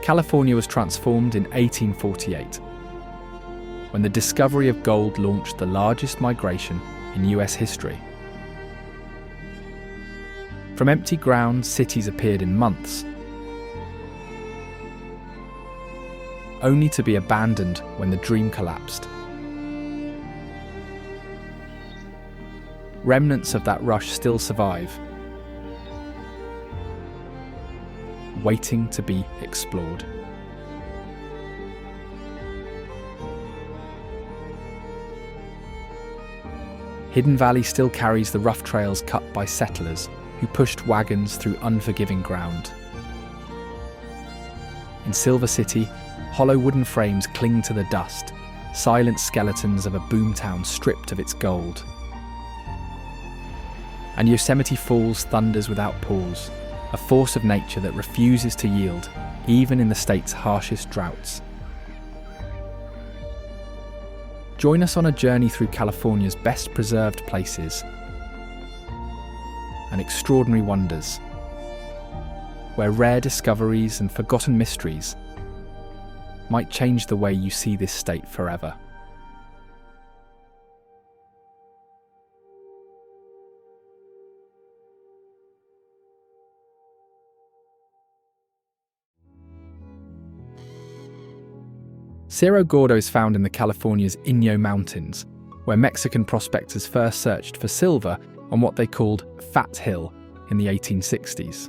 California was transformed in 1848, when the discovery of gold launched the largest migration in US history. From empty ground, cities appeared in months, only to be abandoned when the dream collapsed. Remnants of that rush still survive, waiting to be explored. Hidden Valley still carries the rough trails cut by settlers who pushed wagons through unforgiving ground. In Silver City, hollow wooden frames cling to the dust, silent skeletons of a boomtown stripped of its gold. And Yosemite Falls thunders without pause, a force of nature that refuses to yield, even in the state's harshest droughts. Join us on a journey through California's best preserved places and extraordinary wonders, where rare discoveries and forgotten mysteries might change the way you see this state forever. Cerro Gordo is found in the California's Inyo Mountains, where Mexican prospectors first searched for silver on what they called Fat Hill in the 1860s.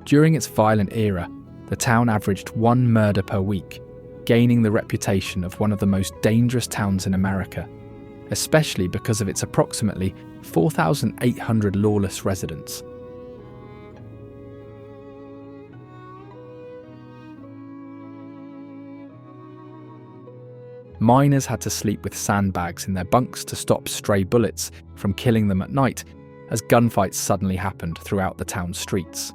During its violent era, the town averaged 1 murder per week, gaining the reputation of one of the most dangerous towns in America, especially because of its approximately 4,800 lawless residents. Miners had to sleep with sandbags in their bunks to stop stray bullets from killing them at night, as gunfights suddenly happened throughout the town's streets.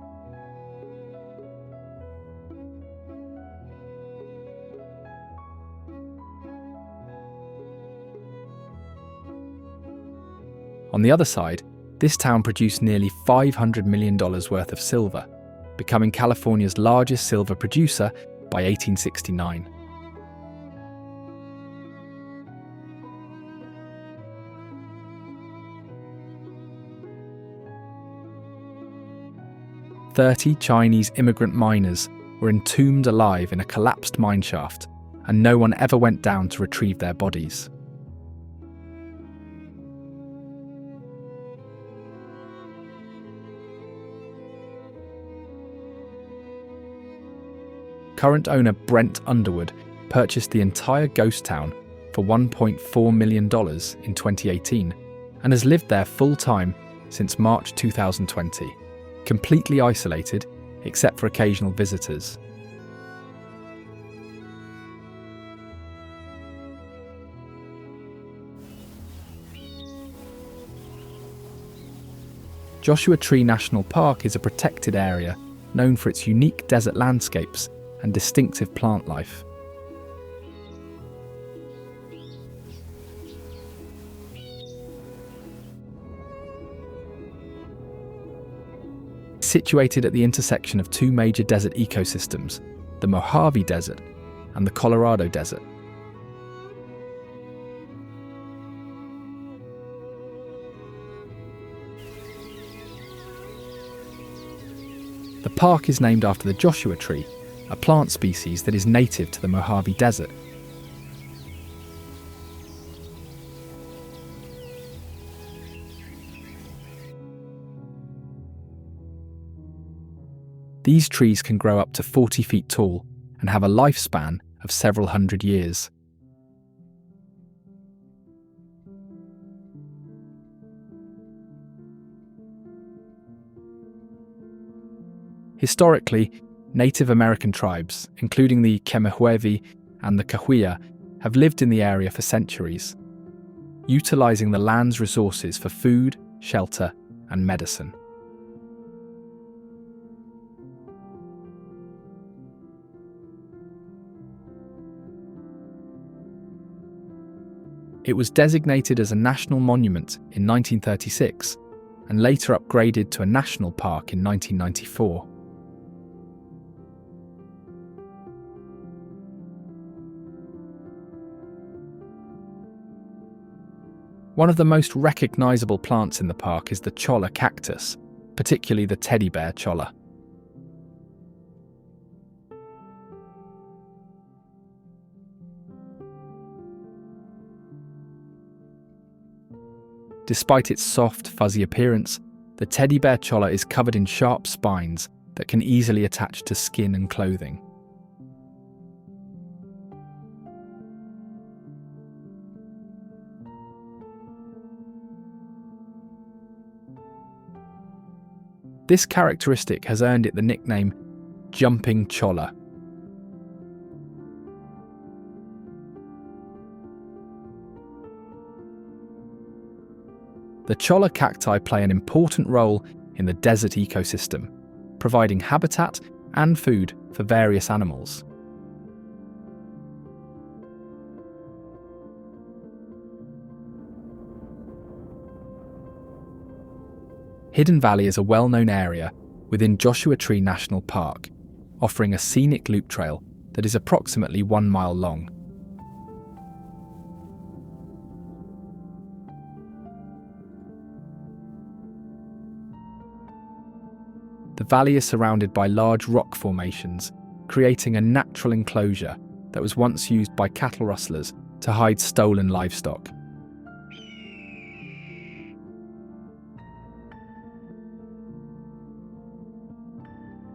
On the other side, this town produced nearly $500 million worth of silver, becoming California's largest silver producer by 1869. "30 Chinese immigrant miners were entombed alive in a collapsed mine shaft, and no one ever went down to retrieve their bodies." Current owner Brent Underwood purchased the entire ghost town for $1.4 million in 2018 and has lived there full-time since March 2020, completely isolated except for occasional visitors. Joshua Tree National Park is a protected area known for its unique desert landscapes and distinctive plant life. Situated at the intersection of two major desert ecosystems, the Mojave Desert and the Colorado Desert. The park is named after the Joshua tree, a plant species that is native to the Mojave Desert. These trees can grow up to 40 feet tall and have a lifespan of several hundred years. Historically, Native American tribes, including the Chemehuevi and the Cahuilla, have lived in the area for centuries, utilizing the land's resources for food, shelter, and medicine. It was designated as a national monument in 1936 and later upgraded to a national park in 1994. One of the most recognizable plants in the park is the cholla cactus, particularly the teddy bear cholla. Despite its soft, fuzzy appearance, the teddy bear cholla is covered in sharp spines that can easily attach to skin and clothing. This characteristic has earned it the nickname jumping cholla. The cholla cacti play an important role in the desert ecosystem, providing habitat and food for various animals. Hidden Valley is a well-known area within Joshua Tree National Park, offering a scenic loop trail that is approximately 1 mile long. The valley is surrounded by large rock formations, creating a natural enclosure that was once used by cattle rustlers to hide stolen livestock.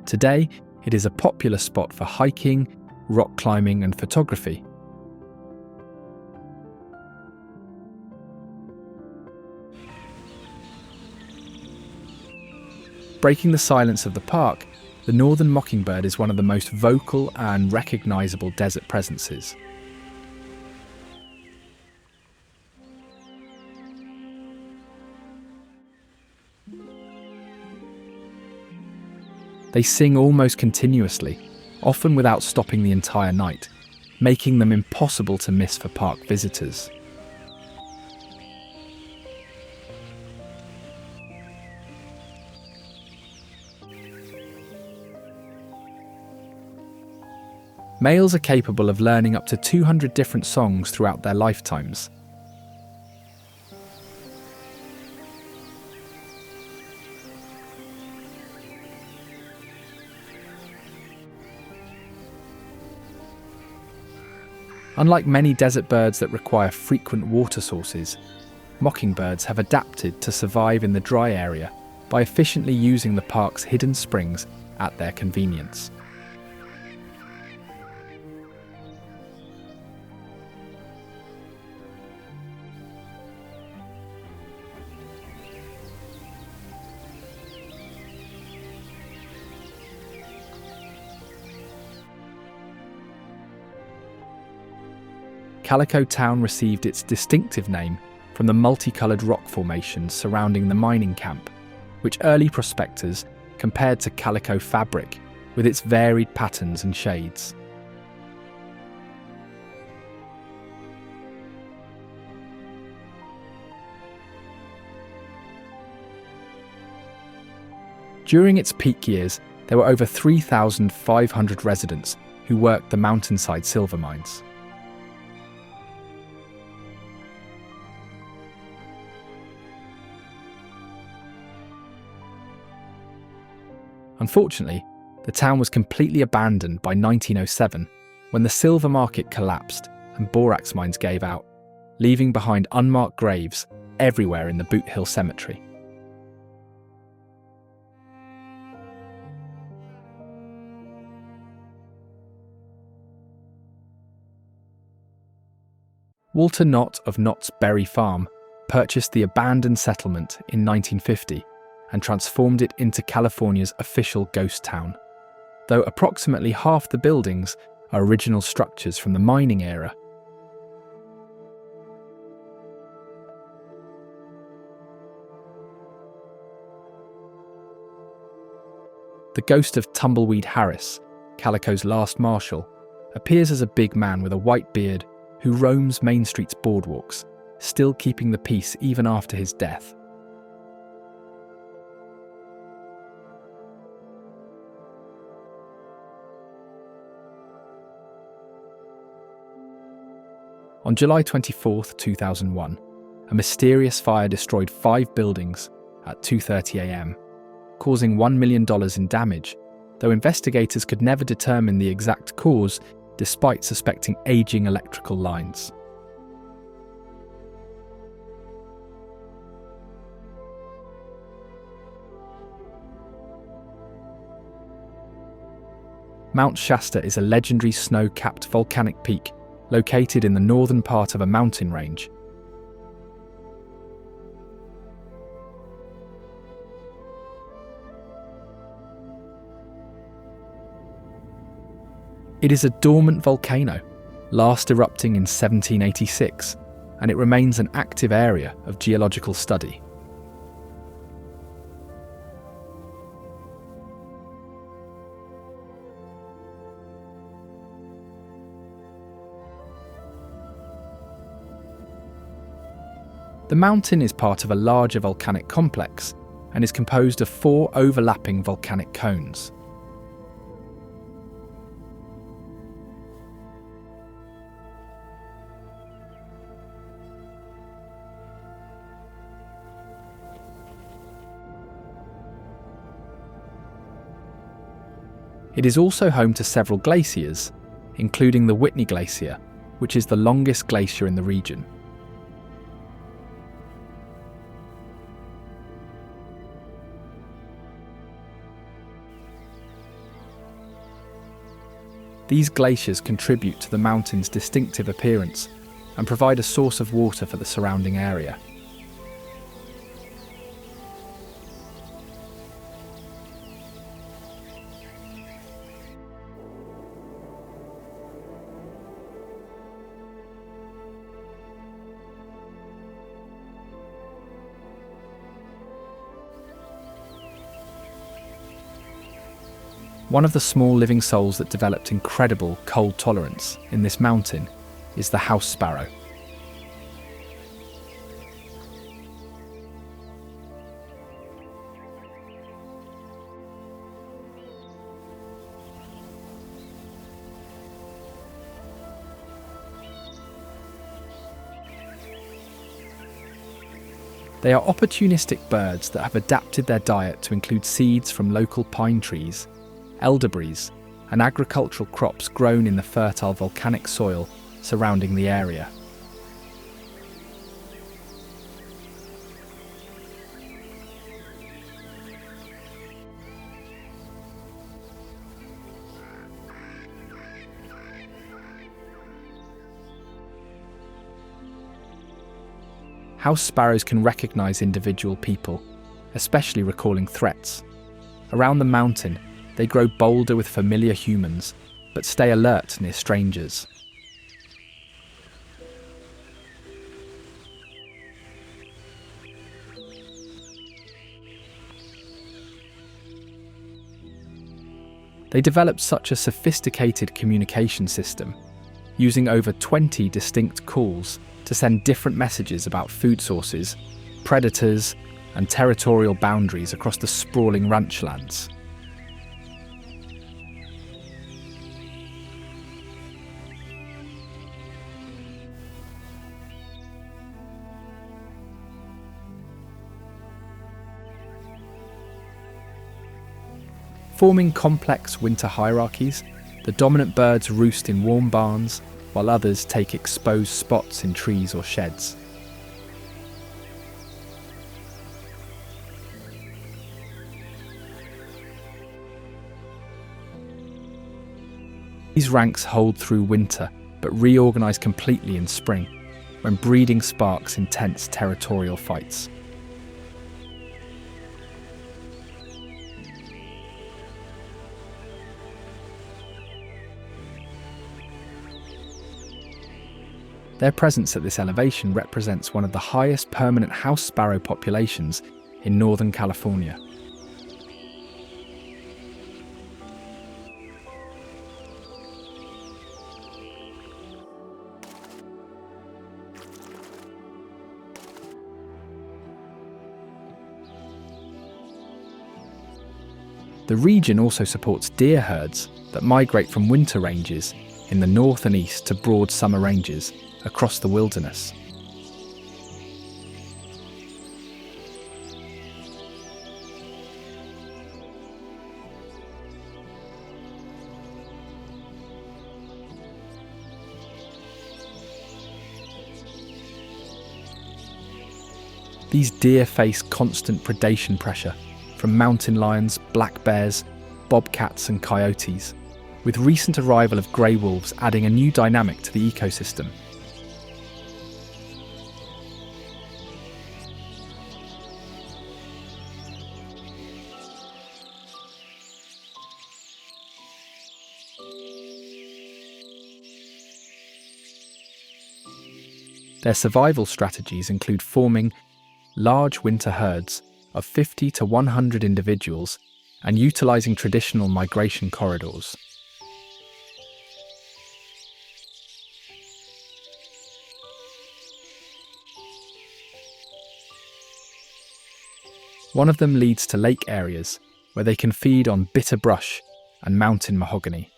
Today, it is a popular spot for hiking, rock climbing, and photography. Breaking the silence of the park, the northern mockingbird is one of the most vocal and recognizable desert presences. They sing almost continuously, often without stopping the entire night, making them impossible to miss for park visitors. Males are capable of learning up to 200 different songs throughout their lifetimes. Unlike many desert birds that require frequent water sources, mockingbirds have adapted to survive in the dry area by efficiently using the park's hidden springs at their convenience. Calico town received its distinctive name from the multicoloured rock formations surrounding the mining camp, which early prospectors compared to calico fabric with its varied patterns and shades. During its peak years, there were over 3,500 residents who worked the mountainside silver mines. Unfortunately, the town was completely abandoned by 1907 when the silver market collapsed and borax mines gave out, leaving behind unmarked graves everywhere in the Boot Hill Cemetery. Walter Knott of Knott's Berry Farm purchased the abandoned settlement in 1950 and transformed it into California's official ghost town, though approximately half the buildings are original structures from the mining era. The ghost of Tumbleweed Harris, Calico's last marshal, appears as a big man with a white beard who roams Main Street's boardwalks, still keeping the peace even after his death. On July 24, 2001, a mysterious fire destroyed 5 buildings at 2:30 a.m., causing $1 million in damage, though investigators could never determine the exact cause despite suspecting aging electrical lines. Mount Shasta is a legendary snow-capped volcanic peak located in the northern part of a mountain range. It is a dormant volcano, last erupting in 1786, and it remains an active area of geological study. The mountain is part of a larger volcanic complex and is composed of 4 overlapping volcanic cones. It is also home to several glaciers, including the Whitney Glacier, which is the longest glacier in the region. These glaciers contribute to the mountain's distinctive appearance and provide a source of water for the surrounding area. One of the small living souls that developed incredible cold tolerance in this mountain is the house sparrow. They are opportunistic birds that have adapted their diet to include seeds from local pine trees, elderberries, and agricultural crops grown in the fertile volcanic soil surrounding the area. House sparrows can recognize individual people, especially recalling threats. Around the mountain, they grow bolder with familiar humans, but stay alert near strangers. They developed such a sophisticated communication system, using over 20 distinct calls to send different messages about food sources, predators, and territorial boundaries across the sprawling ranch lands. Forming complex winter hierarchies, the dominant birds roost in warm barns, while others take exposed spots in trees or sheds. These ranks hold through winter, but reorganise completely in spring, when breeding sparks intense territorial fights. Their presence at this elevation represents one of the highest permanent house sparrow populations in Northern California. The region also supports deer herds that migrate from winter ranges in the north and east to broad summer ranges across the wilderness. These deer face constant predation pressure from mountain lions, black bears, bobcats and coyotes, with recent arrival of grey wolves adding a new dynamic to the ecosystem. Their survival strategies include forming large winter herds of 50 to 100 individuals and utilising traditional migration corridors. One of them leads to lake areas where they can feed on bitter brush and mountain mahogany.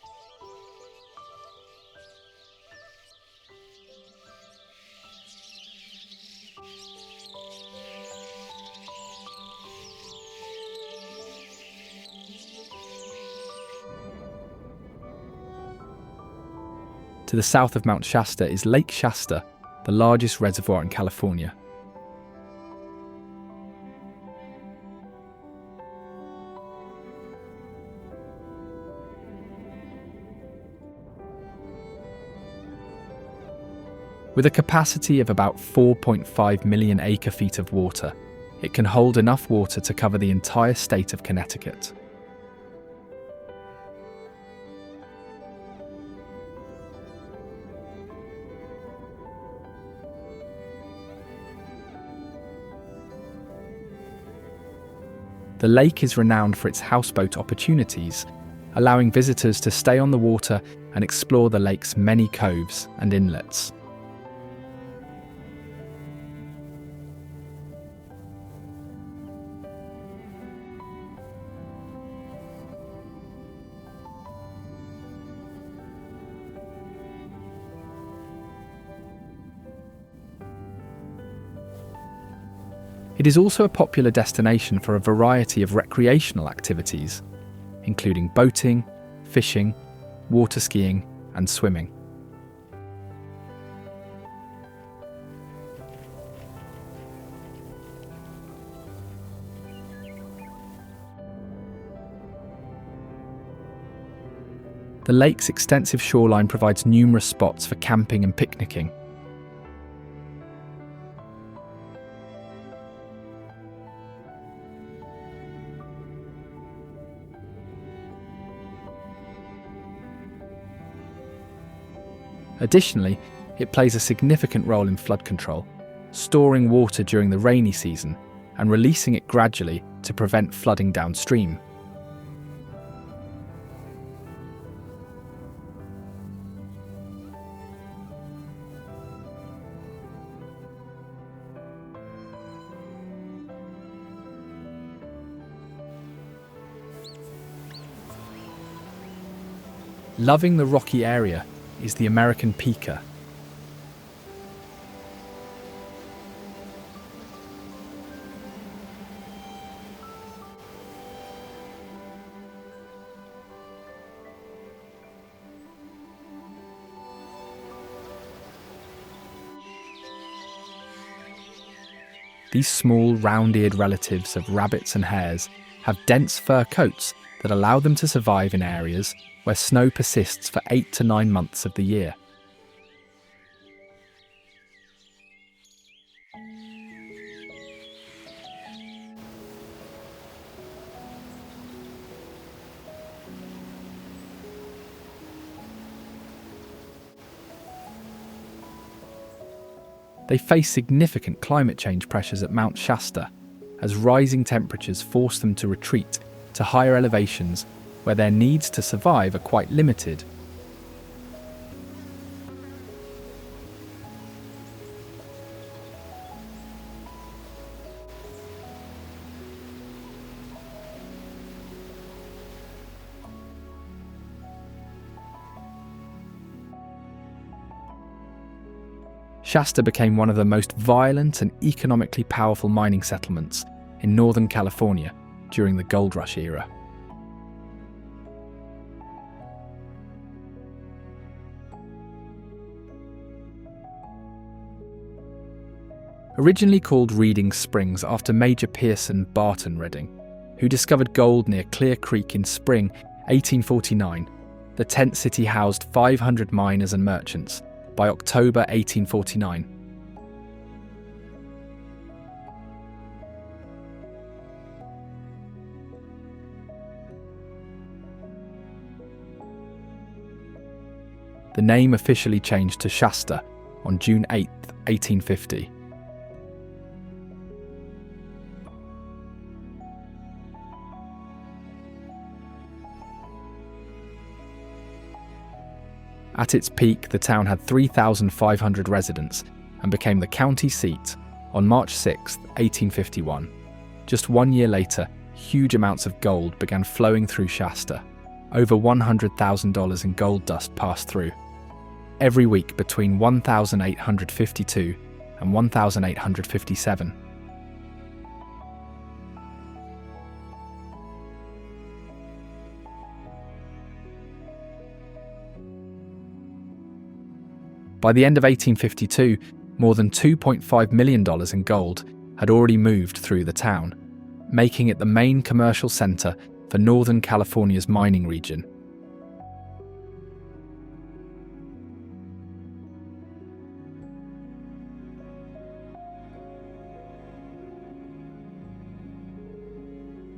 To the south of Mount Shasta is Lake Shasta, the largest reservoir in California. With a capacity of about 4.5 million acre-feet of water, it can hold enough water to cover the entire state of Connecticut. The lake is renowned for its houseboat opportunities, allowing visitors to stay on the water and explore the lake's many coves and inlets. It is also a popular destination for a variety of recreational activities, including boating, fishing, water skiing, and swimming. The lake's extensive shoreline provides numerous spots for camping and picnicking. Additionally, it plays a significant role in flood control, storing water during the rainy season and releasing it gradually to prevent flooding downstream. Loving the rocky area is the American pika. These small, round-eared relatives of rabbits and hares have dense fur coats that allow them to survive in areas where snow persists for 8 to 9 months of the year. They face significant climate change pressures at Mount Shasta, as rising temperatures force them to retreat to higher elevations where their needs to survive are quite limited. Shasta became one of the most violent and economically powerful mining settlements in Northern California during the Gold Rush era. Originally called Reading Springs after Major Pearson Barton Redding, who discovered gold near Clear Creek in spring 1849, the tent city housed 500 miners and merchants by October 1849. The name officially changed to Shasta on June 8, 1850. At its peak, the town had 3,500 residents and became the county seat on March 6, 1851. Just 1 year later, huge amounts of gold began flowing through Shasta. Over $100,000 in gold dust passed through. Every week between 1852 and 1857. By the end of 1852, more than $2.5 million in gold had already moved through the town, making it the main commercial centre for Northern California's mining region.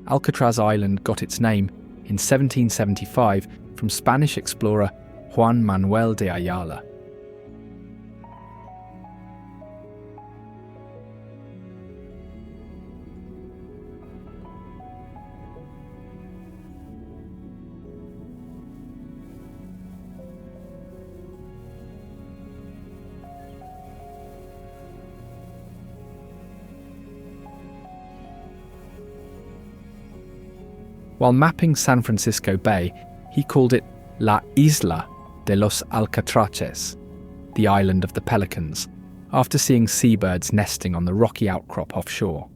Alcatraz Island got its name in 1775 from Spanish explorer Juan Manuel de Ayala. While mapping San Francisco Bay, he called it La Isla de los Alcatraces, the island of the pelicans, after seeing seabirds nesting on the rocky outcrop offshore.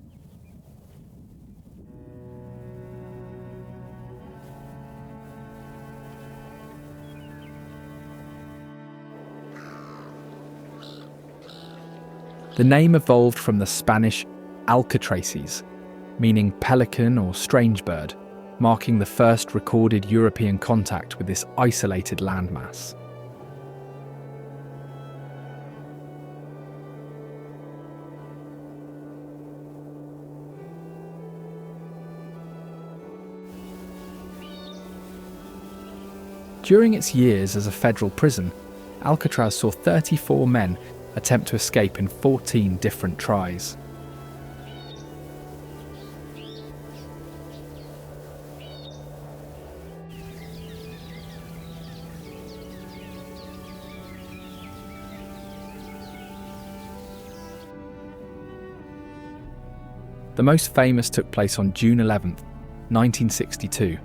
The name evolved from the Spanish Alcatraces, meaning pelican or strange bird, marking the first recorded European contact with this isolated landmass. During its years as a federal prison, Alcatraz saw 34 men attempt to escape in 14 different tries. The most famous took place on June 11, 1962,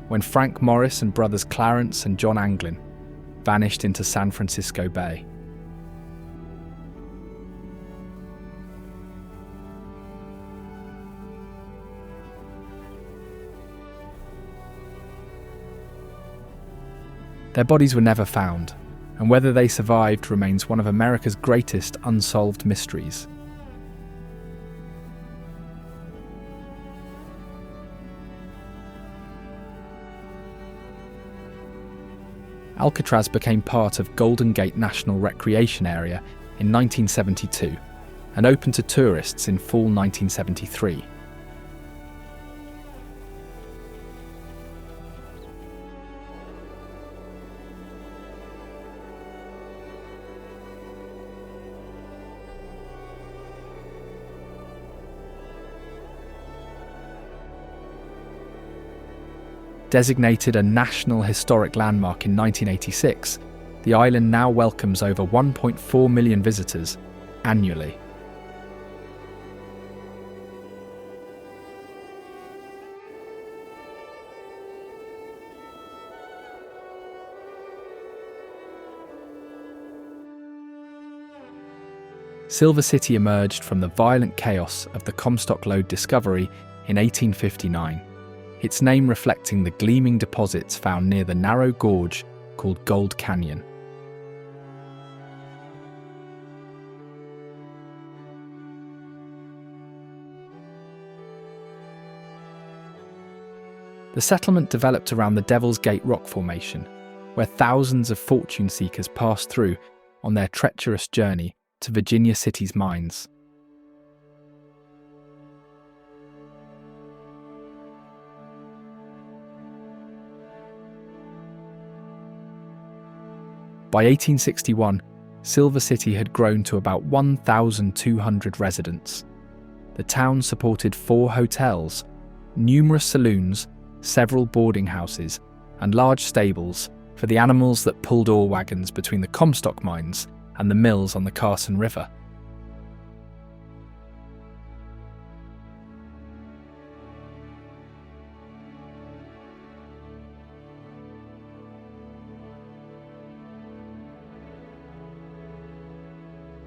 when Frank Morris and brothers Clarence and John Anglin vanished into San Francisco Bay. Their bodies were never found, and whether they survived remains one of America's greatest unsolved mysteries. Alcatraz became part of Golden Gate National Recreation Area in 1972 and opened to tourists in fall 1973. Designated a National Historic Landmark in 1986, the island now welcomes over 1.4 million visitors annually. Silver City emerged from the violent chaos of the Comstock Lode discovery in 1859, its name reflecting the gleaming deposits found near the narrow gorge called Gold Canyon. The settlement developed around the Devil's Gate rock formation, where thousands of fortune seekers passed through on their treacherous journey to Virginia City's mines. By 1861, Silver City had grown to about 1,200 residents. The town supported 4 hotels, numerous saloons, several boarding houses, and large stables for the animals that pulled ore wagons between the Comstock mines and the mills on the Carson River.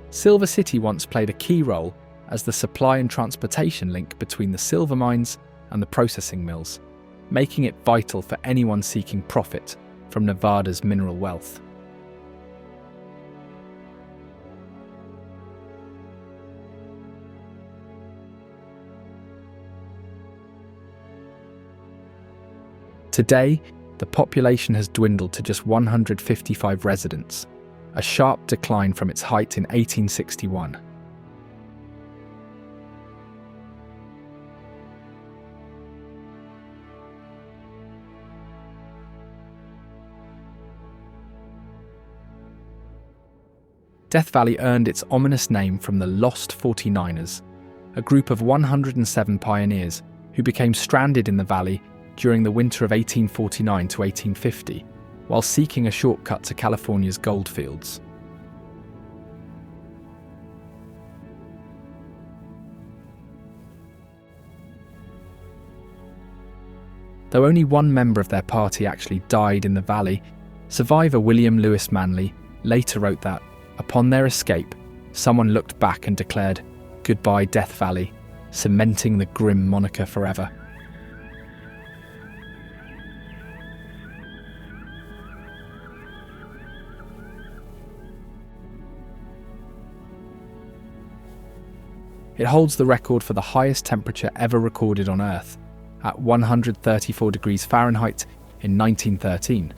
Silver City once played a key role as the supply and transportation link between the silver mines and the processing mills, making it vital for anyone seeking profit from Nevada's mineral wealth. Today, the population has dwindled to just 155 residents, a sharp decline from its height in 1861. Death Valley earned its ominous name from the Lost 49ers, a group of 107 pioneers who became stranded in the valley during the winter of 1849 to 1850, while seeking a shortcut to California's gold fields. Though only one member of their party actually died in the valley, survivor William Lewis Manley later wrote that, upon their escape, someone looked back and declared, "Goodbye, Death Valley," cementing the grim moniker forever. It holds the record for the highest temperature ever recorded on Earth, at 134 degrees Fahrenheit in 1913.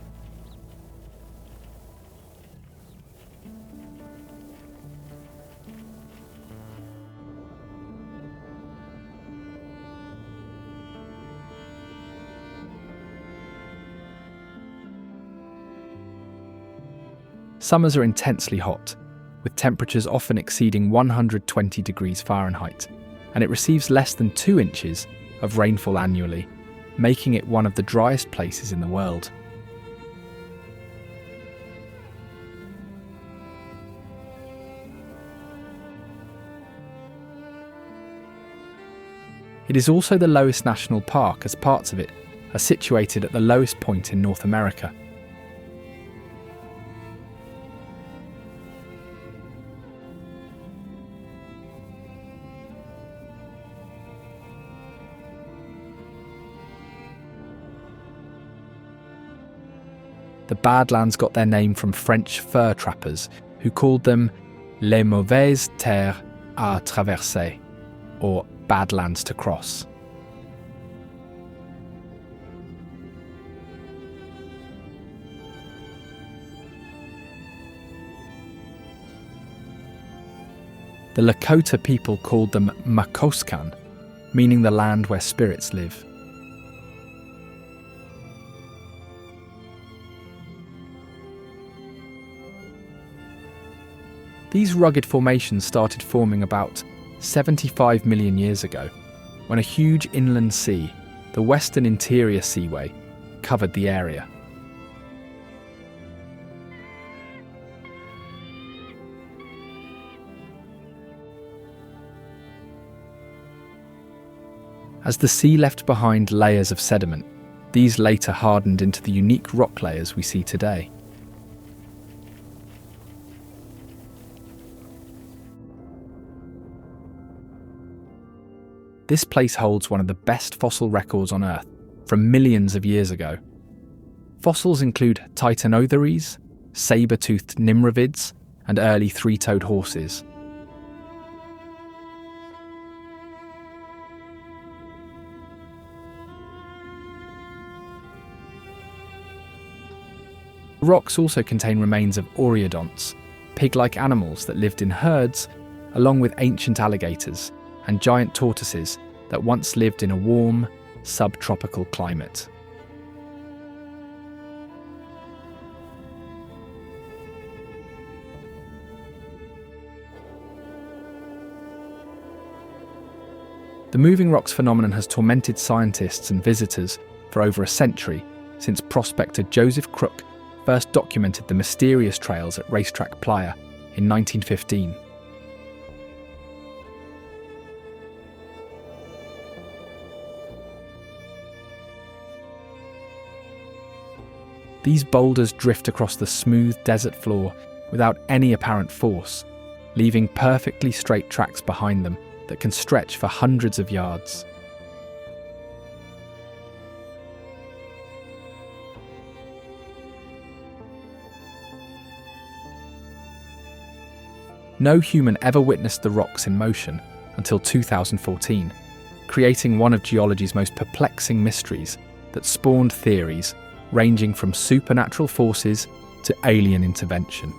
Summers are intensely hot, with temperatures often exceeding 120 degrees Fahrenheit, and it receives less than 2 inches of rainfall annually, making it one of the driest places in the world. It is also the lowest national park, as parts of it are situated at the lowest point in North America. The Badlands got their name from French fur trappers who called them les mauvaises terres à traverser, or badlands to cross. The Lakota people called them Makoskan, meaning the land where spirits live. These rugged formations started forming about 75 million years ago, when a huge inland sea, the Western Interior Seaway, covered the area. As the sea left behind layers of sediment, these later hardened into the unique rock layers we see today. This place holds one of the best fossil records on Earth from millions of years ago. Fossils include Titanotheres, saber-toothed nimrovids, and early three-toed horses. The rocks also contain remains of oreodonts, pig-like animals that lived in herds, along with ancient alligators and giant tortoises that once lived in a warm, subtropical climate. The moving rocks phenomenon has tormented scientists and visitors for over a century, since prospector Joseph Crook first documented the mysterious trails at Racetrack Playa in 1915. These boulders drift across the smooth desert floor without any apparent force, leaving perfectly straight tracks behind them that can stretch for hundreds of yards. No human ever witnessed the rocks in motion until 2014, creating one of geology's most perplexing mysteries that spawned theories ranging from supernatural forces to alien intervention.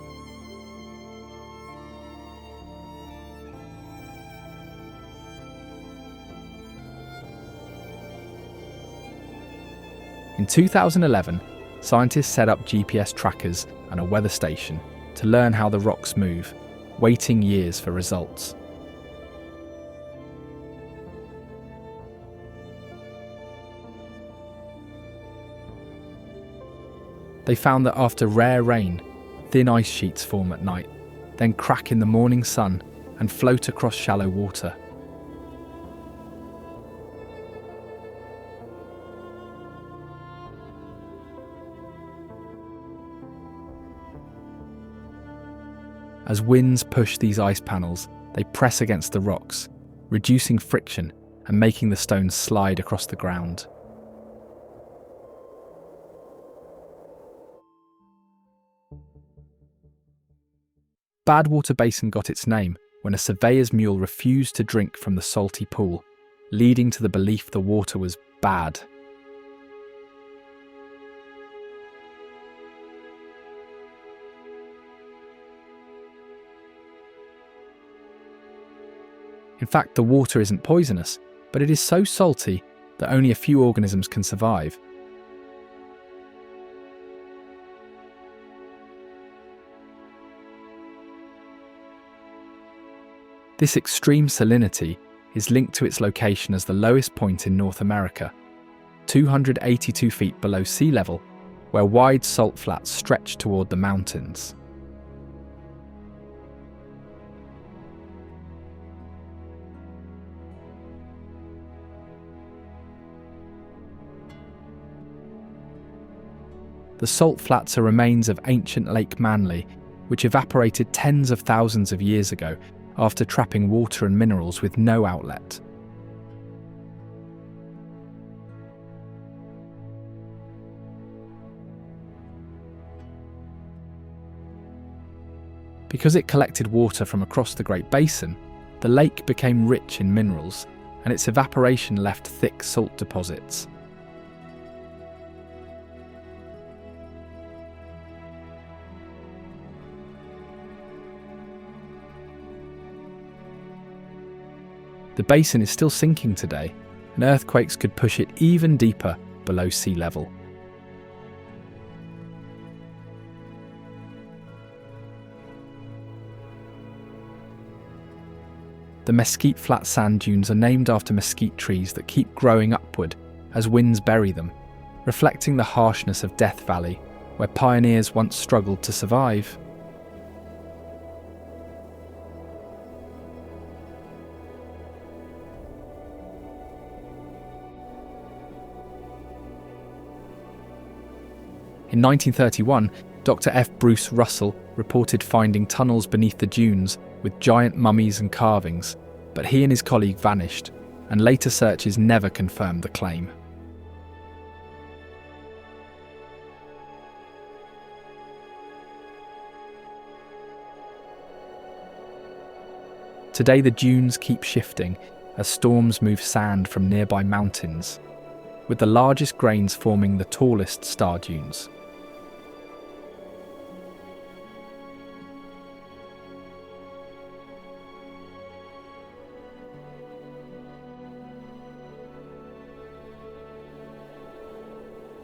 In 2011, scientists set up GPS trackers and a weather station to learn how the rocks move, waiting years for results. They found that after rare rain, thin ice sheets form at night, then crack in the morning sun and float across shallow water. As winds push these ice panels, they press against the rocks, reducing friction and making the stones slide across the ground. Badwater Basin got its name when a surveyor's mule refused to drink from the salty pool, leading to the belief the water was bad. In fact, the water isn't poisonous, but it is so salty that only a few organisms can survive. This extreme salinity is linked to its location as the lowest point in North America, 282 feet below sea level, where wide salt flats stretch toward the mountains. The salt flats are remains of ancient Lake Manly, which evaporated tens of thousands of years ago after trapping water and minerals with no outlet. Because it collected water from across the Great Basin, the lake became rich in minerals, and its evaporation left thick salt deposits. The basin is still sinking today, and earthquakes could push it even deeper below sea level. The mesquite flat sand dunes are named after mesquite trees that keep growing upward as winds bury them, reflecting the harshness of Death Valley, where pioneers once struggled to survive. In 1931, Dr. F. Bruce Russell reported finding tunnels beneath the dunes with giant mummies and carvings, but he and his colleague vanished, and later searches never confirmed the claim. Today the dunes keep shifting as storms move sand from nearby mountains, with the largest grains forming the tallest star dunes.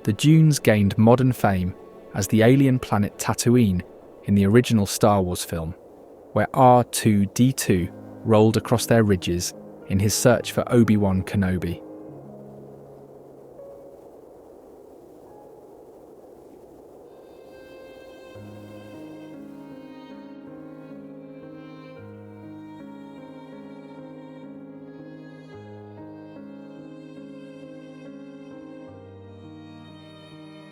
The dunes gained modern fame as the alien planet Tatooine in the original Star Wars film, where R2-D2 rolled across their ridges in his search for Obi-Wan Kenobi.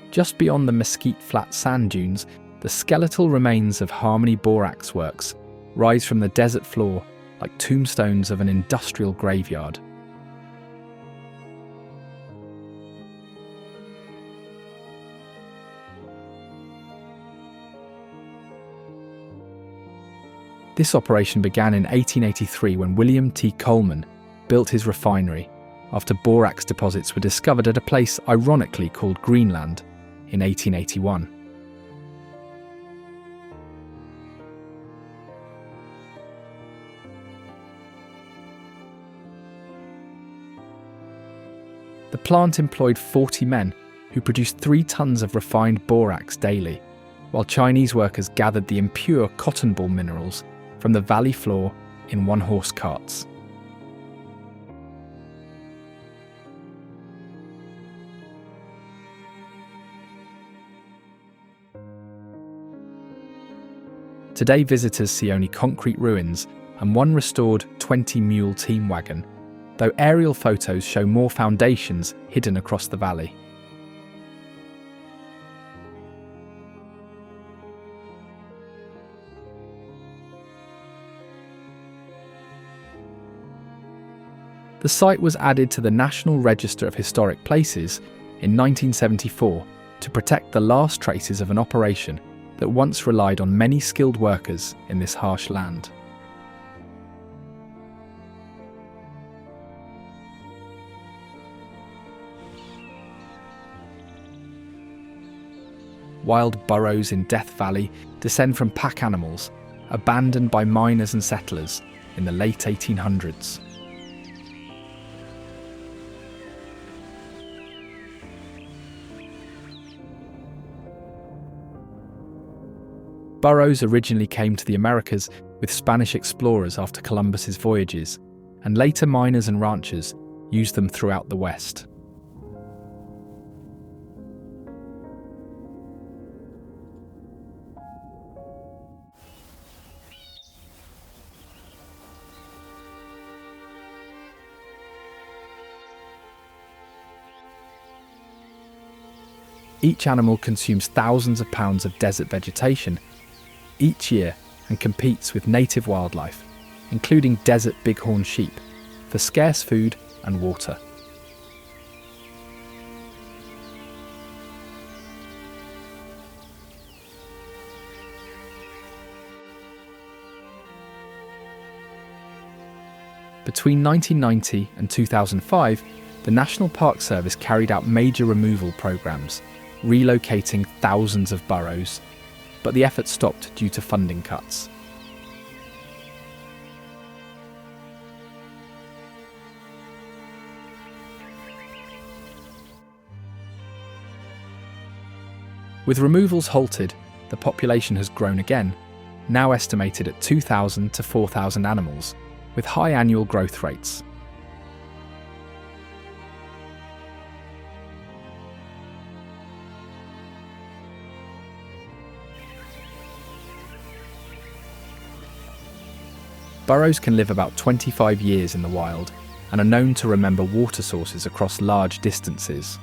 Just beyond the Mesquite Flat sand dunes, the skeletal remains of Harmony Borax works rise from the desert floor like tombstones of an industrial graveyard. This operation began in 1883 when William T. Coleman built his refinery after borax deposits were discovered at a place ironically called Greenland in 1881. The plant employed 40 men who produced 3 tons of refined borax daily, while Chinese workers gathered the impure cotton ball minerals from the valley floor in one-horse carts. Today visitors see only concrete ruins and one restored 20-mule team wagon, though aerial photos show more foundations hidden across the valley. The site was added to the National Register of Historic Places in 1974 to protect the last traces of an operation that once relied on many skilled workers in this harsh land. Wild burrows in Death Valley descend from pack animals abandoned by miners and settlers in the late 1800s. Burrows originally came to the Americas with Spanish explorers after Columbus's voyages, and later miners and ranchers used them throughout the West. Each animal consumes thousands of pounds of desert vegetation each year and competes with native wildlife, including desert bighorn sheep, for scarce food and water. Between 1990 and 2005, the National Park Service carried out major removal programs, relocating thousands of burrows, but the effort stopped due to funding cuts. With removals halted, the population has grown again, now estimated at 2,000 to 4,000 animals, with high annual growth rates. Burrows can live about 25 years in the wild and are known to remember water sources across large distances.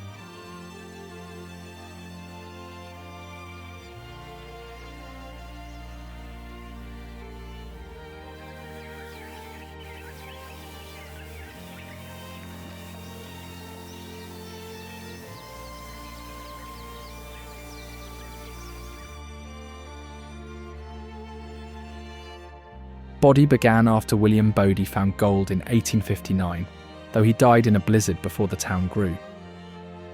Bodie began after William Bodie found gold in 1859, though he died in a blizzard before the town grew.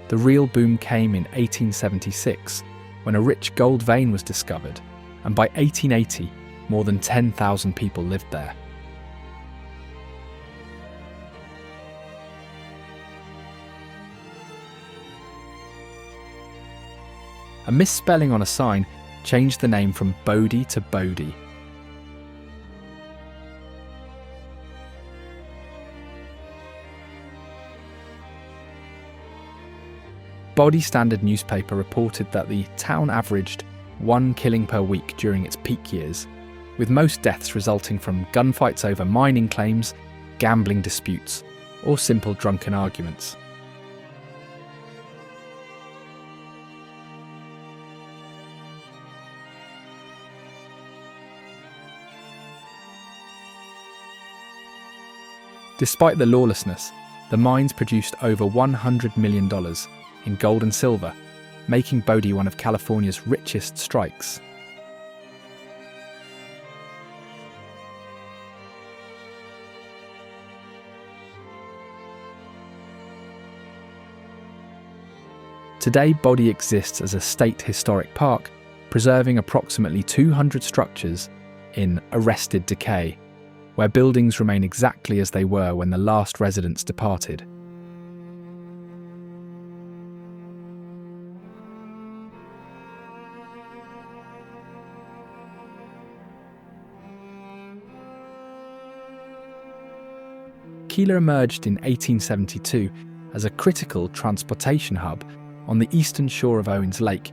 The real boom came in 1876, when a rich gold vein was discovered, and by 1880, more than 10,000 people lived there. A misspelling on a sign changed the name from Bodie to Bodie. Bodie Standard newspaper reported that the town averaged 1 killing per week during its peak years, with most deaths resulting from gunfights over mining claims, gambling disputes, or simple drunken arguments. Despite the lawlessness, the mines produced over $100 million in gold and silver, making Bodie one of California's richest strikes. Today, Bodie exists as a state historic park, preserving approximately 200 structures in arrested decay, where buildings remain exactly as they were when the last residents departed. Keeler emerged in 1872 as a critical transportation hub on the eastern shore of Owens Lake,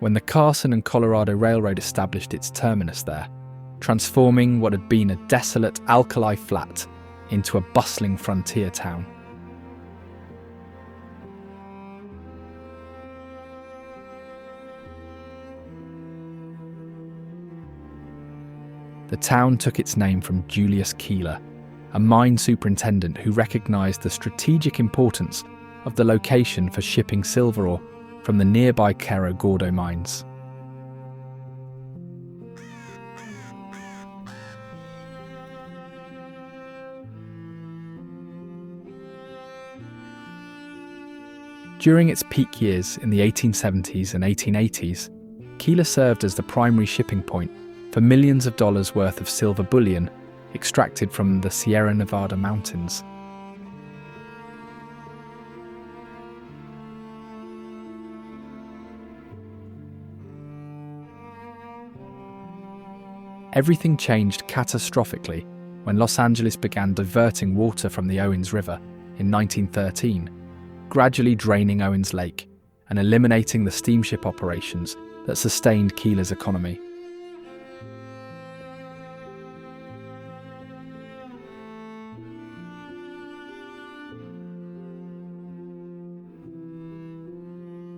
when the Carson and Colorado Railroad established its terminus there, transforming what had been a desolate alkali flat into a bustling frontier town. The town took its name from Julius Keeler, a mine superintendent who recognized the strategic importance of the location for shipping silver ore from the nearby Gordo mines. During its peak years in the 1870s and 1880s, Keeler served as the primary shipping point for millions of dollars worth of silver bullion extracted from the Sierra Nevada mountains. Everything changed catastrophically when Los Angeles began diverting water from the Owens River in 1913, gradually draining Owens Lake and eliminating the steamship operations that sustained Keeler's economy.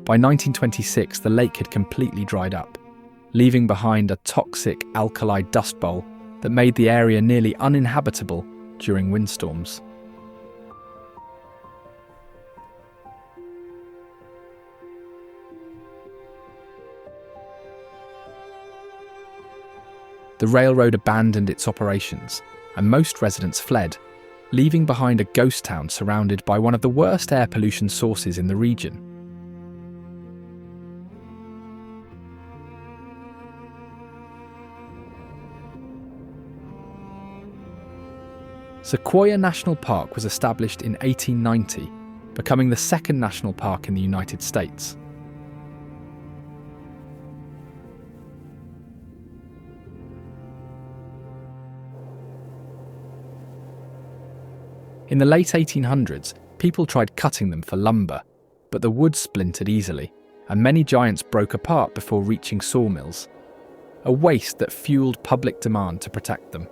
By 1926, the lake had completely dried up, leaving behind a toxic alkali dust bowl that made the area nearly uninhabitable during windstorms. The railroad abandoned its operations, and most residents fled, leaving behind a ghost town surrounded by one of the worst air pollution sources in the region. Sequoia National Park was established in 1890, becoming the second national park in the United States. In the late 1800s, people tried cutting them for lumber, but the wood splintered easily, and many giants broke apart before reaching sawmills, a waste that fueled public demand to protect them.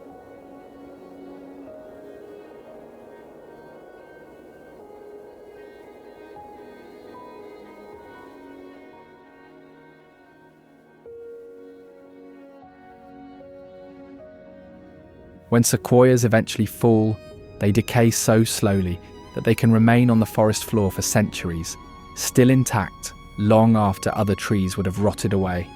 When sequoias eventually fall, they decay so slowly that they can remain on the forest floor for centuries, still intact long after other trees would have rotted away.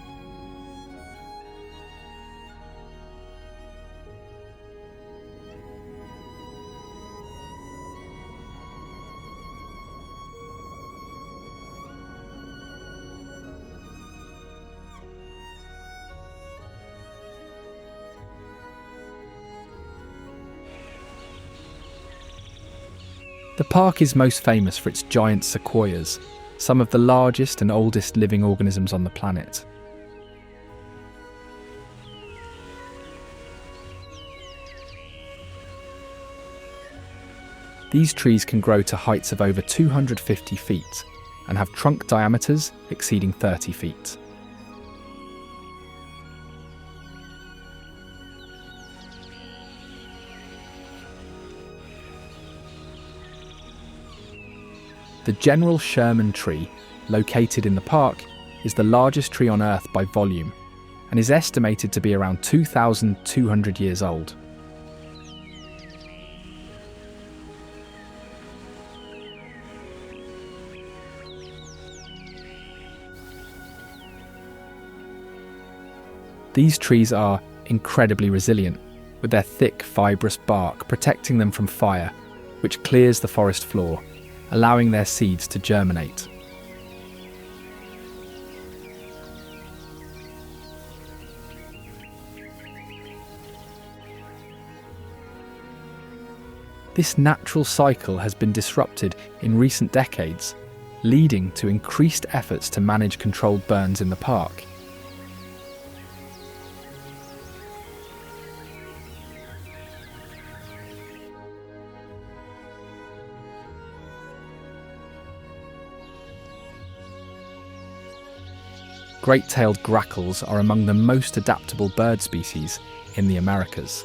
The park is most famous for its giant sequoias, some of the largest and oldest living organisms on the planet. These trees can grow to heights of over 250 feet and have trunk diameters exceeding 30 feet. The General Sherman tree, located in the park, is the largest tree on Earth by volume and is estimated to be around 2,200 years old. These trees are incredibly resilient, with their thick, fibrous bark protecting them from fire, which clears the forest floor, allowing their seeds to germinate. This natural cycle has been disrupted in recent decades, leading to increased efforts to manage controlled burns in the park. Great-tailed grackles are among the most adaptable bird species in the Americas.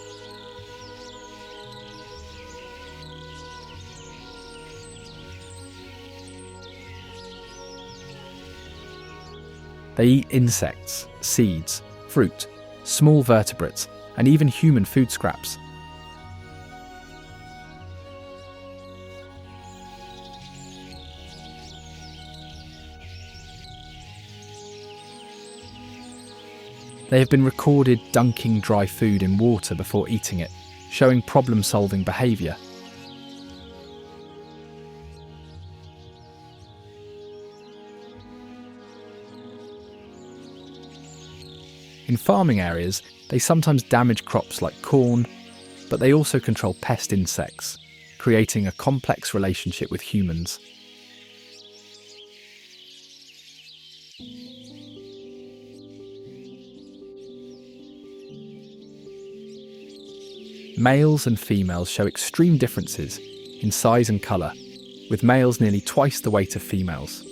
They eat insects, seeds, fruit, small vertebrates, and even human food scraps. They have been recorded dunking dry food in water before eating it, showing problem-solving behaviour. In farming areas, they sometimes damage crops like corn, but they also control pest insects, creating a complex relationship with humans. Males and females show extreme differences in size and colour, with males nearly twice the weight of females.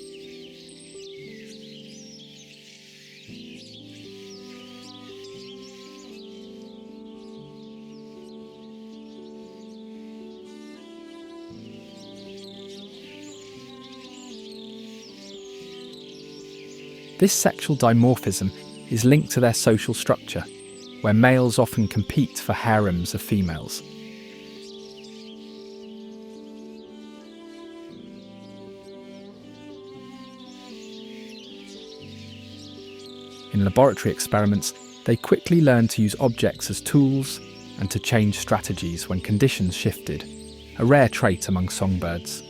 This sexual dimorphism is linked to their social structure, where males often compete for harems of females. In laboratory experiments, they quickly learned to use objects as tools and to change strategies when conditions shifted, a rare trait among songbirds.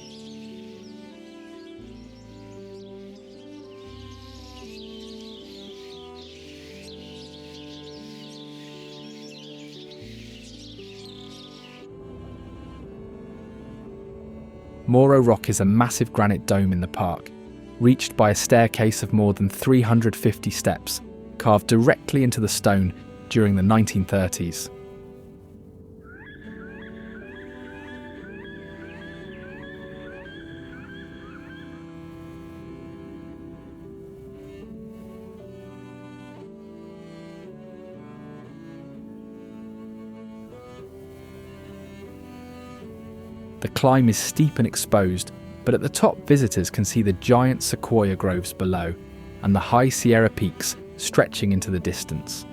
Moro Rock is a massive granite dome in the park, reached by a staircase of more than 350 steps, carved directly into the stone during the 1930s. The climb is steep and exposed, but at the top visitors can see the giant sequoia groves below and the high Sierra peaks stretching into the distance.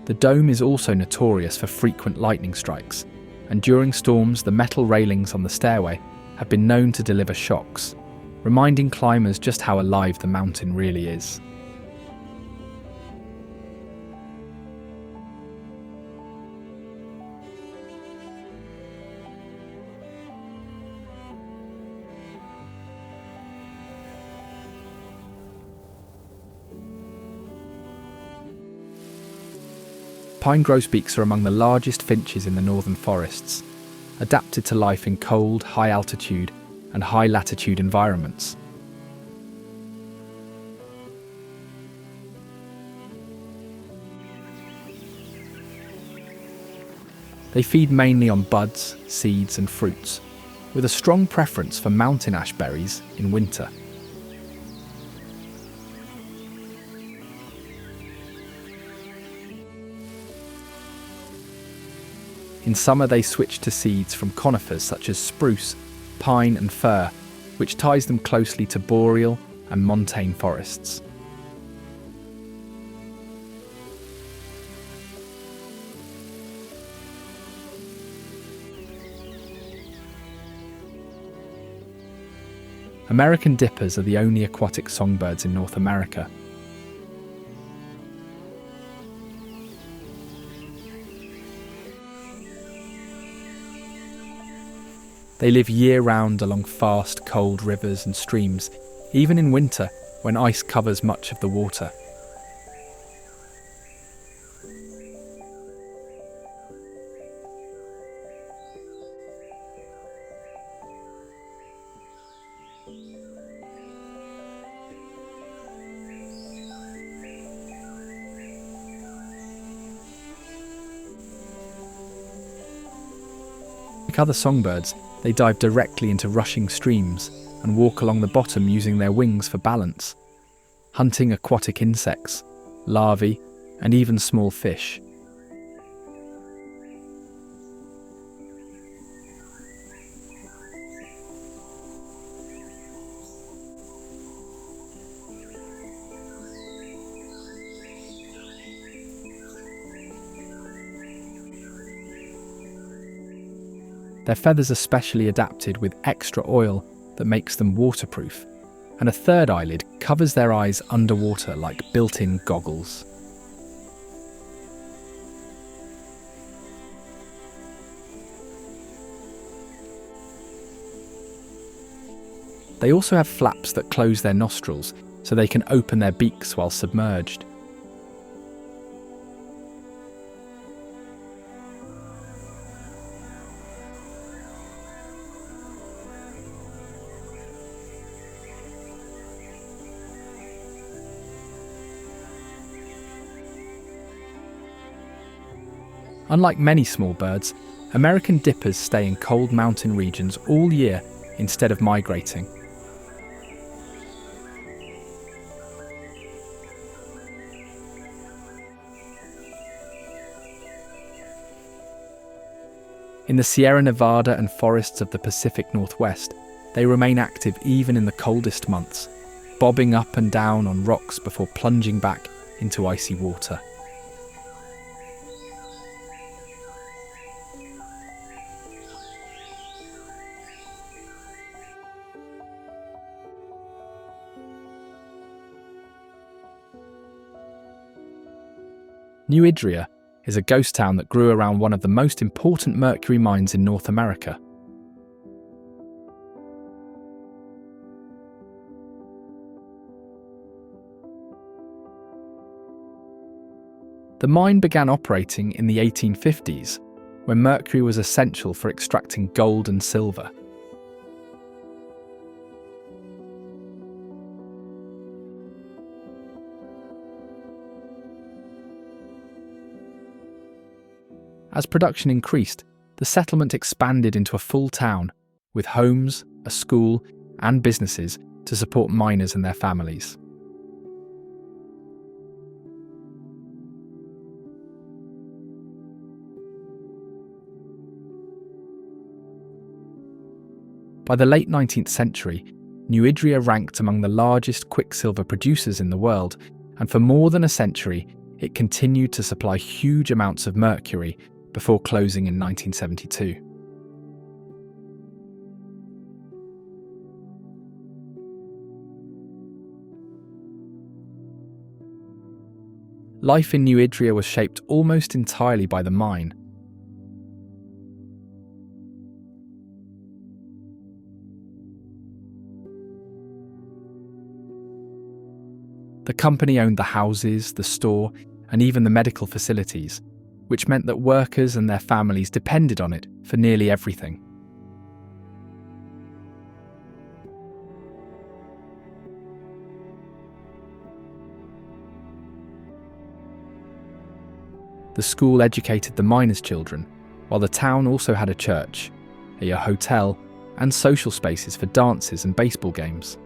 The dome is also notorious for frequent lightning strikes, and during storms the metal railings on the stairway have been known to deliver shocks, reminding climbers just how alive the mountain really is. Pine grosbeaks are among the largest finches in the northern forests, adapted to life in cold, high altitude and high latitude environments. They feed mainly on buds, seeds and fruits, with a strong preference for mountain ash berries in winter. In summer they switch to seeds from conifers such as spruce, pine and fir, which ties them closely to boreal and montane forests. American dippers are the only aquatic songbirds in North America. They live year-round along fast, cold rivers and streams, even in winter when ice covers much of the water. Like other songbirds, they dive directly into rushing streams and walk along the bottom using their wings for balance, hunting aquatic insects, larvae, and even small fish. Their feathers are specially adapted with extra oil that makes them waterproof, and a third eyelid covers their eyes underwater like built-in goggles. They also have flaps that close their nostrils so they can open their beaks while submerged. Unlike many small birds, American dippers stay in cold mountain regions all year instead of migrating. In the Sierra Nevada and forests of the Pacific Northwest, they remain active even in the coldest months, bobbing up and down on rocks before plunging back into icy water. New Idria is a ghost town that grew around one of the most important mercury mines in North America. The mine began operating in the 1850s, when mercury was essential for extracting gold and silver. As production increased, the settlement expanded into a full town, with homes, a school, and businesses to support miners and their families. By the late 19th century, New Idria ranked among the largest quicksilver producers in the world, and for more than a century, it continued to supply huge amounts of mercury before closing in 1972. Life in New Idria was shaped almost entirely by the mine. The company owned the houses, the store, and even the medical facilities, which meant that workers and their families depended on it for nearly everything. The school educated the miners' children, while the town also had a church, a hotel, and social spaces for dances and baseball games.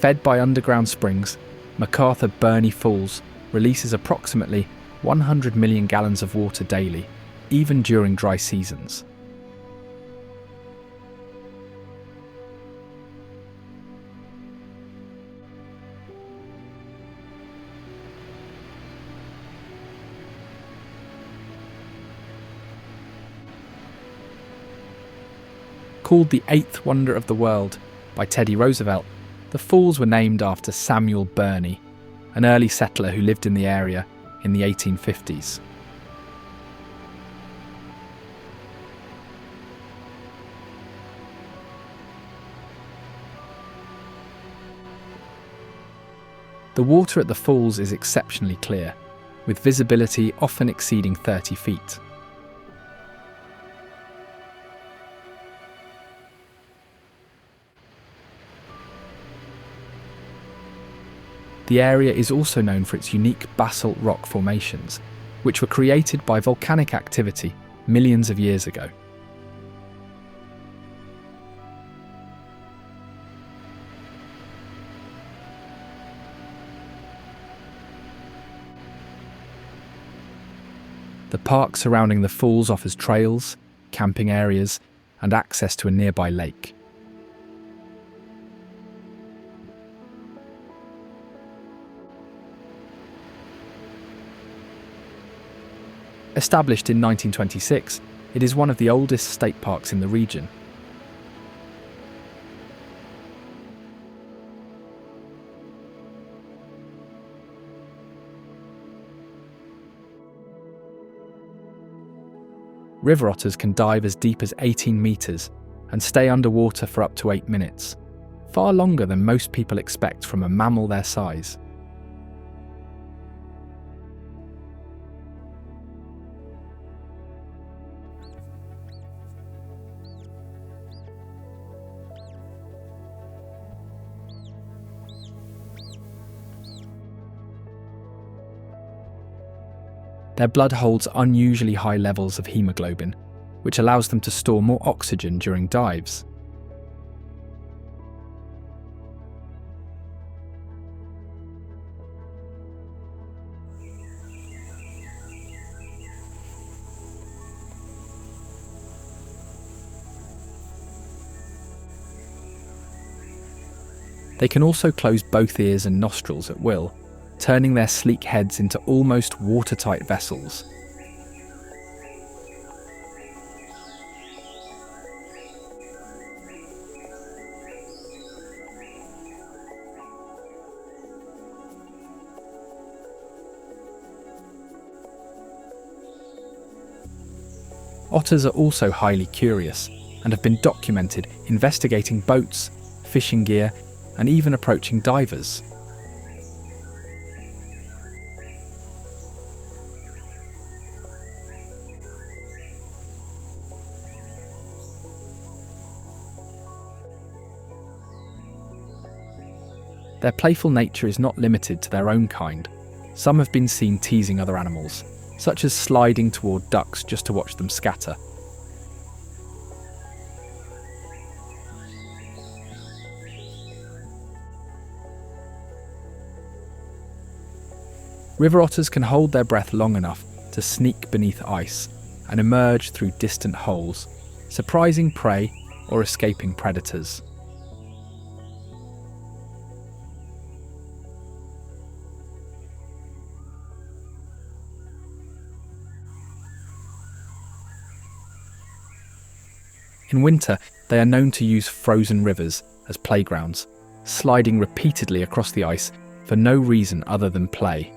Fed by underground springs, McArthur-Burney Falls releases approximately 100 million gallons of water daily, even during dry seasons. Called the eighth wonder of the world by Teddy Roosevelt, the falls were named after Samuel Burney, an early settler who lived in the area in the 1850s. The water at the falls is exceptionally clear, with visibility often exceeding 30 feet. The area is also known for its unique basalt rock formations, which were created by volcanic activity millions of years ago. The park surrounding the falls offers trails, camping areas, and access to a nearby lake. Established in 1926, it is one of the oldest state parks in the region. River otters can dive as deep as 18 metres and stay underwater for up to 8 minutes, far longer than most people expect from a mammal their size. Their blood holds unusually high levels of hemoglobin, which allows them to store more oxygen during dives. They can also close both ears and nostrils at will, turning their sleek heads into almost watertight vessels. Otters are also highly curious and have been documented investigating boats, fishing gear, and even approaching divers. Their playful nature is not limited to their own kind. Some have been seen teasing other animals, such as sliding toward ducks just to watch them scatter. River otters can hold their breath long enough to sneak beneath ice and emerge through distant holes, surprising prey or escaping predators. In winter, they are known to use frozen rivers as playgrounds, sliding repeatedly across the ice for no reason other than play.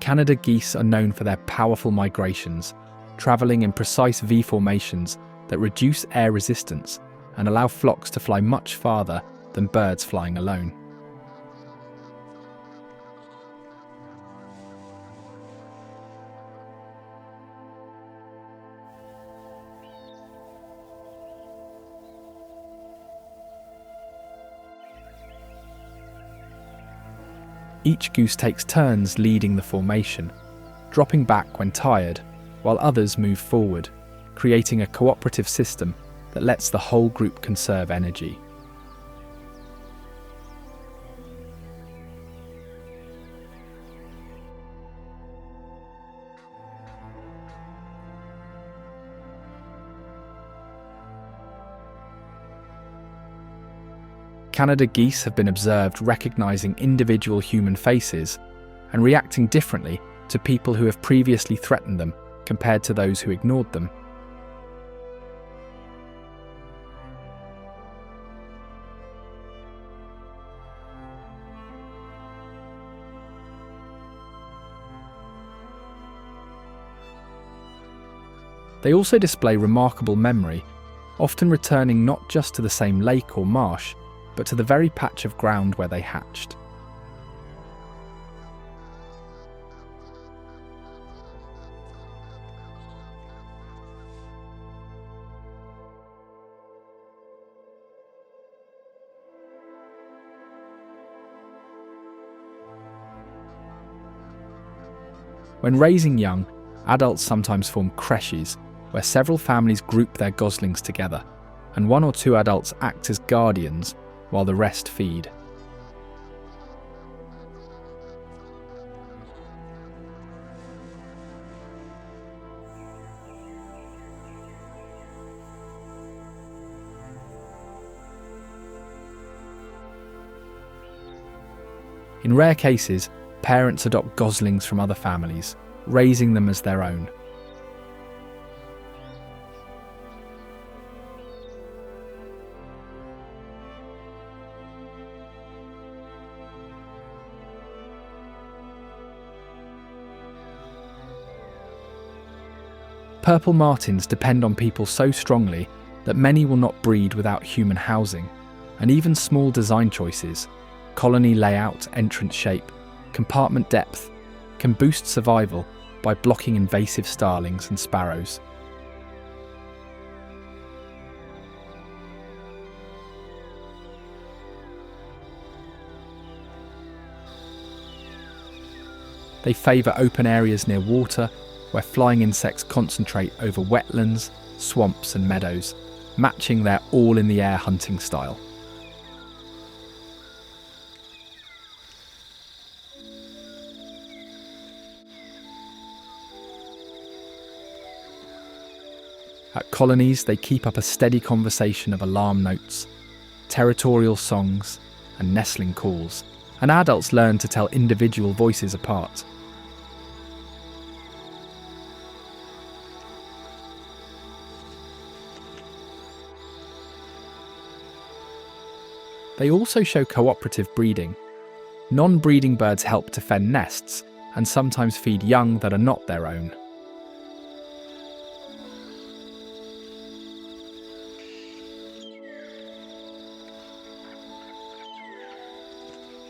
Canada geese are known for their powerful migrations, travelling in precise V formations that reduce air resistance and allow flocks to fly much farther than birds flying alone. Each goose takes turns leading the formation, dropping back when tired, while others move forward, creating a cooperative system that lets the whole group conserve energy. Canada geese have been observed recognizing individual human faces and reacting differently to people who have previously threatened them compared to those who ignored them. They also display remarkable memory, often returning not just to the same lake or marsh, but to the very patch of ground where they hatched. When raising young, adults sometimes form creches, where several families group their goslings together, and one or two adults act as guardians while the rest feed. In rare cases, parents adopt goslings from other families, raising them as their own. Purple martins depend on people so strongly that many will not breed without human housing, and even small design choices, colony layout, entrance shape, compartment depth, can boost survival by blocking invasive starlings and sparrows. They favour open areas near water, where flying insects concentrate over wetlands, swamps and meadows, matching their all-in-the-air hunting style. At colonies, they keep up a steady conversation of alarm notes, territorial songs and nestling calls, and adults learn to tell individual voices apart. They also show cooperative breeding. Non-breeding birds help defend nests and sometimes feed young that are not their own.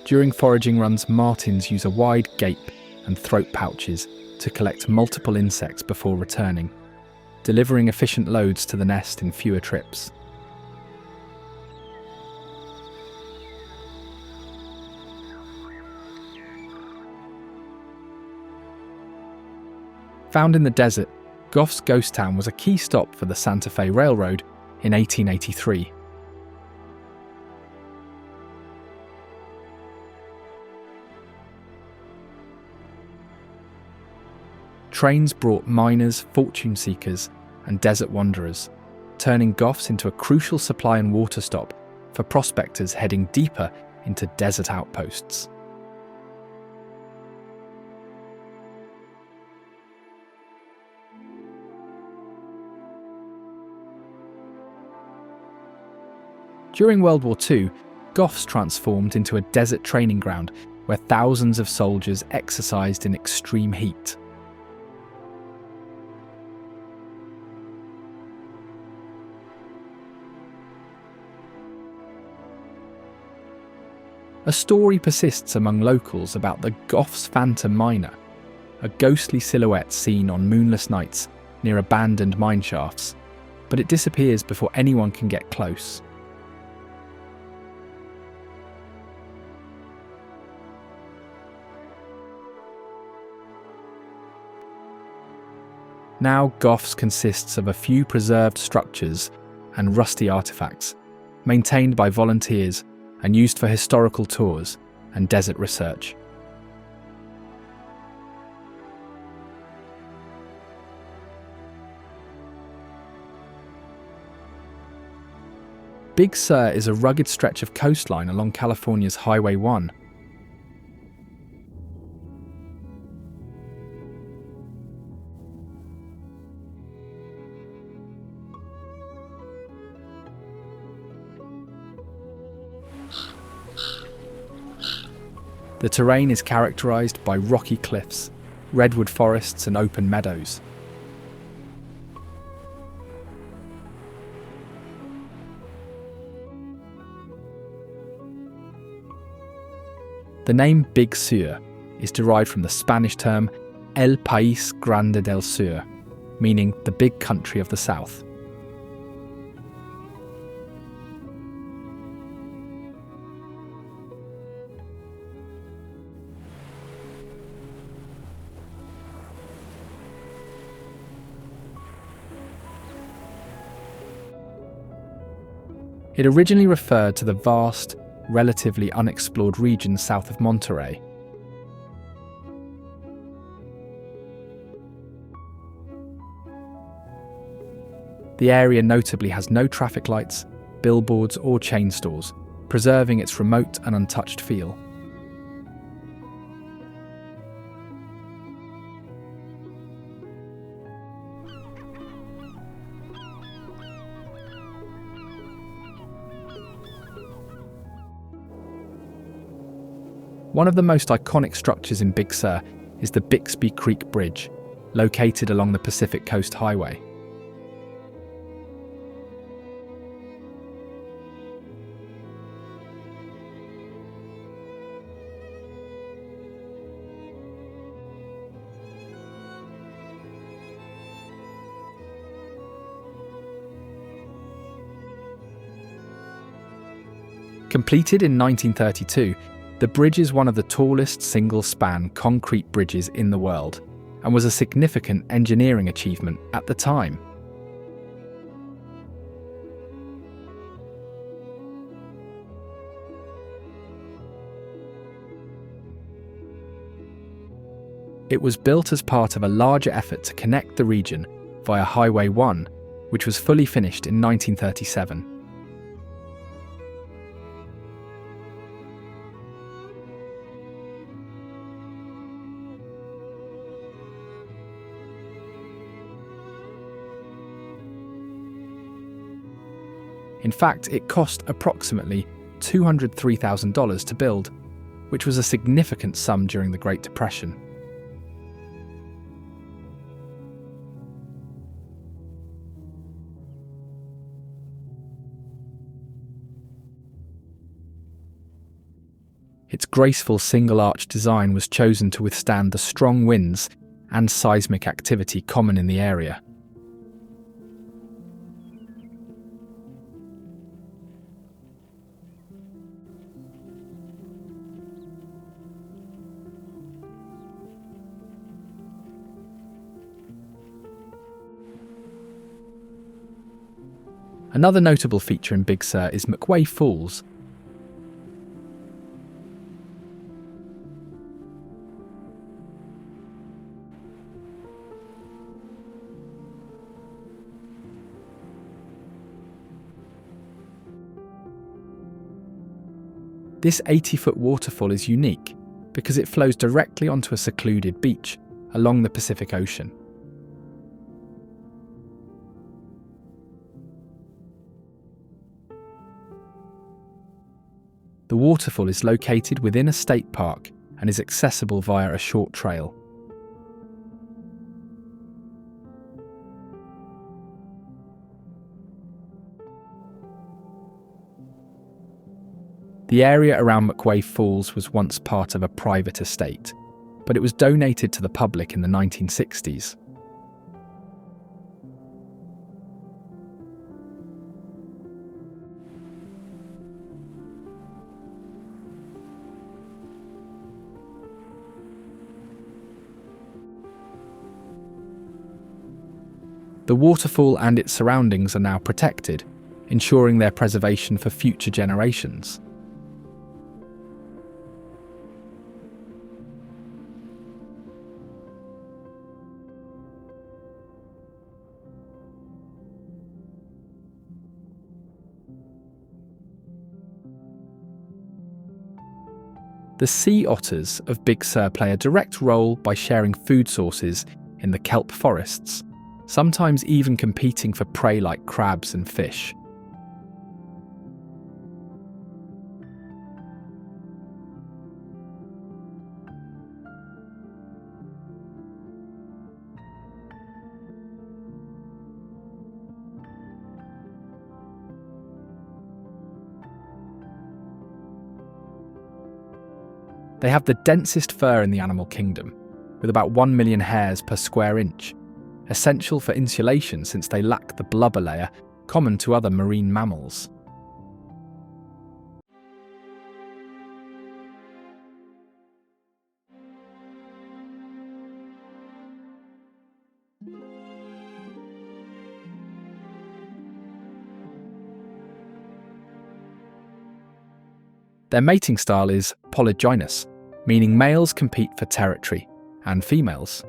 During foraging runs, martins use a wide gape and throat pouches to collect multiple insects before returning, delivering efficient loads to the nest in fewer trips. Found in the desert, Goffs ghost town was a key stop for the Santa Fe Railroad in 1883. Trains brought miners, fortune seekers, and desert wanderers, turning Goffs into a crucial supply and water stop for prospectors heading deeper into desert outposts. During World War II, Goffs transformed into a desert training ground where thousands of soldiers exercised in extreme heat. A story persists among locals about the Goffs phantom miner, a ghostly silhouette seen on moonless nights near abandoned mine shafts, but it disappears before anyone can get close. Now Goffs consists of a few preserved structures and rusty artefacts, maintained by volunteers and used for historical tours and desert research. Big Sur is a rugged stretch of coastline along California's Highway 1. The terrain is characterized by rocky cliffs, redwood forests and open meadows. The name Big Sur is derived from the Spanish term El País Grande del Sur, meaning the big country of the south. It originally referred to the vast, relatively unexplored region south of Monterey. The area notably has no traffic lights, billboards or chain stores, preserving its remote and untouched feel. One of the most iconic structures in Big Sur is the Bixby Creek Bridge, located along the Pacific Coast Highway. Completed in 1932, the bridge is one of the tallest single-span concrete bridges in the world and was a significant engineering achievement at the time. It was built as part of a larger effort to connect the region via Highway 1, which was fully finished in 1937. In fact, it cost approximately $203,000 to build, which was a significant sum during the Great Depression. Its graceful single-arch design was chosen to withstand the strong winds and seismic activity common in the area. Another notable feature in Big Sur is McArthur-Burney Falls. This 80-foot waterfall is unique because it flows directly onto a secluded beach along the Pacific Ocean. The waterfall is located within a state park and is accessible via a short trail. The area around McArthur-Burney Falls was once part of a private estate, but it was donated to the public in the 1960s. The waterfall and its surroundings are now protected, ensuring their preservation for future generations. The sea otters of Big Sur play a direct role by sharing food sources in the kelp forests, sometimes even competing for prey like crabs and fish. They have the densest fur in the animal kingdom, with about 1 million hairs per square inch, essential for insulation since they lack the blubber layer common to other marine mammals. Their mating style is polygynous, meaning males compete for territory, and females.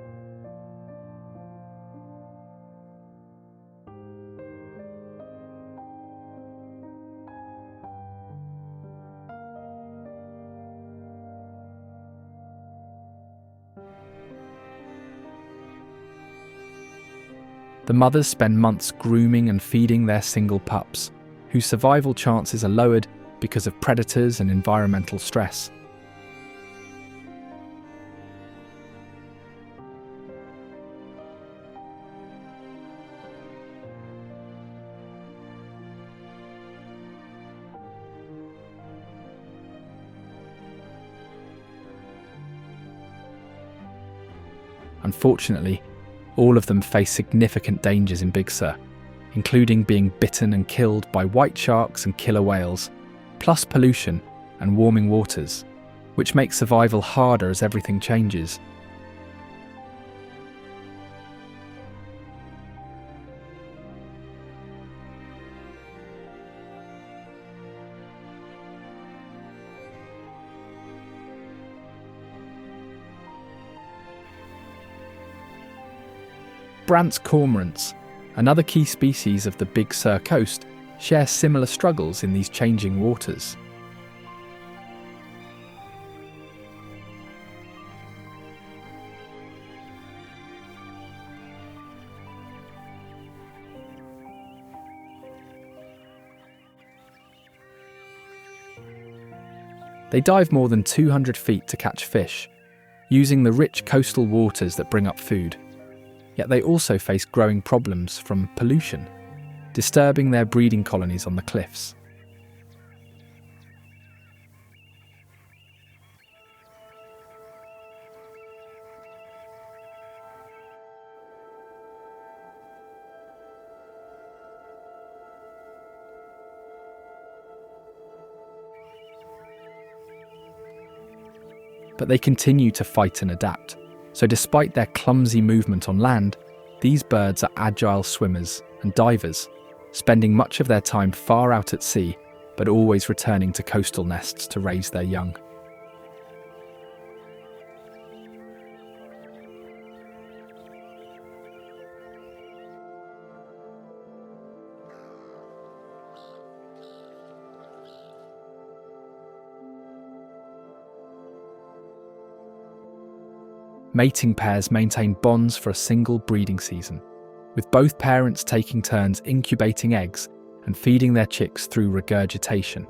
The mothers spend months grooming and feeding their single pups, whose survival chances are lowered because of predators and environmental stress. Unfortunately, all of them face significant dangers in Big Sur, including being bitten and killed by white sharks and killer whales, plus pollution and warming waters, which makes survival harder as everything changes. Brandt's cormorants, another key species of the Big Sur coast, share similar struggles in these changing waters. They dive more than 200 feet to catch fish, using the rich coastal waters that bring up food. Yet they also face growing problems from pollution, disturbing their breeding colonies on the cliffs. But they continue to fight and adapt. So despite their clumsy movement on land, these birds are agile swimmers and divers, spending much of their time far out at sea, but always returning to coastal nests to raise their young. Mating pairs maintain bonds for a single breeding season, with both parents taking turns incubating eggs and feeding their chicks through regurgitation.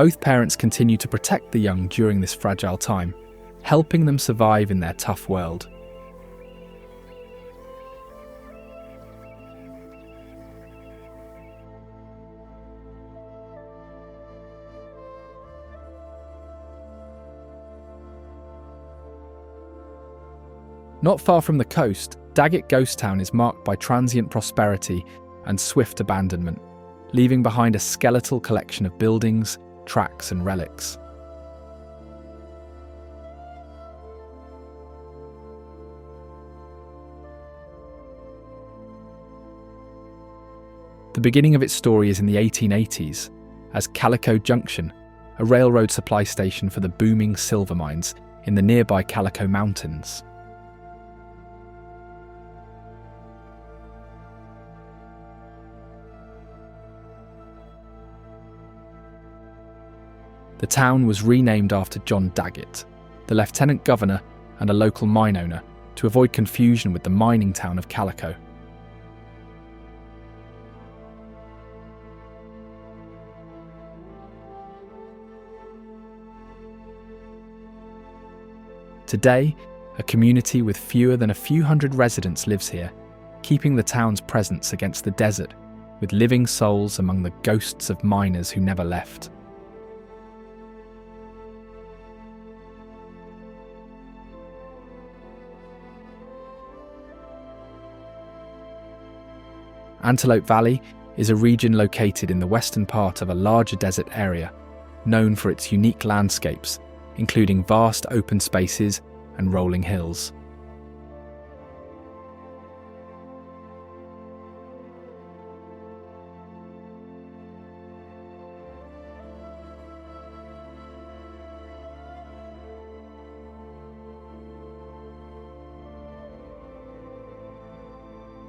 Both parents continue to protect the young during this fragile time, helping them survive in their tough world. Not far from the coast, Daggett Ghost Town is marked by transient prosperity and swift abandonment, leaving behind a skeletal collection of buildings, tracks and relics. The beginning of its story is in the 1880s, as Calico Junction, a railroad supply station for the booming silver mines in the nearby Calico Mountains. The town was renamed after John Daggett, the lieutenant governor and a local mine owner, to avoid confusion with the mining town of Calico. Today, a community with fewer than a few hundred residents lives here, keeping the town's presence against the desert, with living souls among the ghosts of miners who never left. Antelope Valley is a region located in the western part of a larger desert area, known for its unique landscapes, including vast open spaces and rolling hills.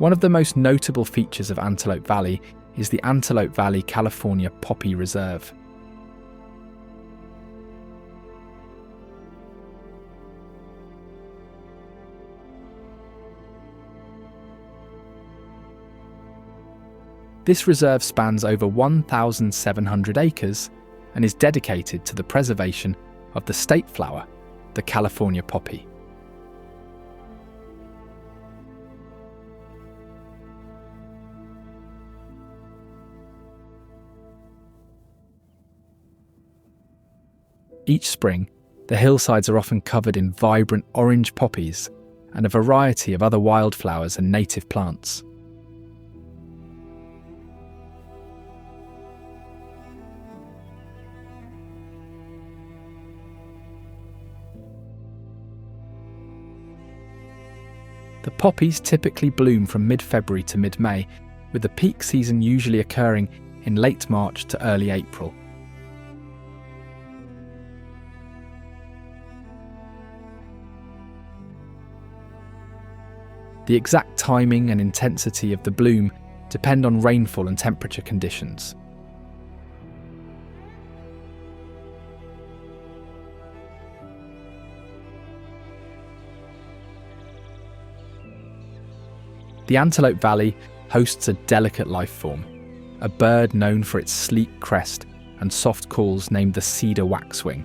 One of the most notable features of Antelope Valley is the Antelope Valley, California Poppy Reserve. This reserve spans over 1,700 acres and is dedicated to the preservation of the state flower, the California poppy. Each spring, the hillsides are often covered in vibrant orange poppies and a variety of other wildflowers and native plants. The poppies typically bloom from mid-February to mid-May, with the peak season usually occurring in late March to early April. The exact timing and intensity of the bloom depend on rainfall and temperature conditions. The Antelope Valley hosts a delicate life form, a bird known for its sleek crest and soft calls named the cedar waxwing.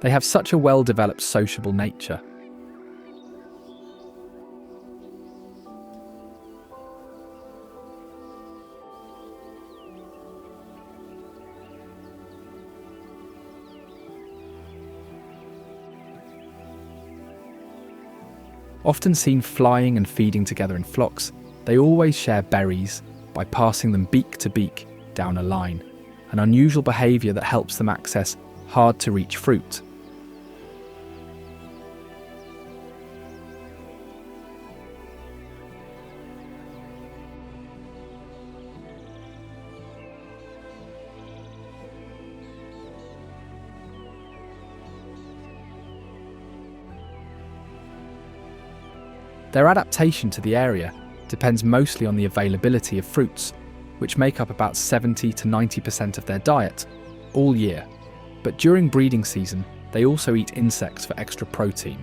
They have such a well-developed sociable nature. Often seen flying and feeding together in flocks, they always share berries by passing them beak to beak down a line, an unusual behaviour that helps them access hard-to-reach fruit. Their adaptation to the area depends mostly on the availability of fruits, which make up about 70 to 90% of their diet, all year. But during breeding season, they also eat insects for extra protein.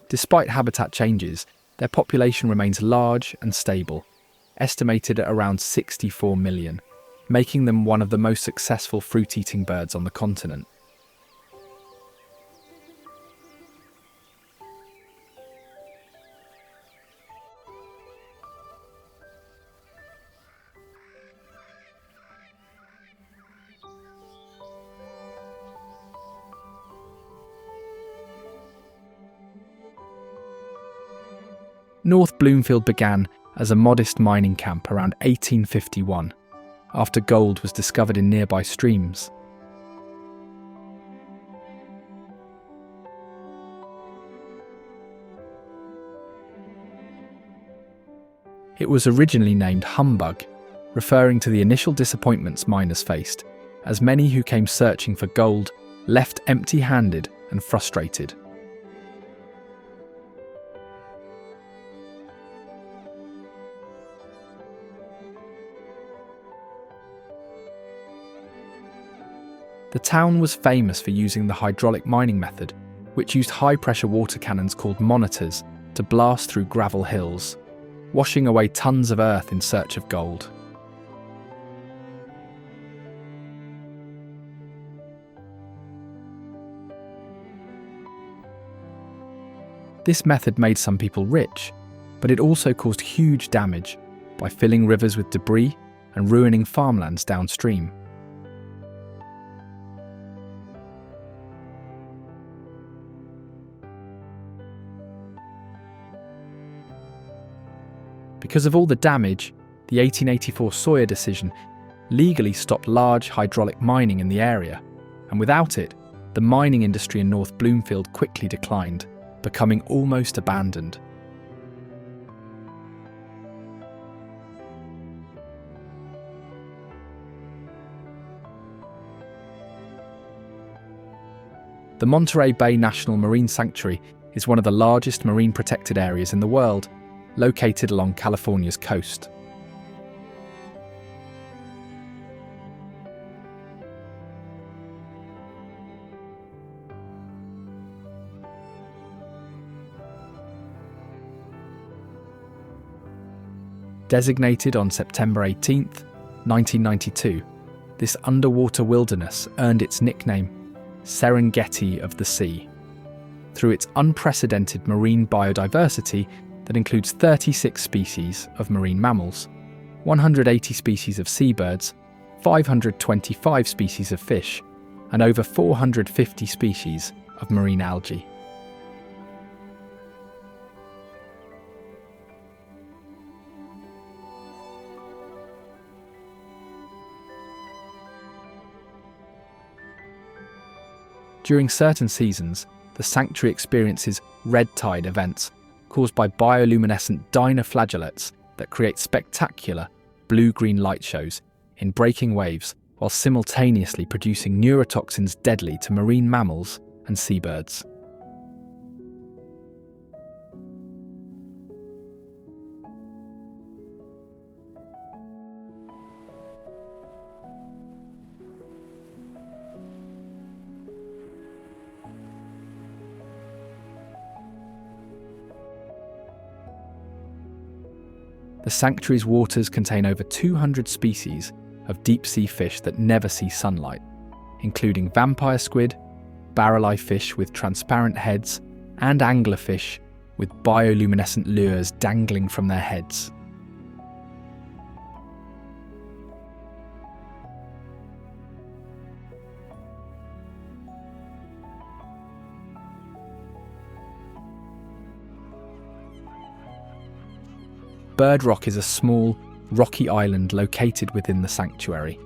Despite habitat changes, their population remains large and stable, estimated at around 64 million, making them one of the most successful fruit-eating birds on the continent. North Bloomfield began as a modest mining camp around 1851, after gold was discovered in nearby streams. It was originally named Humbug, referring to the initial disappointments miners faced, as many who came searching for gold left empty-handed and frustrated. The town was famous for using the hydraulic mining method, which used high-pressure water cannons called monitors to blast through gravel hills, washing away tons of earth in search of gold. This method made some people rich, but it also caused huge damage by filling rivers with debris and ruining farmlands downstream. Because of all the damage, the 1884 Sawyer decision legally stopped large hydraulic mining in the area, and without it, the mining industry in North Bloomfield quickly declined, becoming almost abandoned. The Monterey Bay National Marine Sanctuary is one of the largest marine protected areas in the world, located along California's coast. Designated on September 18, 1992, this underwater wilderness earned its nickname Serengeti of the Sea, through its unprecedented marine biodiversity that includes 36 species of marine mammals, 180 species of seabirds, 525 species of fish, and over 450 species of marine algae. During certain seasons, the sanctuary experiences red tide events caused by bioluminescent dinoflagellates that create spectacular blue-green light shows in breaking waves while simultaneously producing neurotoxins deadly to marine mammals and seabirds. The sanctuary's waters contain over 200 species of deep-sea fish that never see sunlight, including vampire squid, barrel-eye fish with transparent heads, and anglerfish with bioluminescent lures dangling from their heads. Bird Rock is a small, rocky island located within the sanctuary.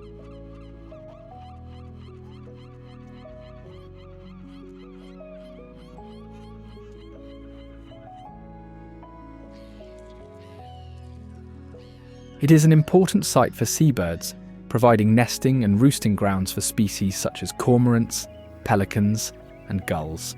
It is an important site for seabirds, providing nesting and roosting grounds for species such as cormorants, pelicans, and gulls.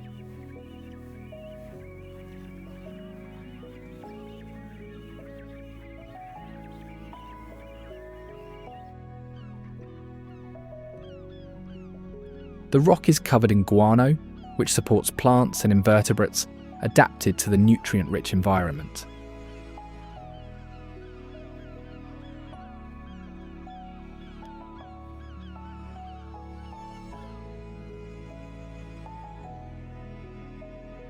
The rock is covered in guano, which supports plants and invertebrates adapted to the nutrient-rich environment.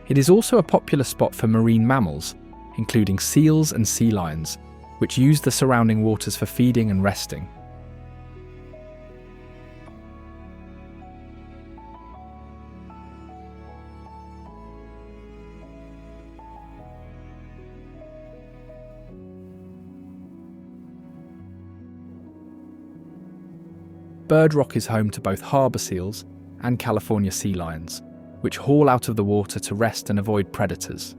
It is also a popular spot for marine mammals, including seals and sea lions, which use the surrounding waters for feeding and resting. Bird Rock is home to both harbour seals and California sea lions, which haul out of the water to rest and avoid predators.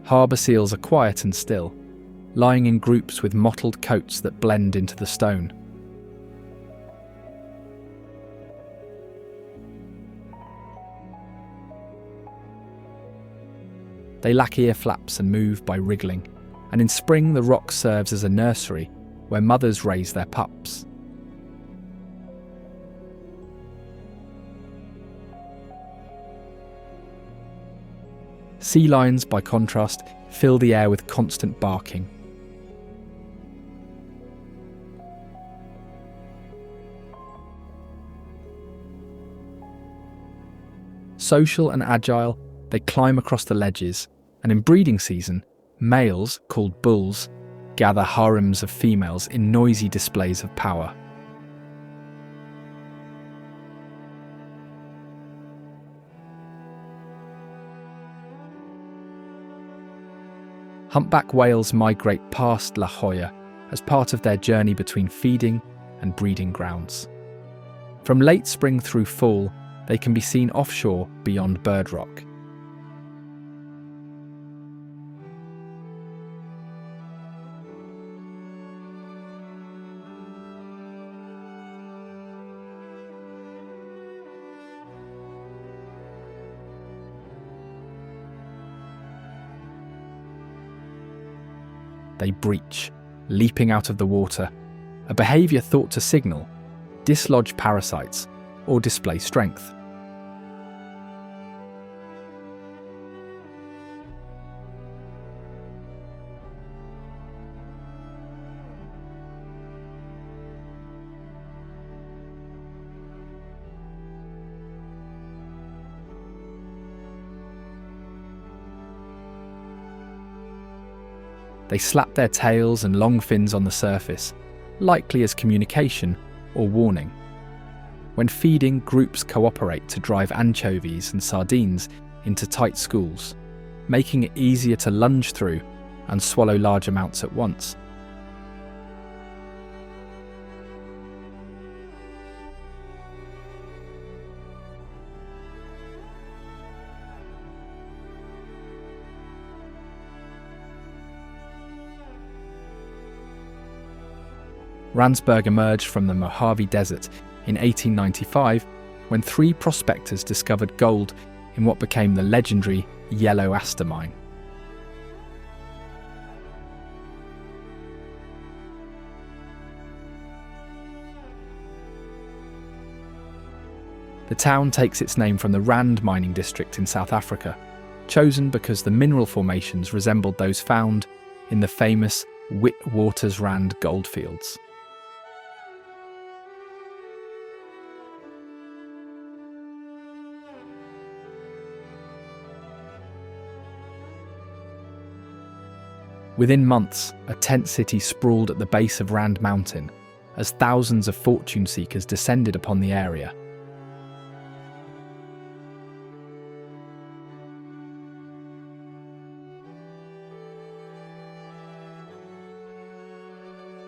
Harbour seals are quiet and still, lying in groups with mottled coats that blend into the stone. They lack ear flaps and move by wriggling, and in spring the rock serves as a nursery where mothers raise their pups. Sea lions, by contrast, fill the air with constant barking. Social and agile, they climb across the ledges, and in breeding season, males, called bulls, gather harems of females in noisy displays of power. Humpback whales migrate past La Jolla as part of their journey between feeding and breeding grounds. From late spring through fall, they can be seen offshore beyond Bird Rock. They breach, leaping out of the water, a behaviour thought to signal, dislodge parasites, or display strength. They slap their tails and long fins on the surface, likely as communication or warning. When feeding, groups cooperate to drive anchovies and sardines into tight schools, making it easier to lunge through and swallow large amounts at once. Randsburg emerged from the Mojave Desert in 1895 when 3 prospectors discovered gold in what became the legendary Yellow Aster Mine. The town takes its name from the Rand mining district in South Africa, chosen because the mineral formations resembled those found in the famous Witwatersrand goldfields. Within months, a tent city sprawled at the base of Rand Mountain as thousands of fortune seekers descended upon the area.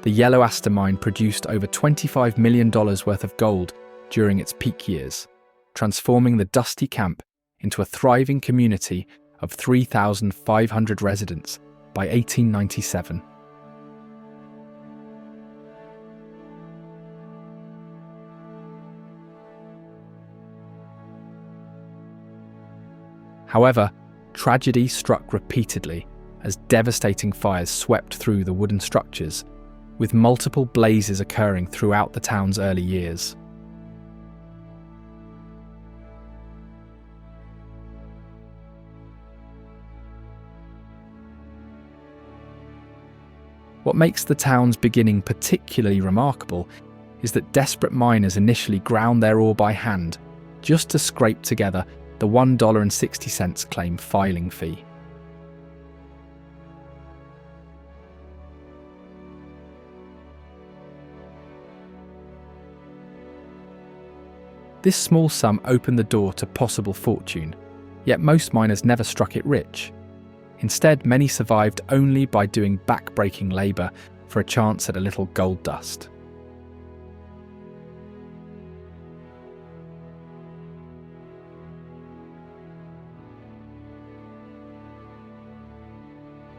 The Yellow Aster Mine produced over $25 million worth of gold during its peak years, transforming the dusty camp into a thriving community of 3,500 residents by 1897. However, tragedy struck repeatedly as devastating fires swept through the wooden structures, with multiple blazes occurring throughout the town's early years. What makes the town's beginning particularly remarkable is that desperate miners initially ground their ore by hand just to scrape together the $1.60 claim filing fee. This small sum opened the door to possible fortune, yet most miners never struck it rich. Instead, many survived only by doing back-breaking labour for a chance at a little gold dust.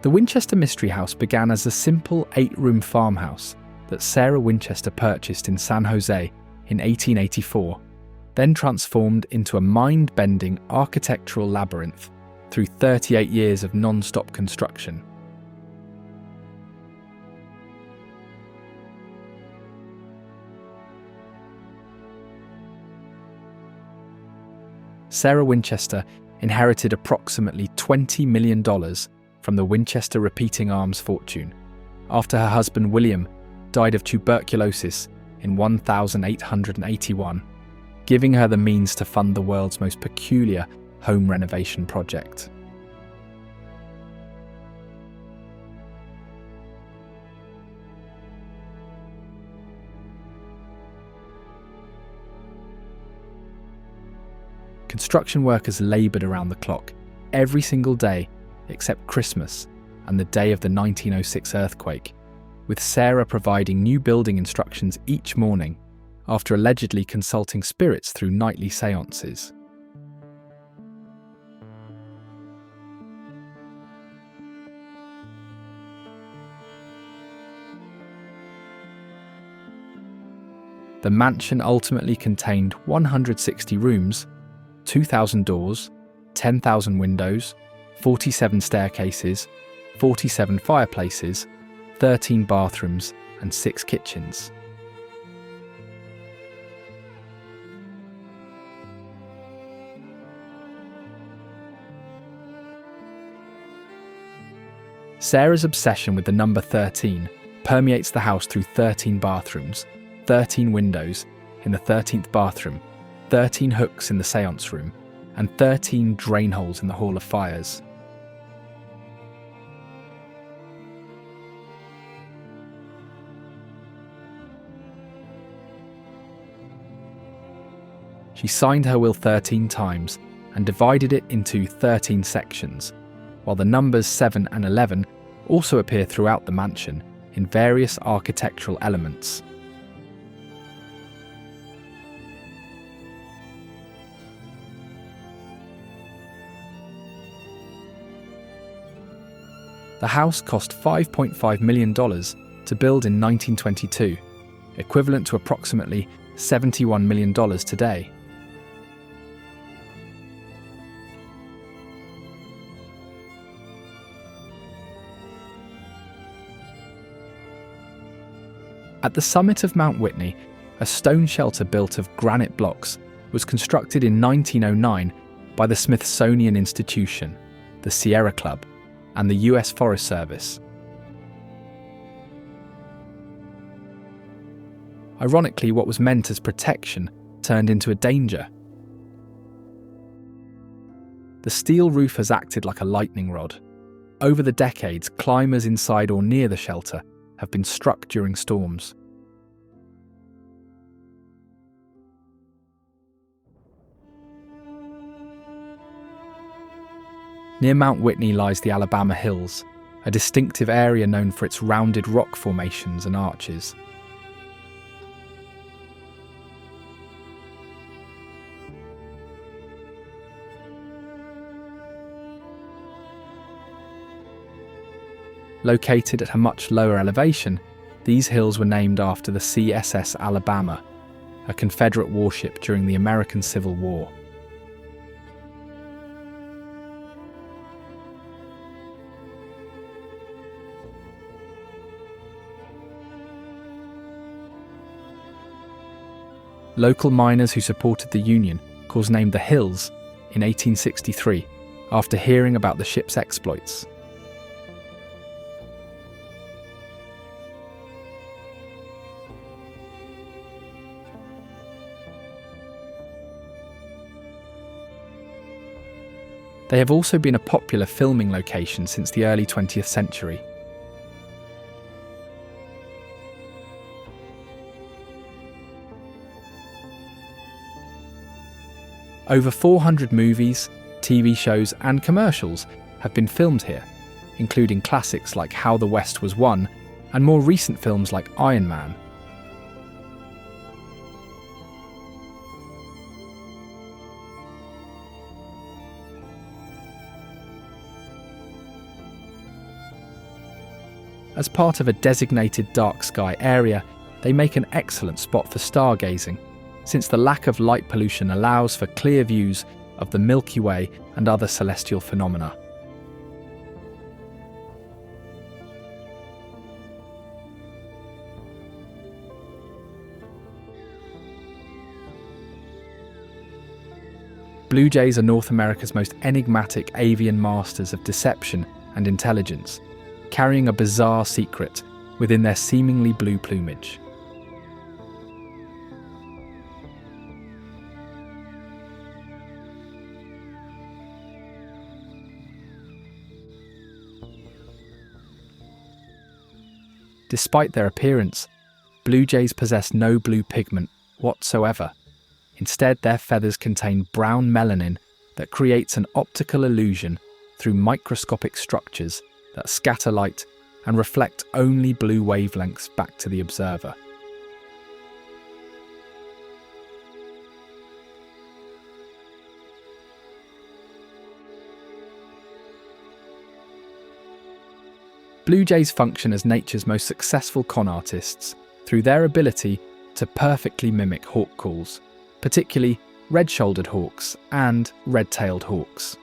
The Winchester Mystery House began as a simple 8-room farmhouse that Sarah Winchester purchased in San Jose in 1884, then transformed into a mind-bending architectural labyrinth through 38 years of non-stop construction. Sarah Winchester inherited approximately $20 million from the Winchester Repeating Arms fortune after her husband William died of tuberculosis in 1881, giving her the means to fund the world's most peculiar home renovation project. Construction workers laboured around the clock every single day except Christmas and the day of the 1906 earthquake, with Sarah providing new building instructions each morning after allegedly consulting spirits through nightly seances. The mansion ultimately contained 160 rooms, 2,000 doors, 10,000 windows, 47 staircases, 47 fireplaces, 13 bathrooms, and 6 kitchens. Sarah's obsession with the number 13 permeates the house through 13 bathrooms, 13 windows in the 13th bathroom, 13 hooks in the seance room, and 13 drain holes in the Hall of Fires. She signed her will 13 times and divided it into 13 sections, while the numbers 7 and 11 also appear throughout the mansion in various architectural elements. The house cost $5.5 million to build in 1922, equivalent to approximately $71 million today. At the summit of Mount Whitney, a stone shelter built of granite blocks was constructed in 1909 by the Smithsonian Institution, the Sierra Club, and the US Forest Service. Ironically, what was meant as protection turned into a danger. The steel roof has acted like a lightning rod. Over the decades, climbers inside or near the shelter have been struck during storms. Near Mount Whitney lies the Alabama Hills, a distinctive area known for its rounded rock formations and arches. Located at a much lower elevation, these hills were named after the CSS Alabama, a Confederate warship during the American Civil War. Local miners who supported the Union named the hills in 1863 after hearing about the ship's exploits. They have also been a popular filming location since the early 20th century. Over 400 movies, TV shows and commercials have been filmed here, including classics like How the West Was Won and more recent films like Iron Man. As part of a designated dark sky area, they make an excellent spot for stargazing, since the lack of light pollution allows for clear views of the Milky Way and other celestial phenomena. Blue jays are North America's most enigmatic avian masters of deception and intelligence, carrying a bizarre secret within their seemingly blue plumage. Despite their appearance, blue jays possess no blue pigment whatsoever. Instead, their feathers contain brown melanin that creates an optical illusion through microscopic structures that scatter light and reflect only blue wavelengths back to the observer. Blue jays function as nature's most successful con artists through their ability to perfectly mimic hawk calls, particularly red-shouldered hawks and red-tailed hawks.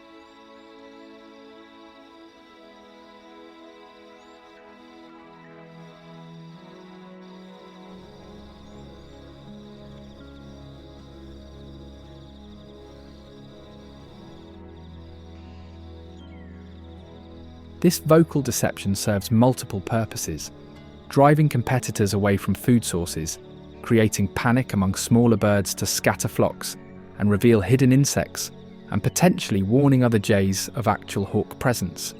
This vocal deception serves multiple purposes, driving competitors away from food sources, creating panic among smaller birds to scatter flocks and reveal hidden insects, and potentially warning other jays of actual hawk presence.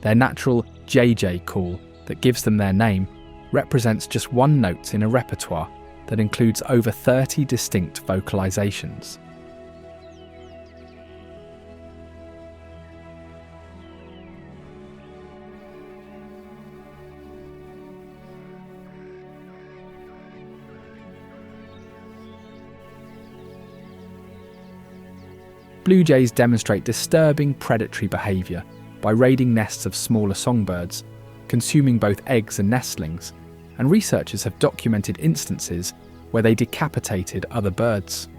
Their natural JJ call that gives them their name represents just one note in a repertoire that includes over 30 distinct vocalizations. Blue jays demonstrate disturbing predatory behaviour by raiding nests of smaller songbirds, consuming both eggs and nestlings, and researchers have documented instances where they decapitated other birds.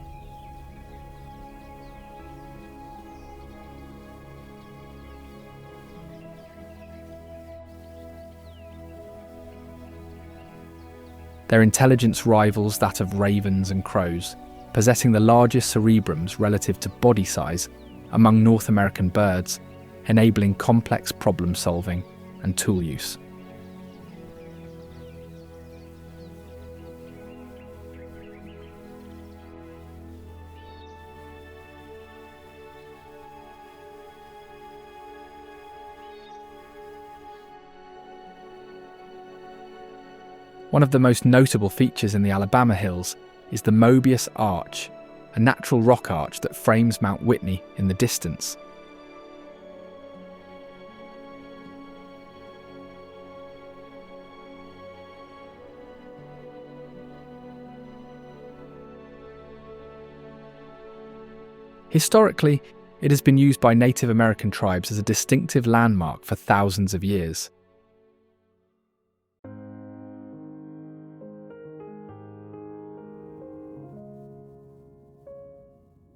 Their intelligence rivals that of ravens and crows, possessing the largest cerebrums relative to body size among North American birds, enabling complex problem solving and tool use. One of the most notable features in the Alabama hills is the Mobius Arch, a natural rock arch that frames Mount Whitney in the distance. Historically, it has been used by Native American tribes as a distinctive landmark for thousands of years.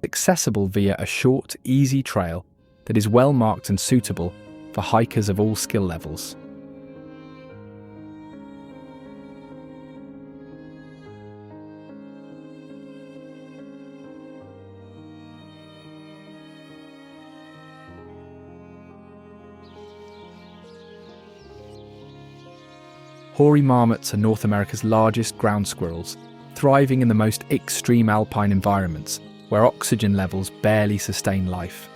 Accessible via a short, easy trail that is well marked and suitable for hikers of all skill levels. Hoary marmots are North America's largest ground squirrels, thriving in the most extreme alpine environments where oxygen levels barely sustain life.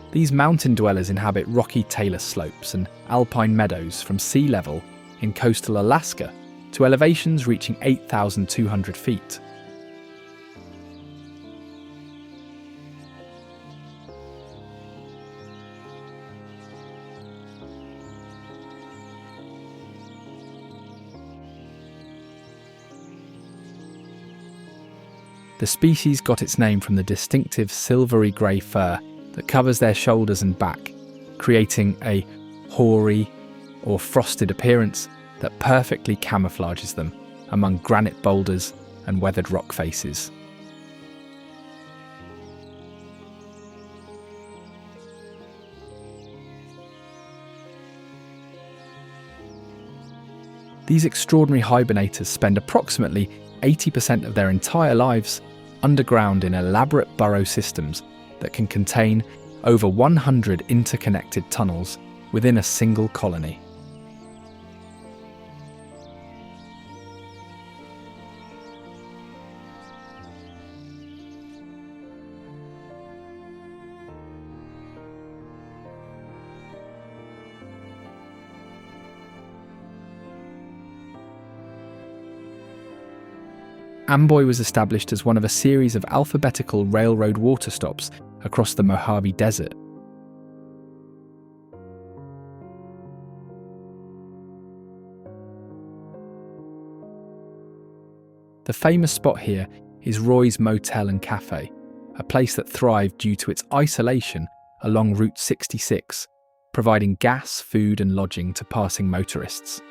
These mountain dwellers inhabit rocky talus slopes and alpine meadows from sea level in coastal Alaska to elevations reaching 8,200 feet. The species got its name from the distinctive silvery grey fur that covers their shoulders and back, creating a hoary or frosted appearance that perfectly camouflages them among granite boulders and weathered rock faces. These extraordinary hibernators spend approximately 80% of their entire lives underground in elaborate burrow systems that can contain over 100 interconnected tunnels within a single colony. Amboy was established as one of a series of alphabetical railroad water stops across the Mojave Desert. The famous spot here is Roy's Motel and Cafe, a place that thrived due to its isolation along Route 66, providing gas, food and lodging to passing motorists.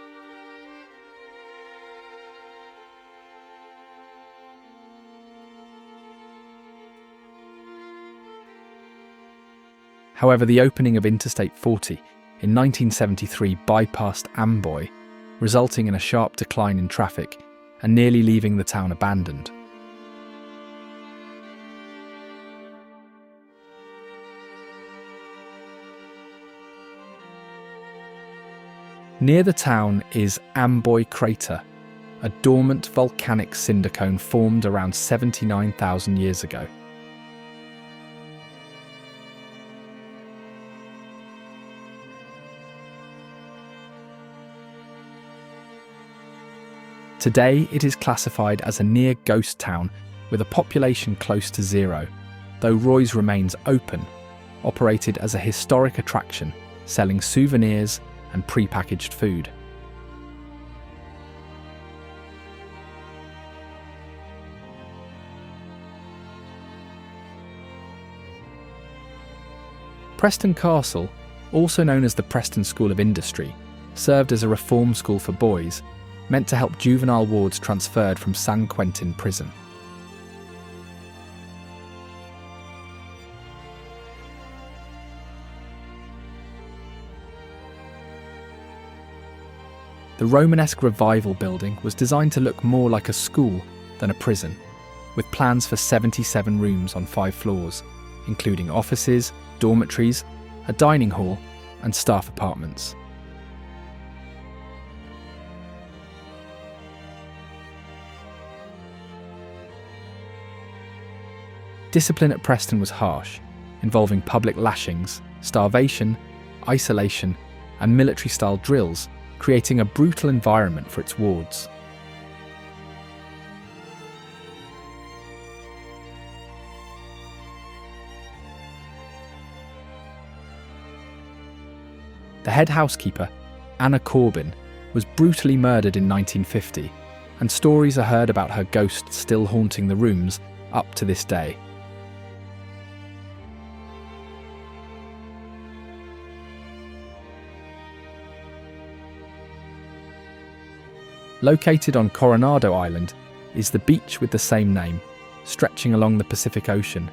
However, the opening of Interstate 40 in 1973 bypassed Amboy, resulting in a sharp decline in traffic and nearly leaving the town abandoned. Near the town is Amboy Crater, a dormant volcanic cinder cone formed around 79,000 years ago. Today, it is classified as a near ghost town with a population close to zero, though Roy's remains open, operated as a historic attraction, selling souvenirs and pre-packaged food. Preston Castle, also known as the Preston School of Industry, served as a reform school for boys, meant to help juvenile wards transferred from San Quentin prison. The Romanesque Revival building was designed to look more like a school than a prison, with plans for 77 rooms on 5 floors, including offices, dormitories, a dining hall, and staff apartments. Discipline at Preston was harsh, involving public lashings, starvation, isolation, and military-style drills, creating a brutal environment for its wards. The head housekeeper, Anna Corbin, was brutally murdered in 1950, and stories are heard about her ghost still haunting the rooms up to this day. Located on Coronado Island is the beach with the same name, stretching along the Pacific Ocean.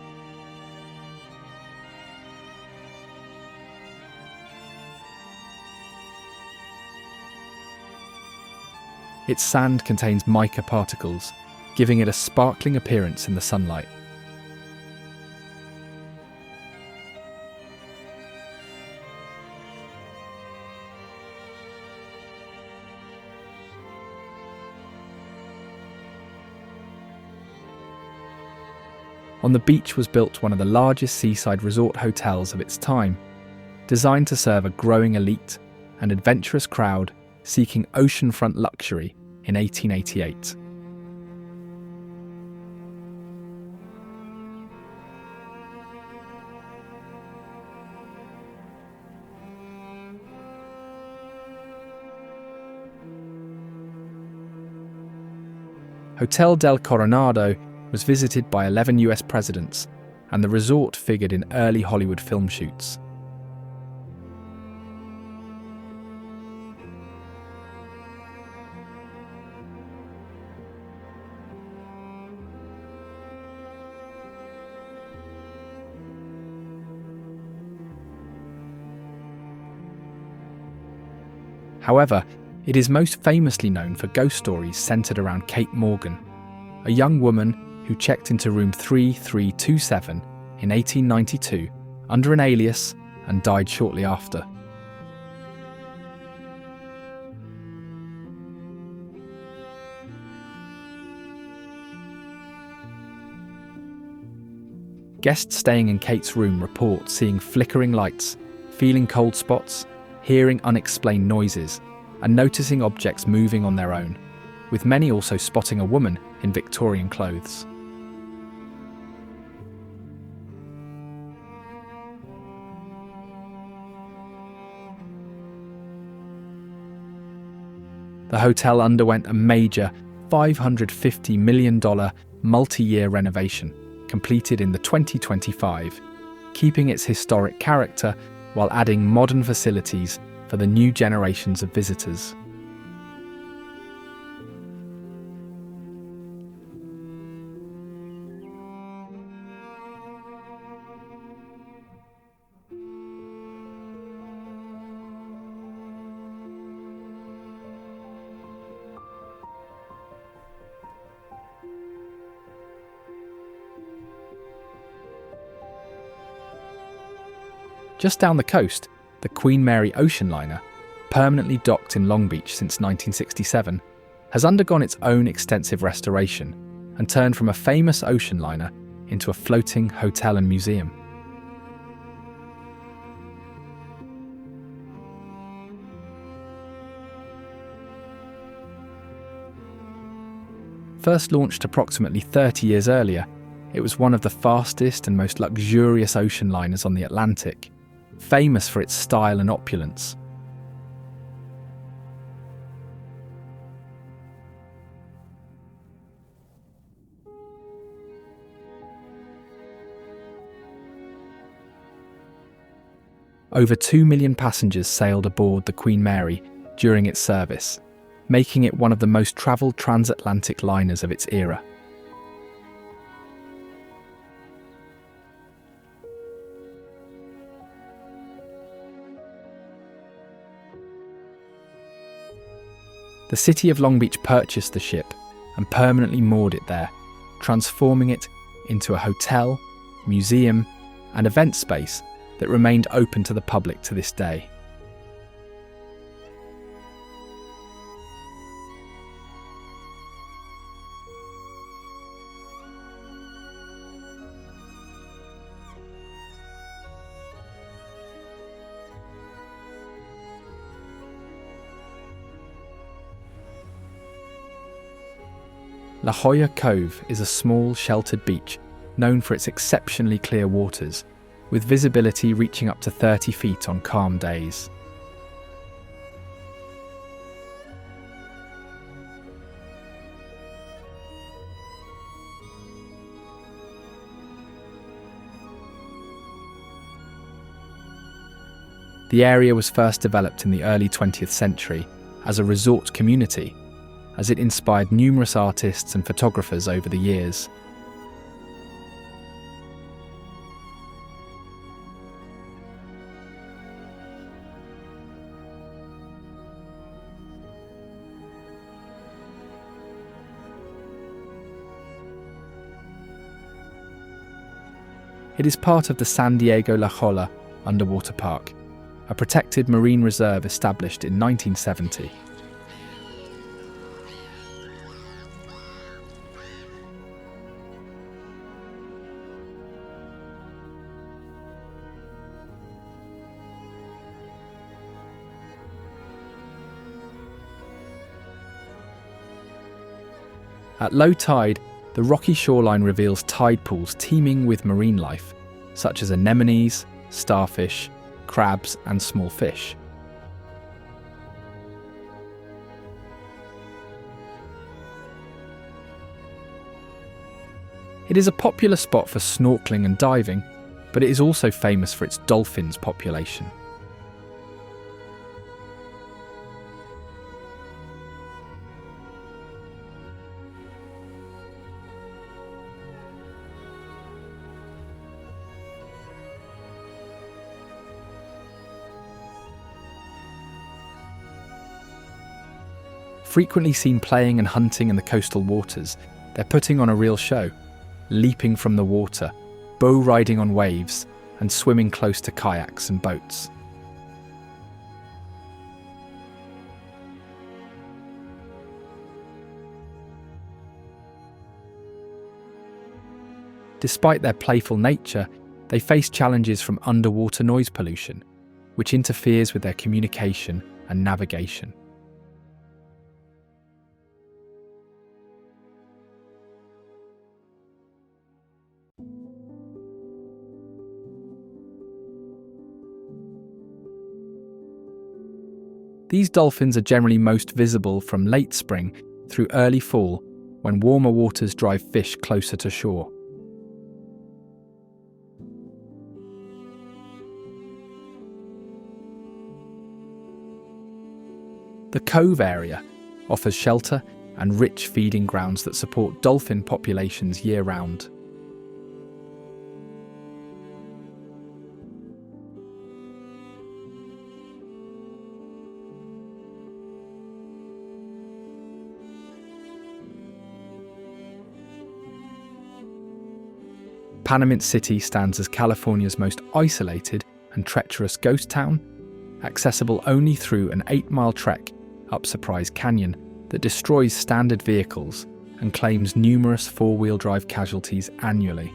Its sand contains mica particles, giving it a sparkling appearance in the sunlight. On the beach was built one of the largest seaside resort hotels of its time, designed to serve a growing elite and adventurous crowd seeking oceanfront luxury in 1888. Hotel del Coronado was visited by 11 US presidents, and the resort figured in early Hollywood film shoots. However, it is most famously known for ghost stories centered around Kate Morgan, a young woman who checked into room 3327 in 1892 under an alias and died shortly after. Guests staying in Kate's room report seeing flickering lights, feeling cold spots, hearing unexplained noises, and noticing objects moving on their own, with many also spotting a woman in Victorian clothes. The hotel underwent a major $550 million multi-year renovation, completed in the 2025, keeping its historic character while adding modern facilities for the new generations of visitors. Just down the coast, the Queen Mary ocean liner, permanently docked in Long Beach since 1967, has undergone its own extensive restoration and turned from a famous ocean liner into a floating hotel and museum. First launched approximately 30 years earlier, it was one of the fastest and most luxurious ocean liners on the Atlantic, famous for its style and opulence. Over 2 million passengers sailed aboard the Queen Mary during its service, making it one of the most travelled transatlantic liners of its era. The city of Long Beach purchased the ship and permanently moored it there, transforming it into a hotel, museum, and event space that remained open to the public to this day. La Jolla Cove is a small, sheltered beach known for its exceptionally clear waters, with visibility reaching up to 30 feet on calm days. The area was first developed in the early 20th century as a resort community, as it inspired numerous artists and photographers over the years. It is part of the San Diego La Jolla Underwater Park, a protected marine reserve established in 1970. At low tide, the rocky shoreline reveals tide pools teeming with marine life, such as anemones, starfish, crabs, and small fish. It is a popular spot for snorkeling and diving, but it is also famous for its dolphins population. Frequently seen playing and hunting in the coastal waters, they're putting on a real show, leaping from the water, bow riding on waves, and swimming close to kayaks and boats. Despite their playful nature, they face challenges from underwater noise pollution, which interferes with their communication and navigation. These dolphins are generally most visible from late spring through early fall, when warmer waters drive fish closer to shore. The Cove area offers shelter and rich feeding grounds that support dolphin populations year-round. Panamint City stands as California's most isolated and treacherous ghost town, accessible only through an 8-mile trek up Surprise Canyon that destroys standard vehicles and claims numerous four-wheel drive casualties annually.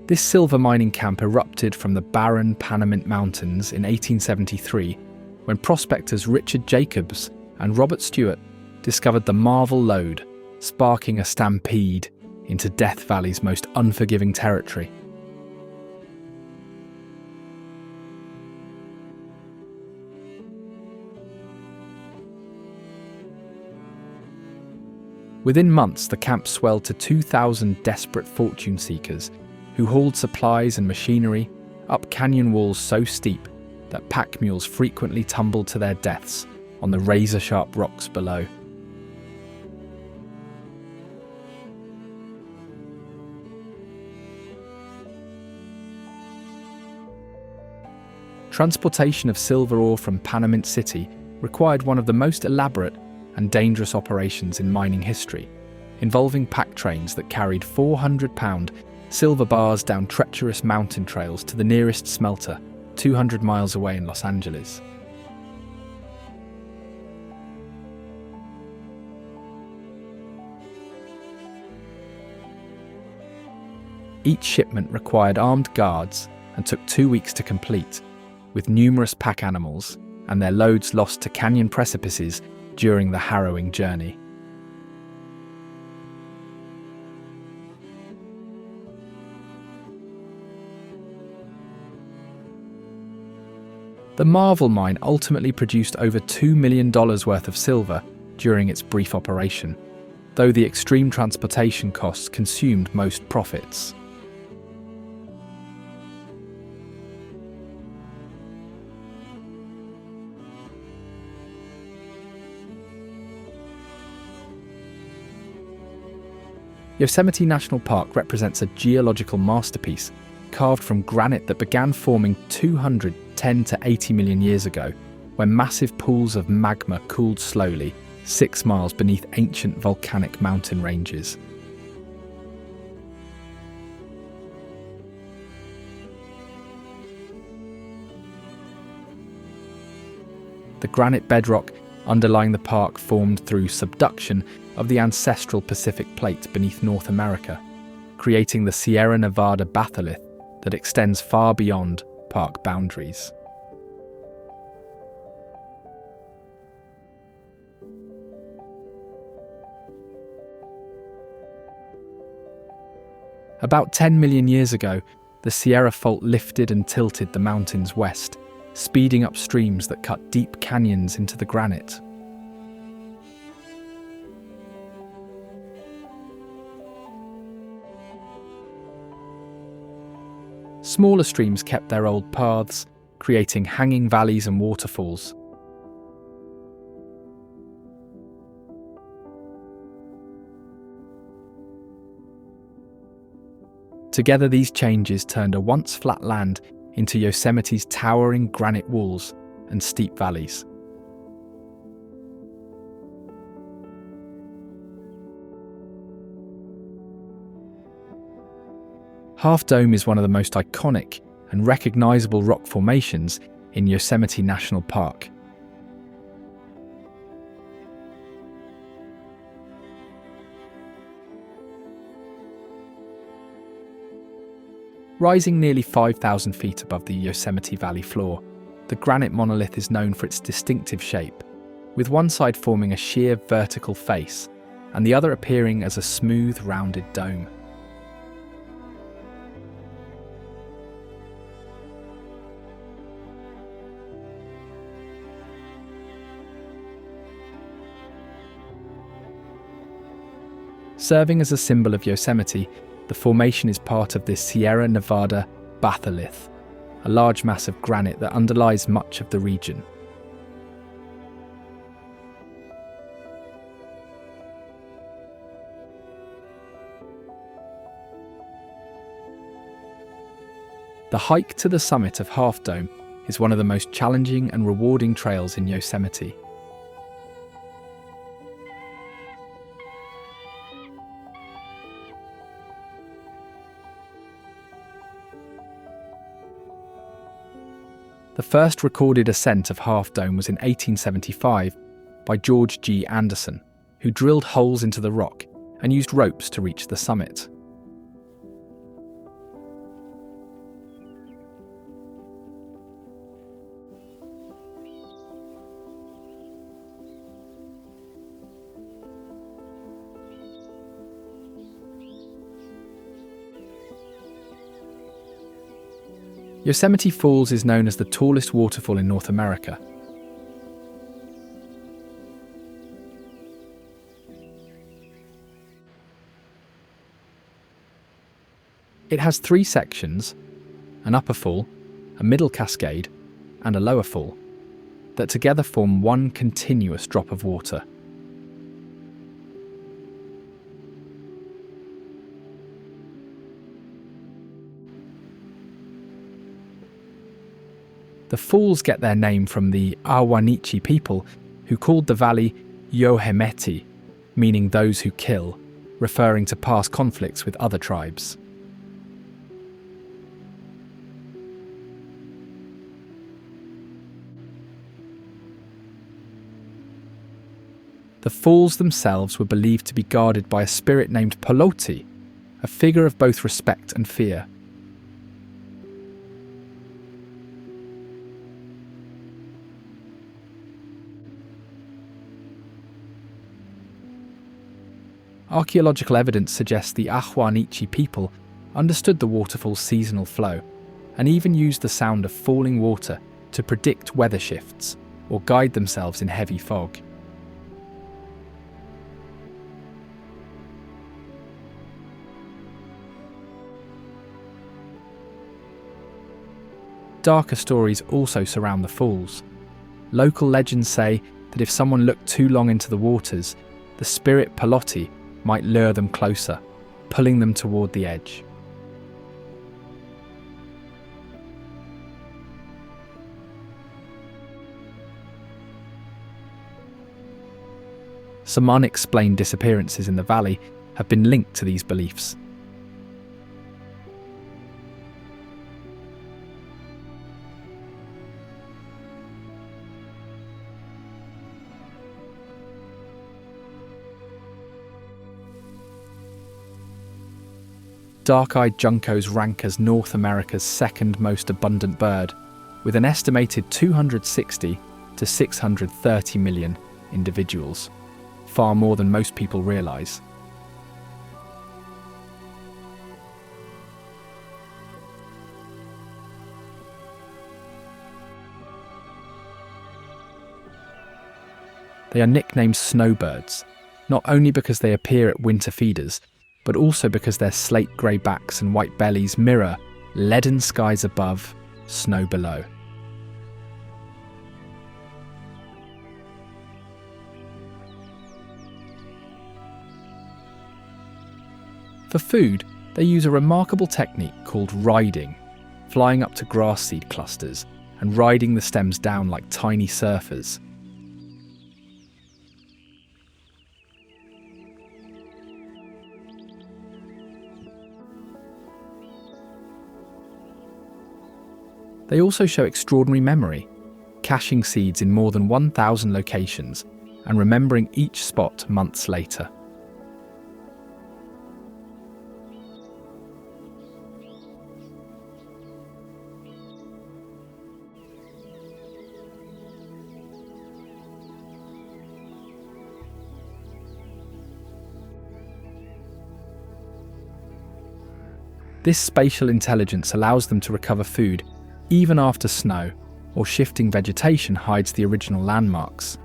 This silver mining camp erupted from the barren Panamint Mountains in 1873 when prospectors Richard Jacobs and Robert Stewart discovered the Marvel Lode, sparking a stampede into Death Valley's most unforgiving territory. Within months, the camp swelled to 2,000 desperate fortune seekers who hauled supplies and machinery up canyon walls so steep that pack mules frequently tumbled to their deaths on the razor-sharp rocks below. Transportation of silver ore from Panamint City required one of the most elaborate and dangerous operations in mining history, involving pack trains that carried 400-pound silver bars down treacherous mountain trails to the nearest smelter, 200 miles away in Los Angeles. Each shipment required armed guards and took 2 weeks to complete, with numerous pack animals and their loads lost to canyon precipices during the harrowing journey. The Marvel mine ultimately produced over $2 million worth of silver during its brief operation, though the extreme transportation costs consumed most profits. Yosemite National Park represents a geological masterpiece carved from granite that began forming 210 to 80 million years ago, when massive pools of magma cooled slowly 6 miles beneath ancient volcanic mountain ranges. The granite bedrock underlying the park formed through subduction of the ancestral Pacific Plate beneath North America, creating the Sierra Nevada batholith that extends far beyond park boundaries. About 10 million years ago, the Sierra Fault lifted and tilted the mountains west, speeding up streams that cut deep canyons into the granite. Smaller streams kept their old paths, creating hanging valleys and waterfalls. Together, these changes turned a once flat land into Yosemite's towering granite walls and steep valleys. Half Dome is one of the most iconic and recognizable rock formations in Yosemite National Park. Rising nearly 5,000 feet above the Yosemite Valley floor, the granite monolith is known for its distinctive shape, with one side forming a sheer vertical face and the other appearing as a smooth, rounded dome. Serving as a symbol of Yosemite, the formation is part of the Sierra Nevada batholith, a large mass of granite that underlies much of the region. The hike to the summit of Half Dome is one of the most challenging and rewarding trails in Yosemite. The first recorded ascent of Half Dome was in 1875 by George G. Anderson, who drilled holes into the rock and used ropes to reach the summit. Yosemite Falls is known as the tallest waterfall in North America. It has 3 sections, an upper fall, a middle cascade, and a lower fall, that together form one continuous drop of water. The falls get their name from the Ahwahnechee people who called the valley Yohemeti, meaning those who kill, referring to past conflicts with other tribes. The falls themselves were believed to be guarded by a spirit named Poloti, a figure of both respect and fear. Archaeological evidence suggests the Ahwahnechee people understood the waterfall's seasonal flow and even used the sound of falling water to predict weather shifts or guide themselves in heavy fog. Darker stories also surround the falls. Local legends say that if someone looked too long into the waters, the spirit Pelotti might lure them closer, pulling them toward the edge. Some unexplained disappearances in the valley have been linked to these beliefs. Dark-eyed juncos rank as North America's second most abundant bird, with an estimated 260 to 630 million individuals, far more than most people realise. They are nicknamed snowbirds, not only because they appear at winter feeders, but also because their slate grey backs and white bellies mirror leaden skies above, snow below. For food, they use a remarkable technique called riding, flying up to grass seed clusters and riding the stems down like tiny surfers. They also show extraordinary memory, caching seeds in more than 1,000 locations and remembering each spot months later. This spatial intelligence allows them to recover food even after snow or shifting vegetation hides the original landmarks.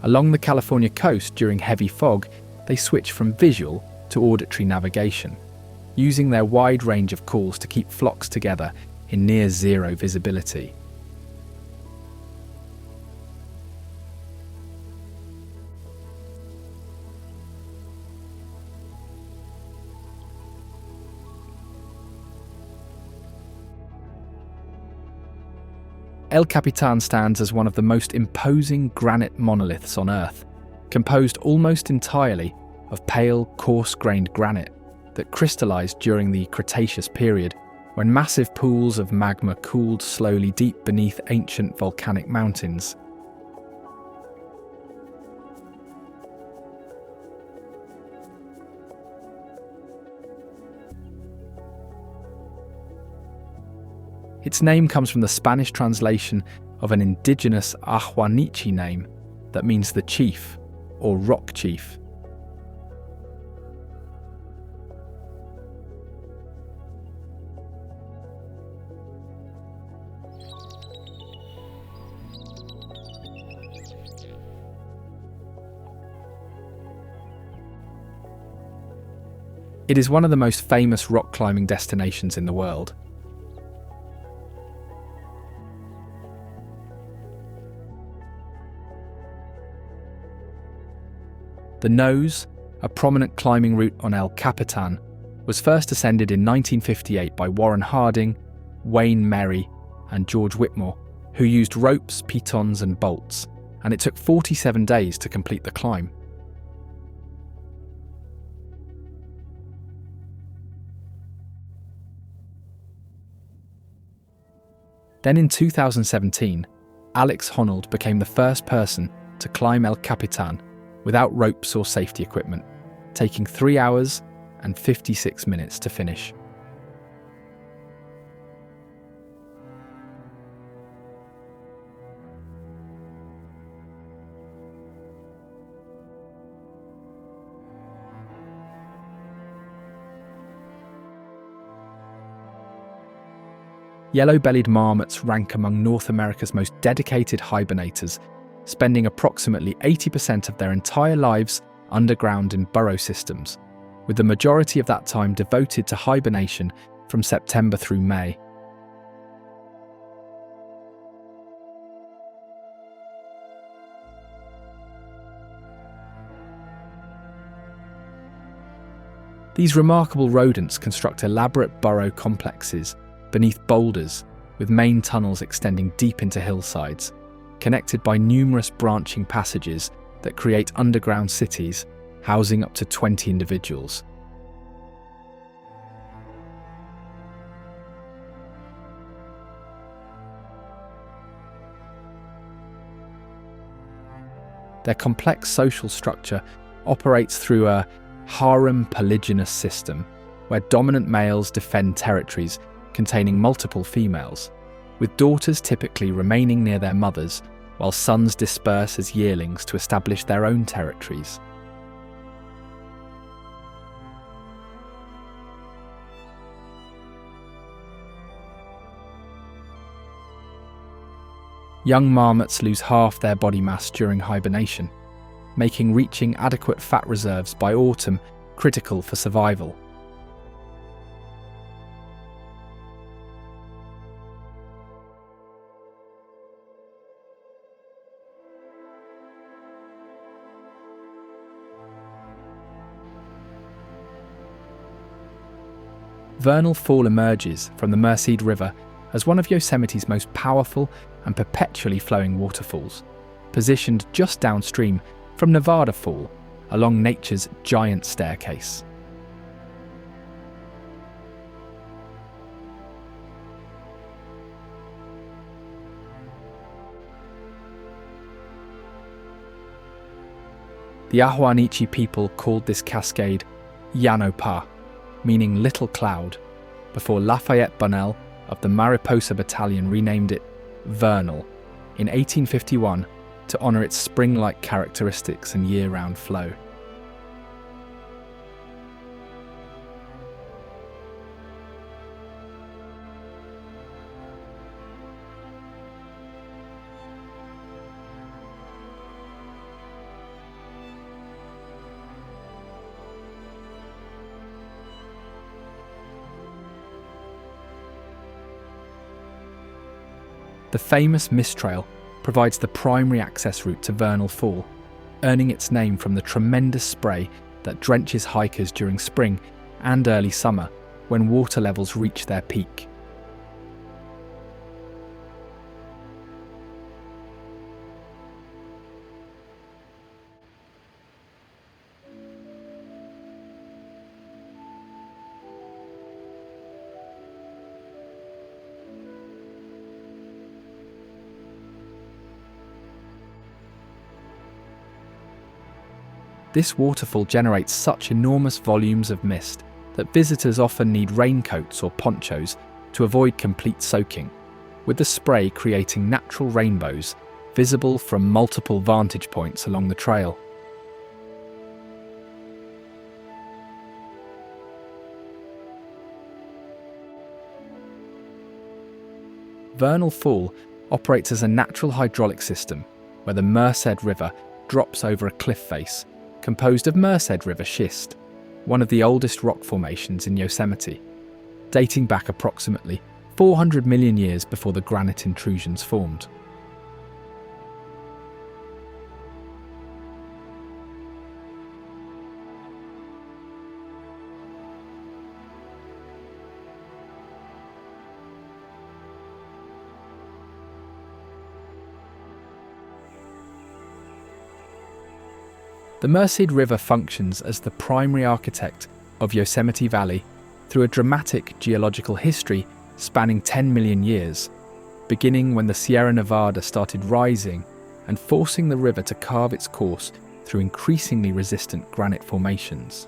Along the California coast during heavy fog, they switch from visual to auditory navigation, using their wide range of calls to keep flocks together in near zero visibility. El Capitan stands as one of the most imposing granite monoliths on Earth, composed almost entirely of pale, coarse-grained granite that crystallized during the Cretaceous period, when massive pools of magma cooled slowly deep beneath ancient volcanic mountains. Its name comes from the Spanish translation of an indigenous Ahuanichi name that means the chief or rock chief. It is one of the most famous rock climbing destinations in the world. The Nose, a prominent climbing route on El Capitan, was first ascended in 1958 by Warren Harding, Wayne Merry, and George Whitmore, who used ropes, pitons, and bolts, and it took 47 days to complete the climb. Then in 2017, Alex Honnold became the first person to climb El Capitan without ropes or safety equipment, taking 3 hours and 56 minutes to finish. Yellow-bellied marmots rank among North America's most dedicated hibernators, spending approximately 80% of their entire lives underground in burrow systems, with the majority of that time devoted to hibernation from September through May. These remarkable rodents construct elaborate burrow complexes beneath boulders, with main tunnels extending deep into hillsides, connected by numerous branching passages that create underground cities, housing up to 20 individuals. Their complex social structure operates through a harem polygynous system, where dominant males defend territories containing multiple females, with daughters typically remaining near their mothers, while sons disperse as yearlings to establish their own territories. Young marmots lose half their body mass during hibernation, making reaching adequate fat reserves by autumn critical for survival. Vernal Fall emerges from the Merced River as one of Yosemite's most powerful and perpetually flowing waterfalls, positioned just downstream from Nevada Fall along nature's giant staircase. The Ahwahneechee people called this cascade Yanopa, meaning little cloud, before Lafayette Bunnell of the Mariposa Battalion renamed it Vernal in 1851 to honour its spring-like characteristics and year-round flow. The famous Mist Trail provides the primary access route to Vernal Fall, earning its name from the tremendous spray that drenches hikers during spring and early summer when water levels reach their peak. This waterfall generates such enormous volumes of mist that visitors often need raincoats or ponchos to avoid complete soaking, with the spray creating natural rainbows visible from multiple vantage points along the trail. Vernal Fall operates as a natural hydraulic system where the Merced River drops over a cliff face composed of Merced River schist, one of the oldest rock formations in Yosemite, dating back approximately 400 million years before the granite intrusions formed. The Merced River functions as the primary architect of Yosemite Valley through a dramatic geological history spanning 10 million years, beginning when the Sierra Nevada started rising and forcing the river to carve its course through increasingly resistant granite formations.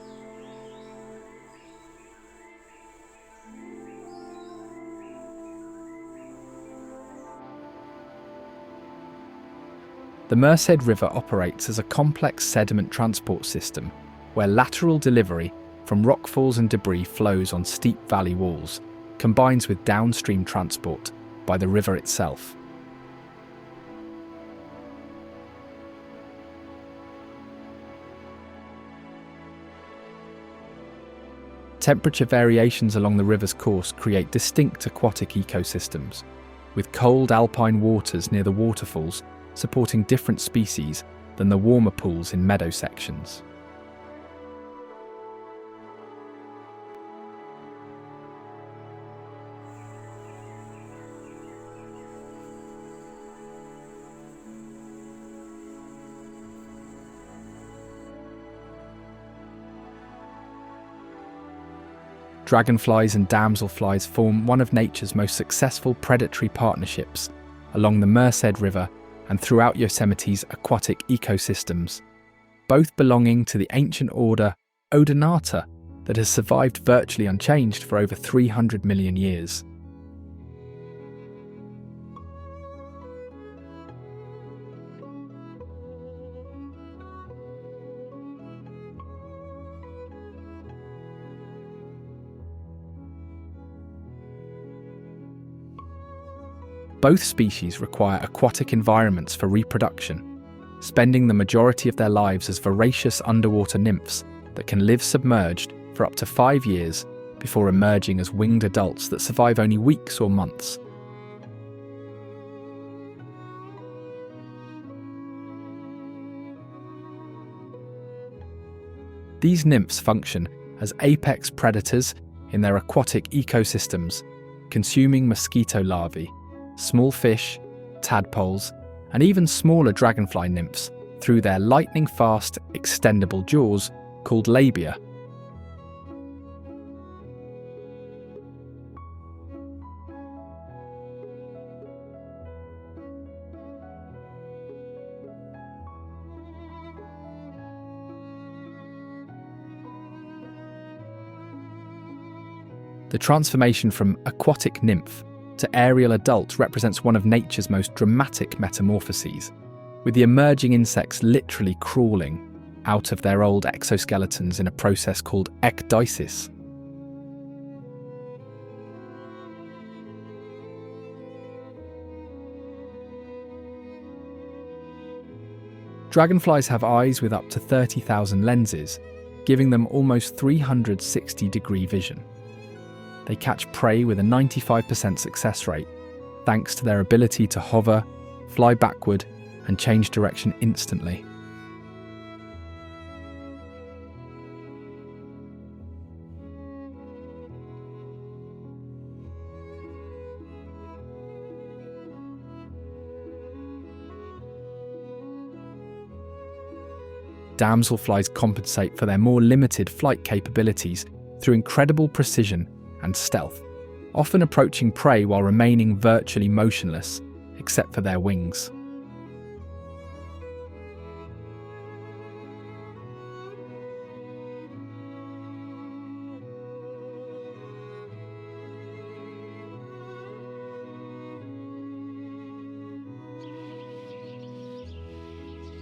The Merced River operates as a complex sediment transport system where lateral delivery from rockfalls and debris flows on steep valley walls, combines with downstream transport by the river itself. Temperature variations along the river's course create distinct aquatic ecosystems, with cold alpine waters near the waterfalls supporting different species than the warmer pools in meadow sections. Dragonflies and damselflies form one of nature's most successful predatory partnerships along the Merced River and throughout Yosemite's aquatic ecosystems, both belonging to the ancient order Odonata that has survived virtually unchanged for over 300 million years. Both species require aquatic environments for reproduction, spending the majority of their lives as voracious underwater nymphs that can live submerged for up to 5 years before emerging as winged adults that survive only weeks or months. These nymphs function as apex predators in their aquatic ecosystems, consuming mosquito larvae, small fish, tadpoles, and even smaller dragonfly nymphs through their lightning-fast, extendable jaws called labia. The transformation from aquatic nymph to aerial adult represents one of nature's most dramatic metamorphoses, with the emerging insects literally crawling out of their old exoskeletons in a process called ecdysis. Dragonflies have eyes with up to 30,000 lenses, giving them almost 360-degree vision. They catch prey with a 95% success rate, thanks to their ability to hover, fly backward, and change direction instantly. Damselflies compensate for their more limited flight capabilities through incredible precision and stealth, often approaching prey while remaining virtually motionless, except for their wings.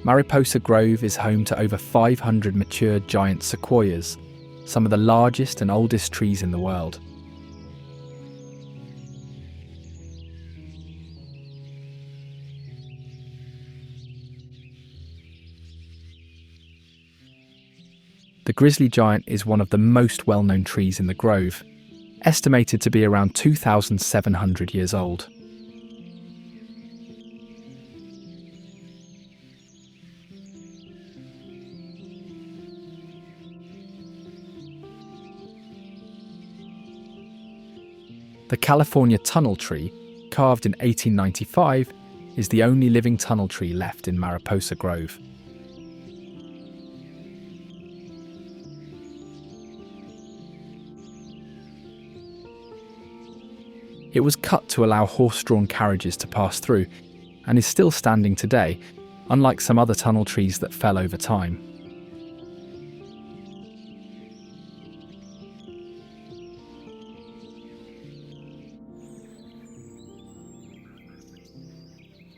Mariposa Grove is home to over 500 mature giant sequoias, some of the largest and oldest trees in the world. The grizzly giant is one of the most well-known trees in the grove, estimated to be around 2,700 years old. The California tunnel tree, carved in 1895, is the only living tunnel tree left in Mariposa Grove. It was cut to allow horse-drawn carriages to pass through, and is still standing today, unlike some other tunnel trees that fell over time.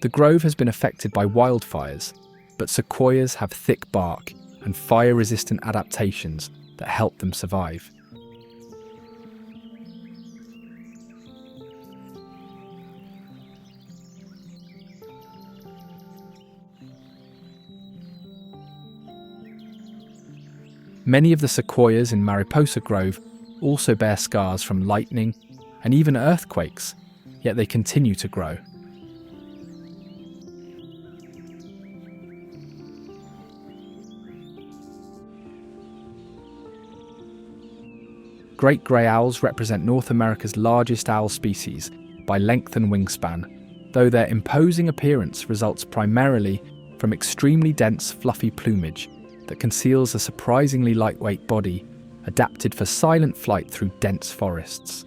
The grove has been affected by wildfires, but sequoias have thick bark and fire-resistant adaptations that help them survive. Many of the sequoias in Mariposa Grove also bear scars from lightning and even earthquakes, yet they continue to grow. Great grey owls represent North America's largest owl species by length and wingspan, though their imposing appearance results primarily from extremely dense, fluffy plumage that conceals a surprisingly lightweight body adapted for silent flight through dense forests.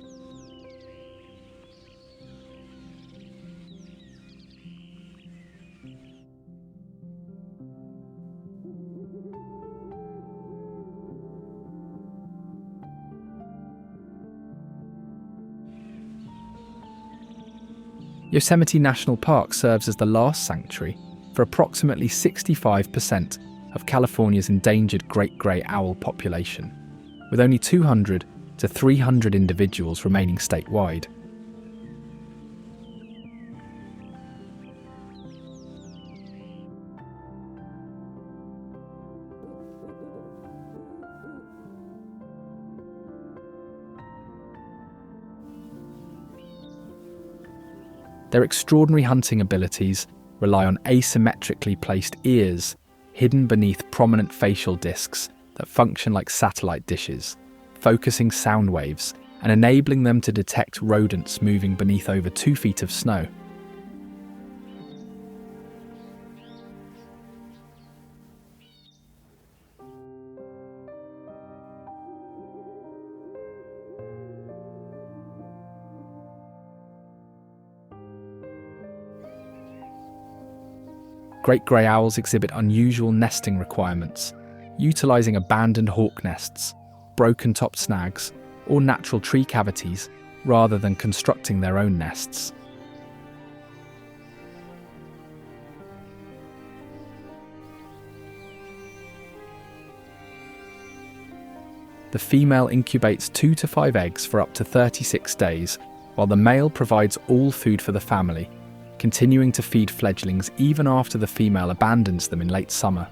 Yosemite National Park serves as the last sanctuary for approximately 65% of California's endangered great grey owl population, with only 200 to 300 individuals remaining statewide. Their extraordinary hunting abilities rely on asymmetrically placed ears hidden beneath prominent facial discs that function like satellite dishes, focusing sound waves and enabling them to detect rodents moving beneath over 2 feet of snow. Great grey owls exhibit unusual nesting requirements, utilising abandoned hawk nests, broken-top snags, or natural tree cavities rather than constructing their own nests. The female incubates 2 to 5 eggs for up to 36 days, while the male provides all food for the family, continuing to feed fledglings even after the female abandons them in late summer.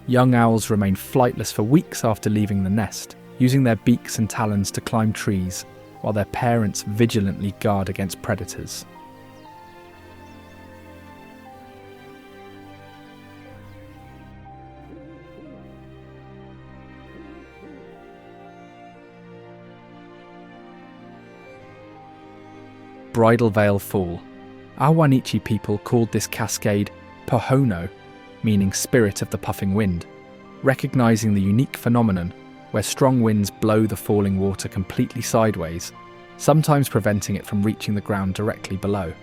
Young owls remain flightless for weeks after leaving the nest, using their beaks and talons to climb trees, while their parents vigilantly guard against predators. Bridal Veil Fall. Our Wanichi people called this cascade Pohono, meaning spirit of the puffing wind, recognizing the unique phenomenon where strong winds blow the falling water completely sideways, sometimes preventing it from reaching the ground directly below.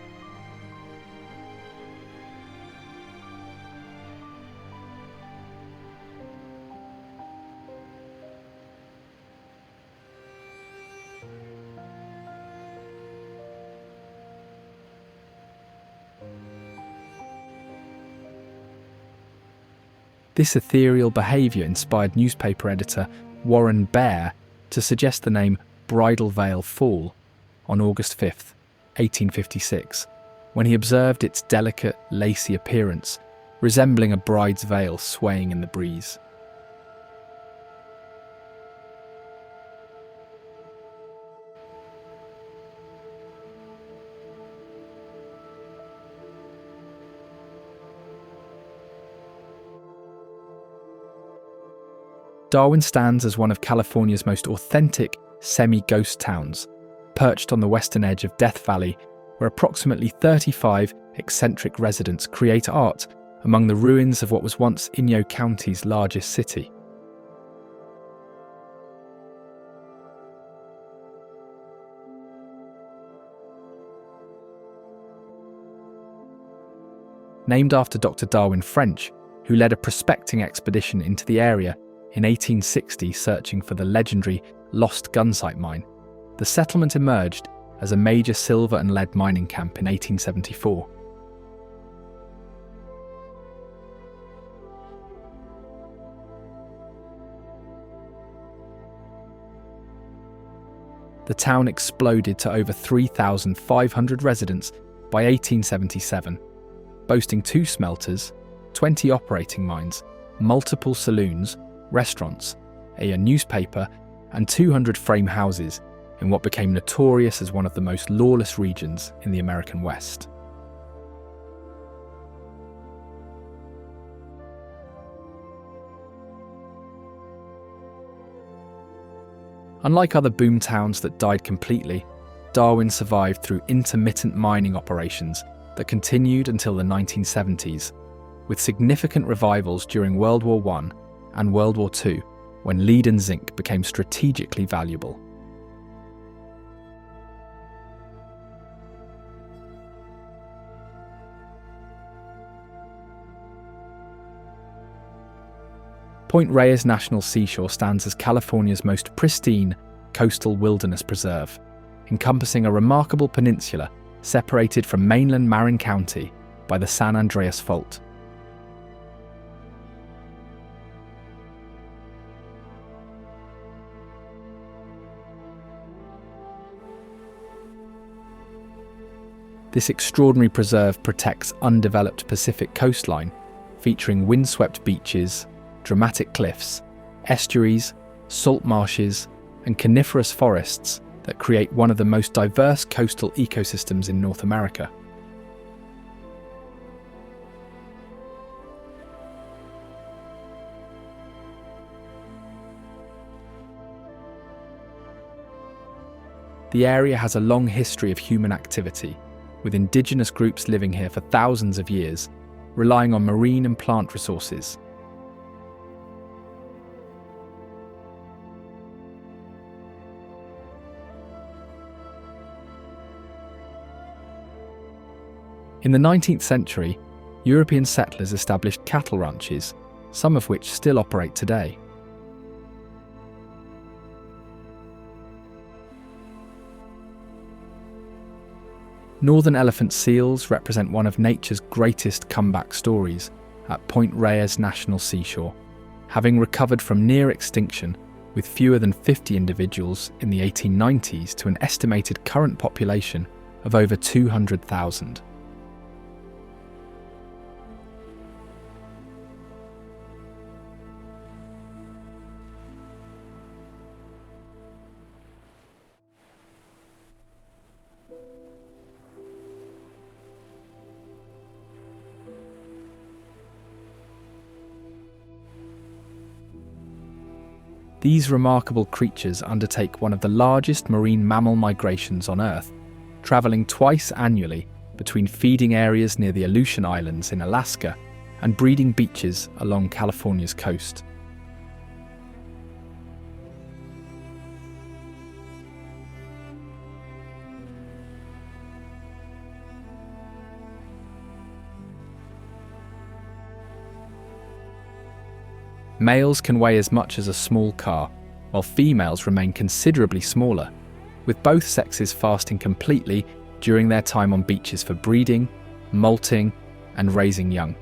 This ethereal behaviour inspired newspaper editor Warren Baer to suggest the name Bridal Veil Fall on August 5, 1856, when he observed its delicate, lacy appearance, resembling a bride's veil swaying in the breeze. Darwin stands as one of California's most authentic semi-ghost towns, perched on the western edge of Death Valley, where approximately 35 eccentric residents create art among the ruins of what was once Inyo County's largest city. Named after Dr. Darwin French, who led a prospecting expedition into the area in 1860 searching for the legendary Lost Gunsight mine, the settlement emerged as a major silver and lead mining camp in 1874. The town exploded to over 3,500 residents by 1877, boasting 2 smelters, 20 operating mines, multiple saloons, restaurants, a newspaper, and 200 frame houses in what became notorious as one of the most lawless regions in the American West. Unlike other boom towns that died completely, Darwin survived through intermittent mining operations that continued until the 1970s, with significant revivals during World War I and World War II, when lead and zinc became strategically valuable. Point Reyes National Seashore stands as California's most pristine coastal wilderness preserve, encompassing a remarkable peninsula separated from mainland Marin County by the San Andreas Fault. This extraordinary preserve protects undeveloped Pacific coastline, featuring windswept beaches, dramatic cliffs, estuaries, salt marshes, and coniferous forests that create one of the most diverse coastal ecosystems in North America. The area has a long history of human activity, with indigenous groups living here for thousands of years, relying on marine and plant resources. In the 19th century, European settlers established cattle ranches, some of which still operate today. Northern elephant seals represent one of nature's greatest comeback stories at Point Reyes National Seashore, having recovered from near extinction with fewer than 50 individuals in the 1890s to an estimated current population of over 200,000. These remarkable creatures undertake one of the largest marine mammal migrations on Earth, travelling twice annually between feeding areas near the Aleutian Islands in Alaska and breeding beaches along California's coast. Males can weigh as much as a small car, while females remain considerably smaller, with both sexes fasting completely during their time on beaches for breeding, molting, and raising young.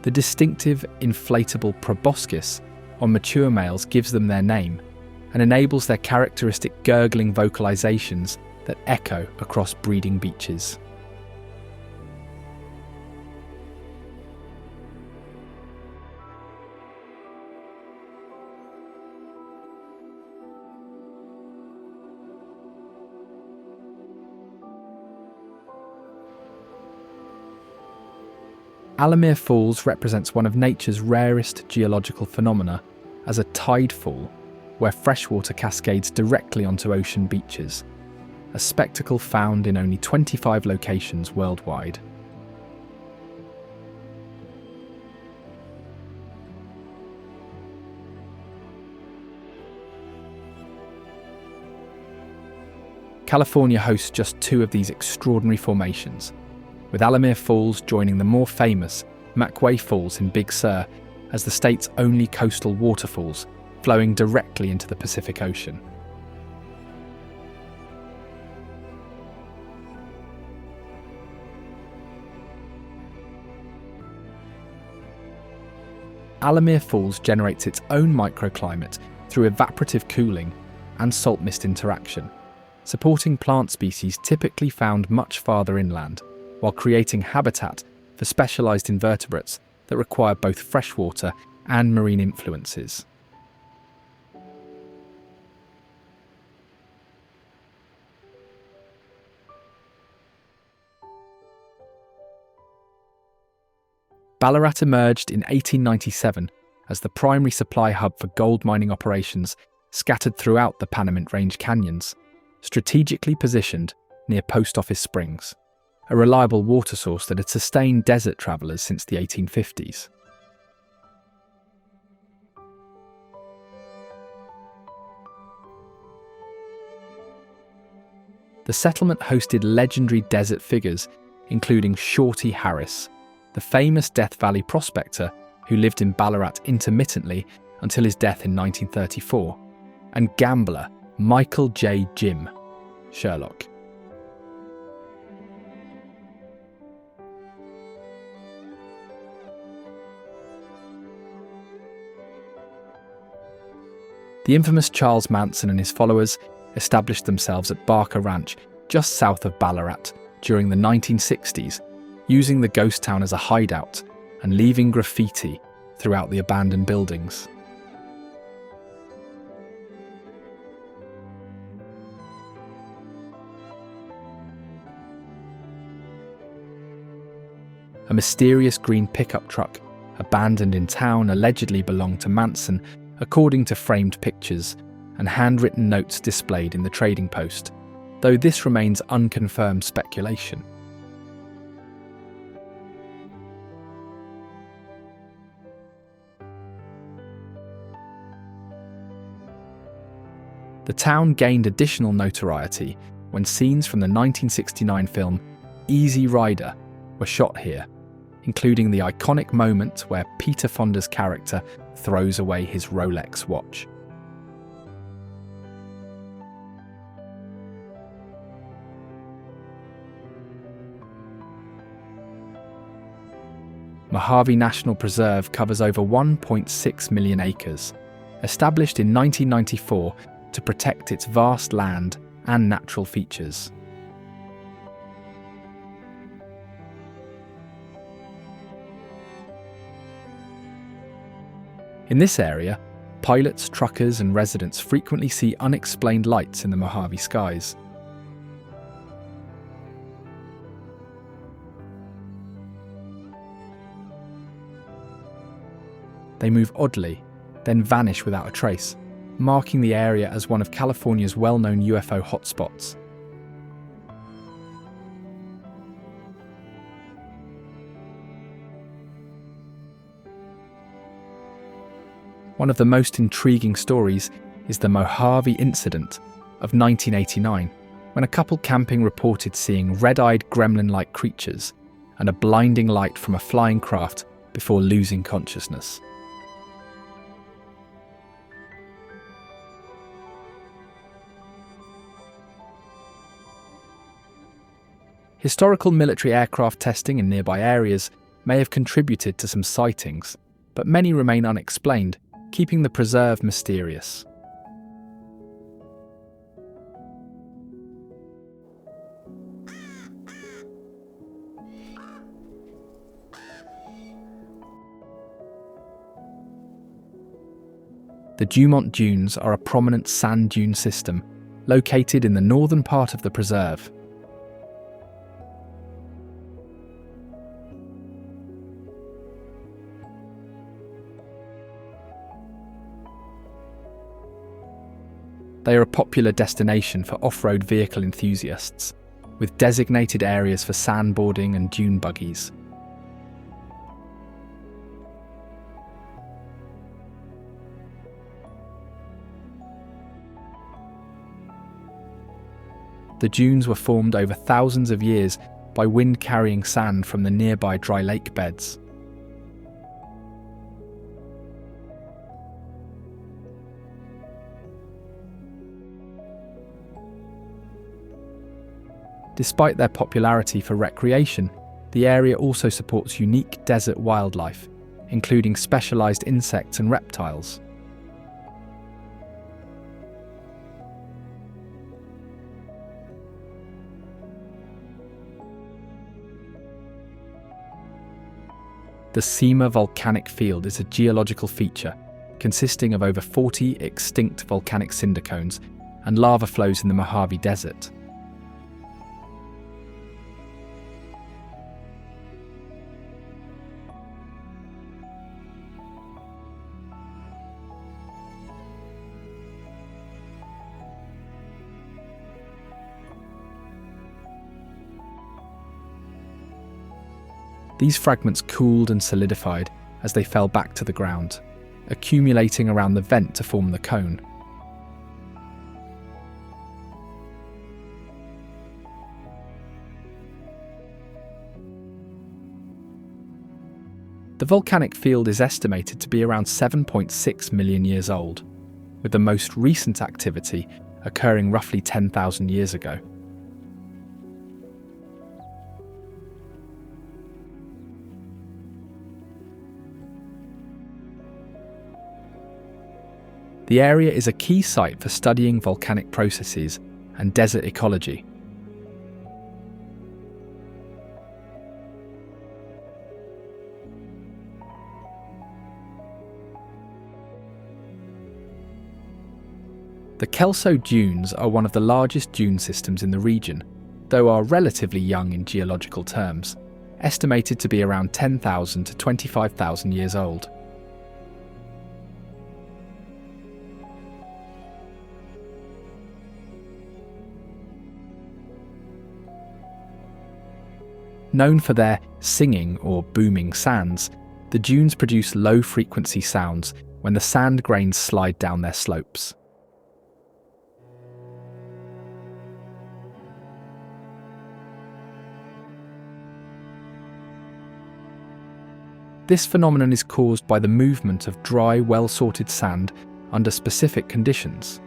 The distinctive inflatable proboscis on mature males gives them their name, and enables their characteristic gurgling vocalizations that echo across breeding beaches. Alamir Falls represents one of nature's rarest geological phenomena as a tide fall, where freshwater cascades directly onto ocean beaches, a spectacle found in only 25 locations worldwide. California hosts just 2 of these extraordinary formations, with Alamir Falls joining the more famous McArthur-Burney Falls in Big Sur as the state's only coastal waterfalls, flowing directly into the Pacific Ocean. Alamir Falls generates its own microclimate through evaporative cooling and salt mist interaction, supporting plant species typically found much farther inland, while creating habitat for specialised invertebrates that require both freshwater and marine influences. Ballarat emerged in 1897 as the primary supply hub for gold mining operations scattered throughout the Panamint Range canyons, strategically positioned near Post Office Springs, a reliable water source that had sustained desert travellers since the 1850s. The settlement hosted legendary desert figures, including Shorty Harris, the famous Death Valley prospector who lived in Ballarat intermittently until his death in 1934, and gambler Michael J. Jim Sherlock. The infamous Charles Manson and his followers established themselves at Barker Ranch just south of Ballarat during the 1960s, using the ghost town as a hideout and leaving graffiti throughout the abandoned buildings. A mysterious green pickup truck, abandoned in town, allegedly belonged to Manson, according to framed pictures and handwritten notes displayed in the trading post, though this remains unconfirmed speculation. The town gained additional notoriety when scenes from the 1969 film Easy Rider were shot here, including the iconic moment where Peter Fonda's character throws away his Rolex watch. Mojave National Preserve covers over 1.6 million acres, established in 1994 to protect its vast land and natural features. In this area, pilots, truckers and residents frequently see unexplained lights in the Mojave skies. They move oddly, then vanish without a trace, marking the area as one of California's well-known UFO hotspots. One of the most intriguing stories is the Mojave Incident of 1989, when a couple camping reported seeing red-eyed gremlin-like creatures and a blinding light from a flying craft before losing consciousness. Historical military aircraft testing in nearby areas may have contributed to some sightings, but many remain unexplained, keeping the preserve mysterious. The Dumont Dunes are a prominent sand dune system located in the northern part of the preserve. They are a popular destination for off-road vehicle enthusiasts, with designated areas for sandboarding and dune buggies. The dunes were formed over thousands of years by wind carrying sand from the nearby dry lake beds. Despite their popularity for recreation, the area also supports unique desert wildlife, including specialised insects and reptiles. The Cima volcanic field is a geological feature consisting of over 40 extinct volcanic cinder cones and lava flows in the Mojave Desert. These fragments cooled and solidified as they fell back to the ground, accumulating around the vent to form the cone. The volcanic field is estimated to be around 7.6 million years old, with the most recent activity occurring roughly 10,000 years ago. The area is a key site for studying volcanic processes and desert ecology. The Kelso Dunes are one of the largest dune systems in the region, though are relatively young in geological terms, estimated to be around 10,000 to 25,000 years old. Known for their singing or booming sands, the dunes produce low-frequency sounds when the sand grains slide down their slopes. This phenomenon is caused by the movement of dry, well-sorted sand under specific conditions.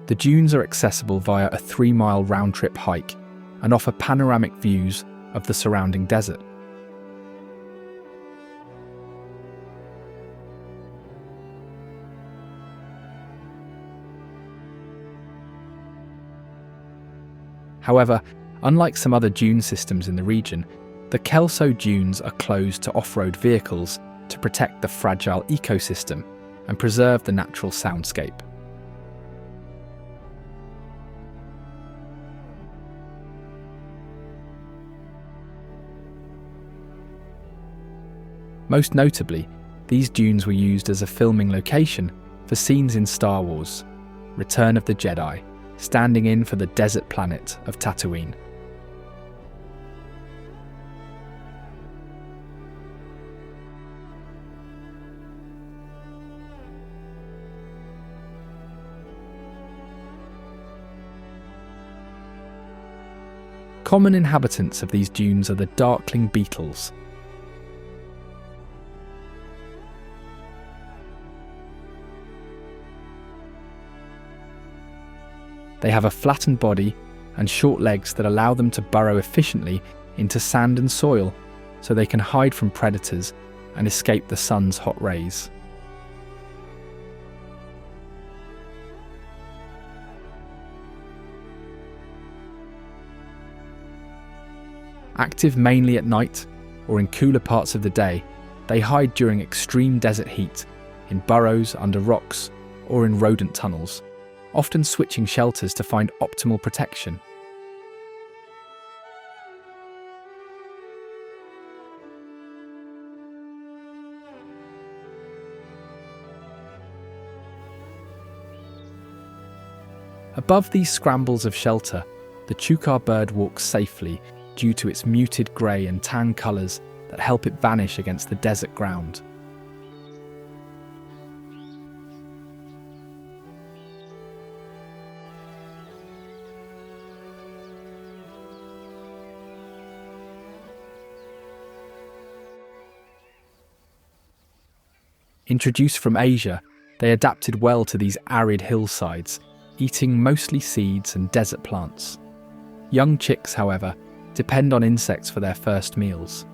The dunes are accessible via a 3-mile round-trip hike and offer panoramic views of the surrounding desert. However, unlike some other dune systems in the region, the Kelso Dunes are closed to off-road vehicles to protect the fragile ecosystem and preserve the natural soundscape. Most notably, these dunes were used as a filming location for scenes in Star Wars: Return of the Jedi, standing in for the desert planet of Tatooine. Common inhabitants of these dunes are the darkling beetles. They have a flattened body and short legs that allow them to burrow efficiently into sand and soil so they can hide from predators and escape the sun's hot rays. Active mainly at night or in cooler parts of the day, they hide during extreme desert heat in burrows under rocks or in rodent tunnels, often switching shelters to find optimal protection. Above these scrambles of shelter, the chukar bird walks safely due to its muted grey and tan colours that help it vanish against the desert ground. Introduced from Asia, they adapted well to these arid hillsides, eating mostly seeds and desert plants. Young chicks, however, depend on insects for their first meals.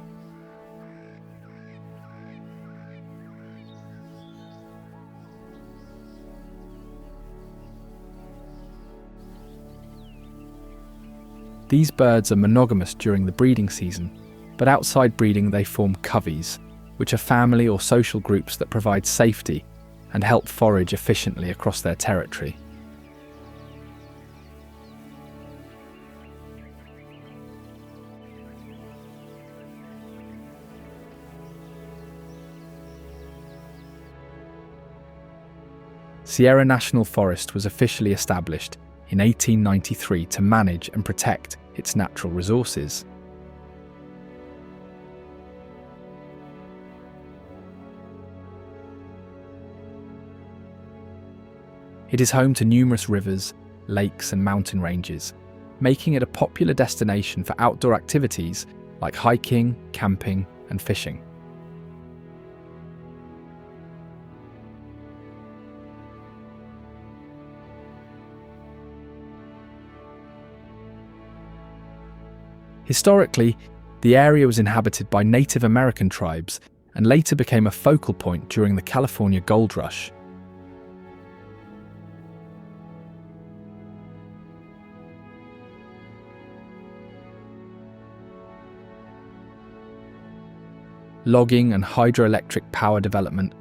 These birds are monogamous during the breeding season, but outside breeding they form coveys, which are family or social groups that provide safety and help forage efficiently across their territory. Sierra National Forest was officially established in 1893 to manage and protect its natural resources. It is home to numerous rivers, lakes and mountain ranges, making it a popular destination for outdoor activities like hiking, camping and fishing. Historically, the area was inhabited by Native American tribes and later became a focal point during the California Gold Rush. Logging and hydroelectric power development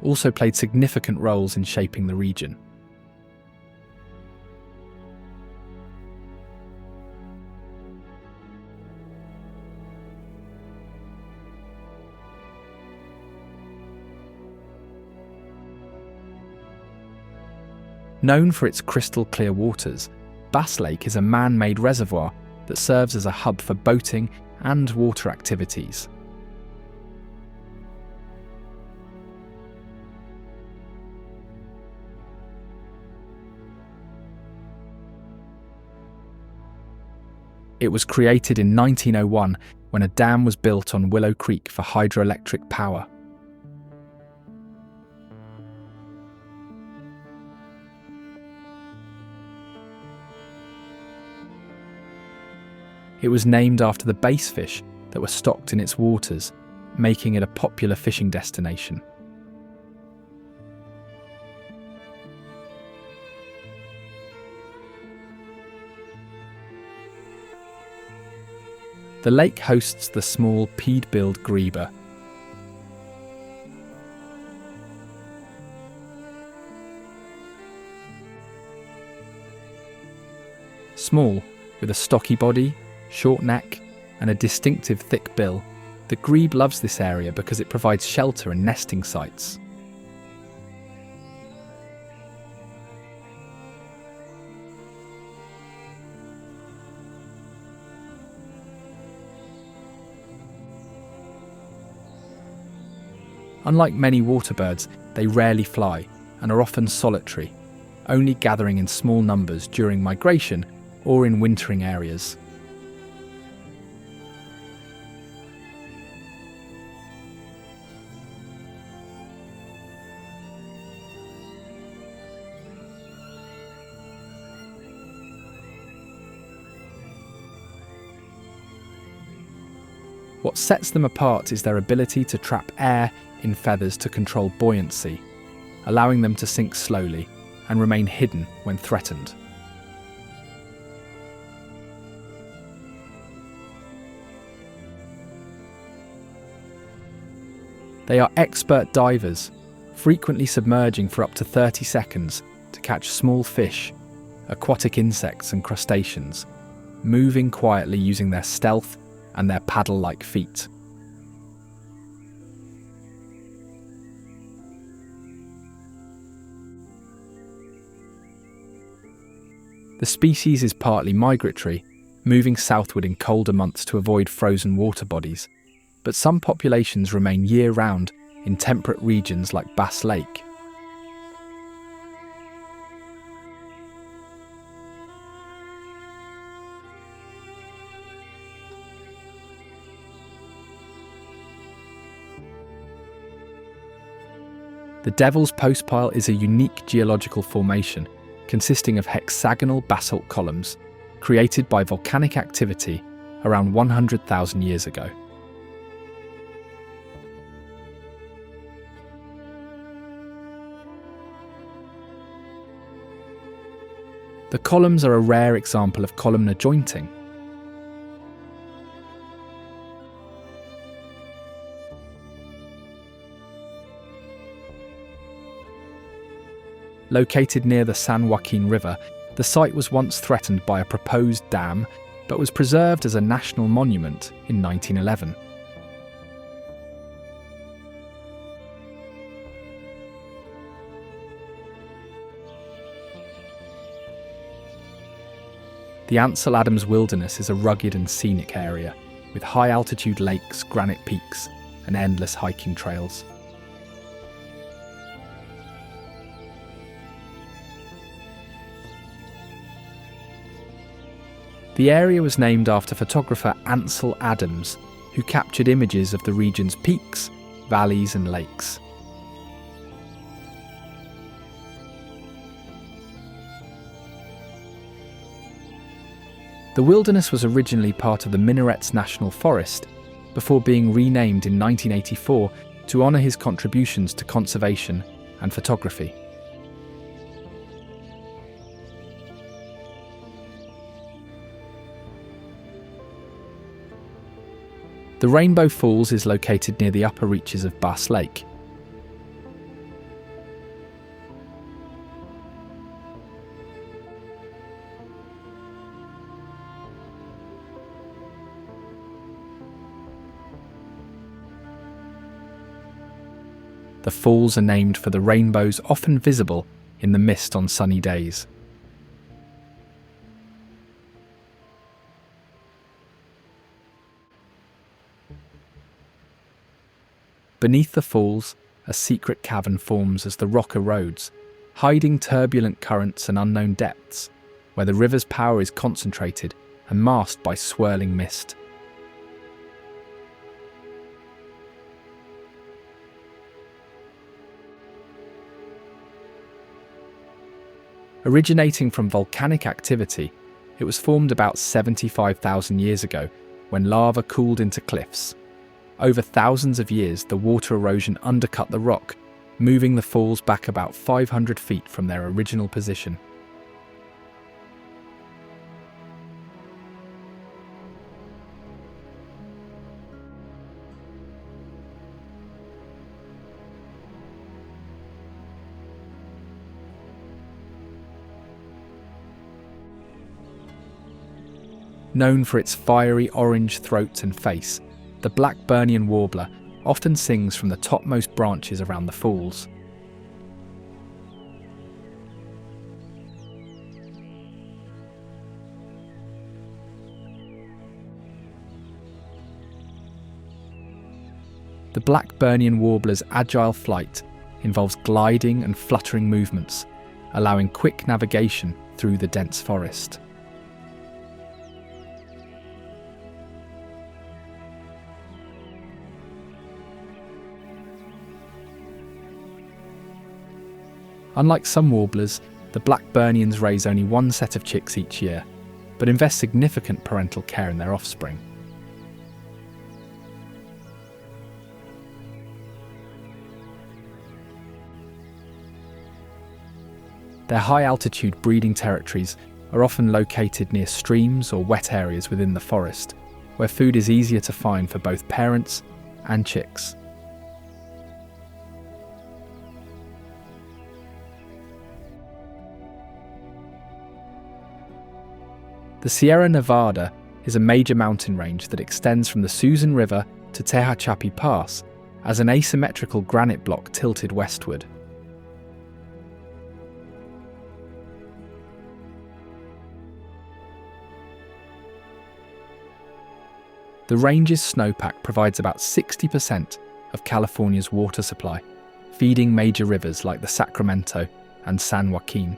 also played significant roles in shaping the region. Known for its crystal clear waters, Bass Lake is a man-made reservoir that serves as a hub for boating and water activities. It was created in 1901 when a dam was built on Willow Creek for hydroelectric power. It was named after the bassfish that were stocked in its waters, making it a popular fishing destination. The lake hosts the small peed-billed grebe. Small, with a stocky body, short neck, and a distinctive thick bill, the grebe loves this area because it provides shelter and nesting sites. Unlike many waterbirds, they rarely fly and are often solitary, only gathering in small numbers during migration or in wintering areas. What sets them apart is their ability to trap air in feathers to control buoyancy, allowing them to sink slowly and remain hidden when threatened. They are expert divers, frequently submerging for up to 30 seconds to catch small fish, aquatic insects and crustaceans, moving quietly using their stealth and their paddle-like feet. The species is partly migratory, moving southward in colder months to avoid frozen water bodies, but some populations remain year-round in temperate regions like Bass Lake. The Devil's Postpile is a unique geological formation consisting of hexagonal basalt columns created by volcanic activity around 100,000 years ago. The columns are a rare example of columnar jointing, Located near the San Joaquin River, the site was once threatened by a proposed dam, but was preserved as a national monument in 1911. The Ansel Adams Wilderness is a rugged and scenic area, with high-altitude lakes, granite peaks, and endless hiking trails. The area was named after photographer Ansel Adams, who captured images of the region's peaks, valleys, and lakes. The wilderness was originally part of the Minarets National Forest before being renamed in 1984 to honour his contributions to conservation and photography. The Rainbow Falls is located near the upper reaches of Bass Lake. The falls are named for the rainbows often visible in the mist on sunny days. Beneath the falls, a secret cavern forms as the rock erodes, hiding turbulent currents and unknown depths, where the river's power is concentrated and masked by swirling mist. Originating from volcanic activity, it was formed about 75,000 years ago when lava cooled into cliffs. Over thousands of years, the water erosion undercut the rock, moving the falls back about 500 feet from their original position. Known for its fiery orange throat and face, the Blackburnian warbler often sings from the topmost branches around the falls. The Blackburnian warbler's agile flight involves gliding and fluttering movements, allowing quick navigation through the dense forest. Unlike some warblers, the Blackburnians raise only one set of chicks each year, but invest significant parental care in their offspring. Their high-altitude breeding territories are often located near streams or wet areas within the forest, where food is easier to find for both parents and chicks. The Sierra Nevada is a major mountain range that extends from the Susan River to Tehachapi Pass as an asymmetrical granite block tilted westward. The range's snowpack provides about 60% of California's water supply, feeding major rivers like the Sacramento and San Joaquin.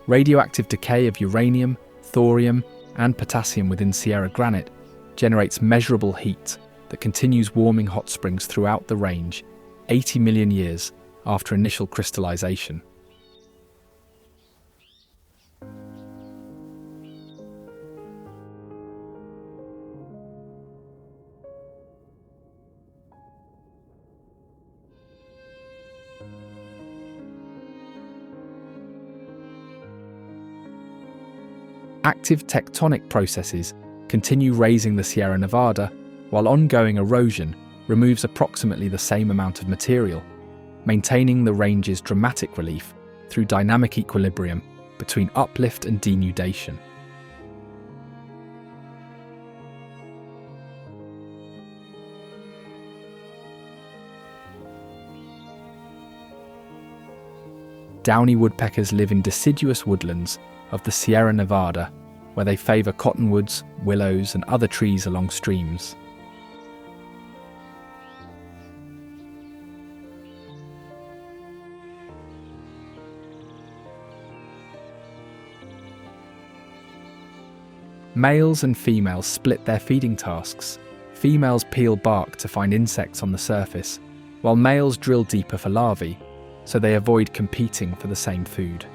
Radioactive decay of uranium, thorium, and potassium within Sierra granite generates measurable heat that continues warming hot springs throughout the range 80 million years after initial crystallization. Active tectonic processes continue raising the Sierra Nevada, while ongoing erosion removes approximately the same amount of material, maintaining the range's dramatic relief through dynamic equilibrium between uplift and denudation. Downy woodpeckers live in deciduous woodlands of the Sierra Nevada, where they favour cottonwoods, willows and other trees along streams. Males and females split their feeding tasks. Females peel bark to find insects on the surface, while males drill deeper for larvae, so they avoid competing for the same food.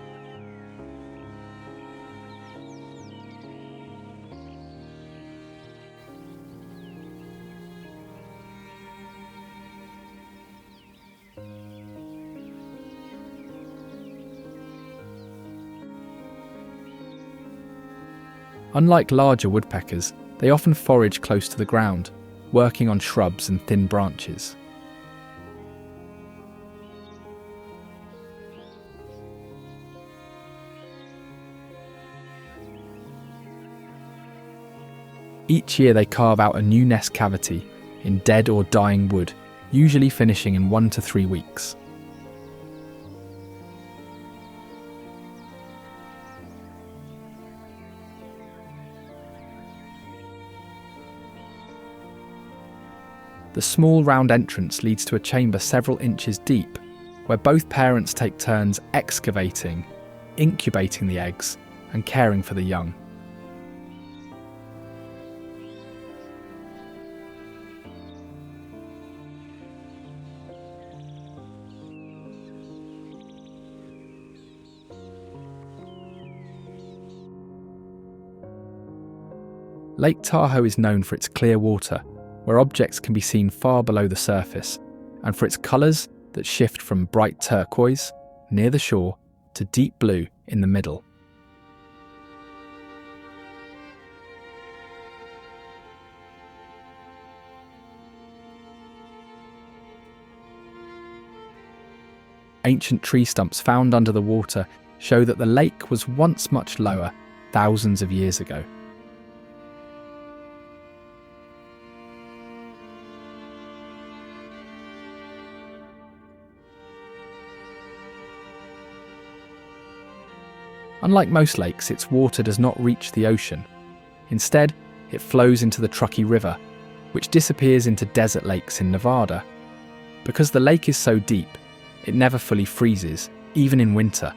Unlike larger woodpeckers, they often forage close to the ground, working on shrubs and thin branches. Each year they carve out a new nest cavity in dead or dying wood, usually finishing in 1 to 3 weeks. The small round entrance leads to a chamber several inches deep, where both parents take turns excavating, incubating the eggs, and caring for the young. Lake Tahoe is known for its clear water, where objects can be seen far below the surface, and for its colours that shift from bright turquoise, near the shore, to deep blue in the middle. Ancient tree stumps found under the water show that the lake was once much lower, thousands of years ago. Unlike most lakes, its water does not reach the ocean. Instead, it flows into the Truckee River, which disappears into desert lakes in Nevada. Because the lake is so deep, it never fully freezes, even in winter.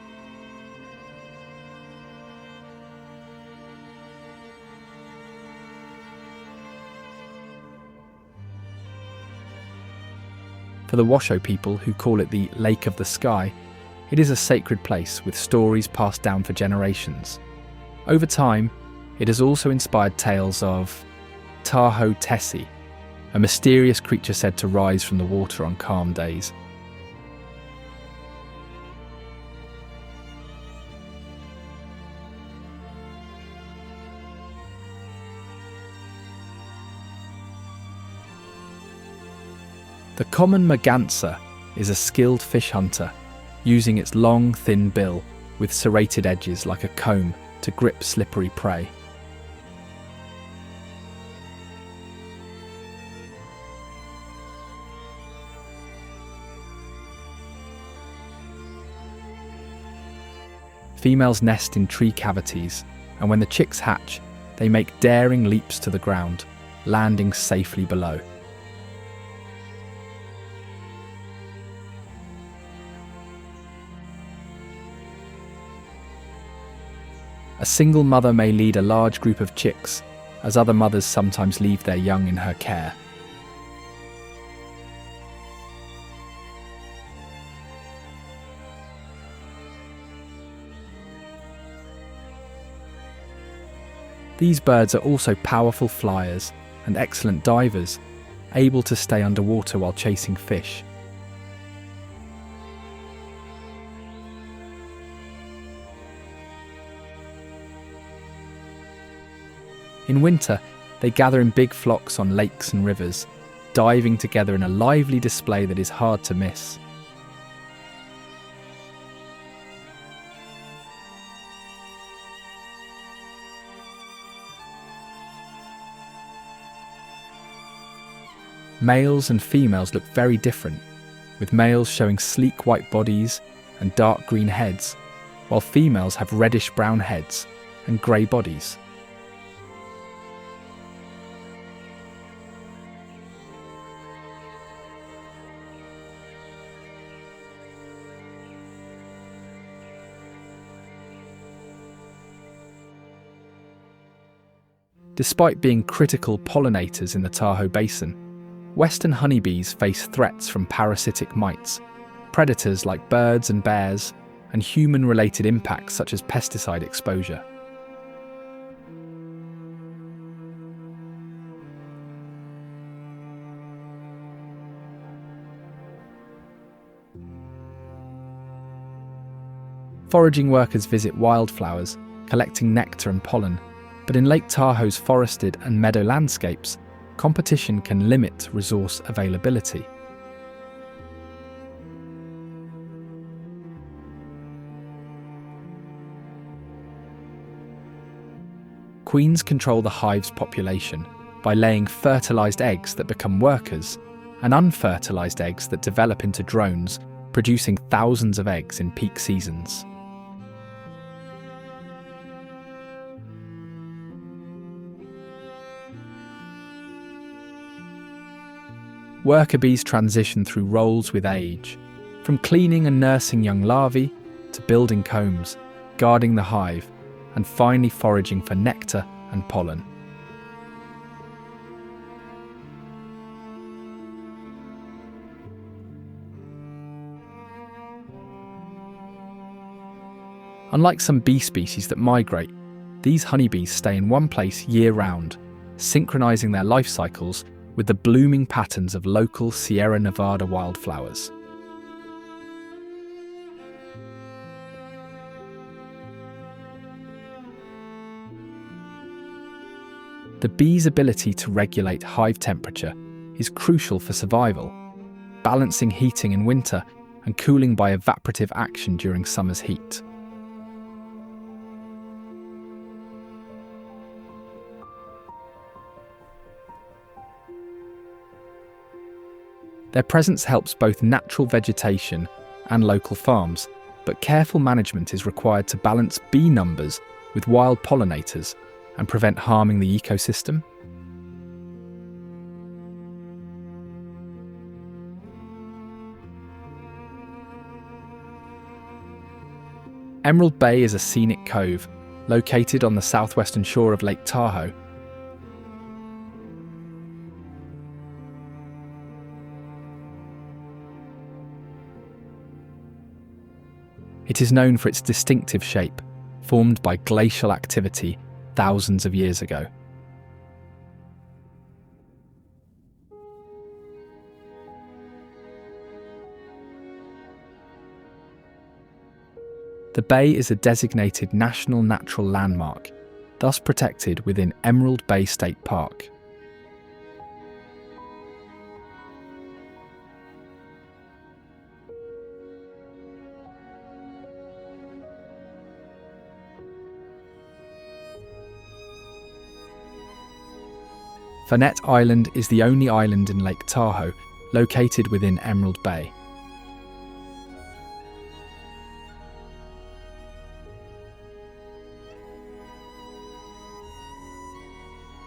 For the Washoe people, who call it the Lake of the Sky, it is a sacred place with stories passed down for generations. Over time, it has also inspired tales of Tahoe Tessie, a mysterious creature said to rise from the water on calm days. The common merganser is a skilled fish hunter, using its long, thin bill with serrated edges like a comb to grip slippery prey. Females nest in tree cavities, and when the chicks hatch, they make daring leaps to the ground, landing safely below. A single mother may lead a large group of chicks, as other mothers sometimes leave their young in her care. These birds are also powerful flyers and excellent divers, able to stay underwater while chasing fish. In winter, they gather in big flocks on lakes and rivers, diving together in a lively display that is hard to miss. Males and females look very different, with males showing sleek white bodies and dark green heads, while females have reddish-brown heads and grey bodies. Despite being critical pollinators in the Tahoe Basin, western honeybees face threats from parasitic mites, predators like birds and bears, and human-related impacts such as pesticide exposure. Foraging workers visit wildflowers, collecting nectar and pollen, but in Lake Tahoe's forested and meadow landscapes, competition can limit resource availability. Queens control the hive's population by laying fertilised eggs that become workers and unfertilised eggs that develop into drones, producing thousands of eggs in peak seasons. Worker bees transition through roles with age, from cleaning and nursing young larvae to building combs, guarding the hive, and finally foraging for nectar and pollen. Unlike some bee species that migrate, these honeybees stay in one place year-round, synchronizing their life cycles with the blooming patterns of local Sierra Nevada wildflowers. The bee's ability to regulate hive temperature is crucial for survival, balancing heating in winter and cooling by evaporative action during summer's heat. Their presence helps both natural vegetation and local farms, but careful management is required to balance bee numbers with wild pollinators and prevent harming the ecosystem. Emerald Bay is a scenic cove located on the southwestern shore of Lake Tahoe. It is known for its distinctive shape, formed by glacial activity thousands of years ago. The bay is a designated National Natural Landmark, thus protected within Emerald Bay State Park. Fournette Island is the only island in Lake Tahoe located within Emerald Bay.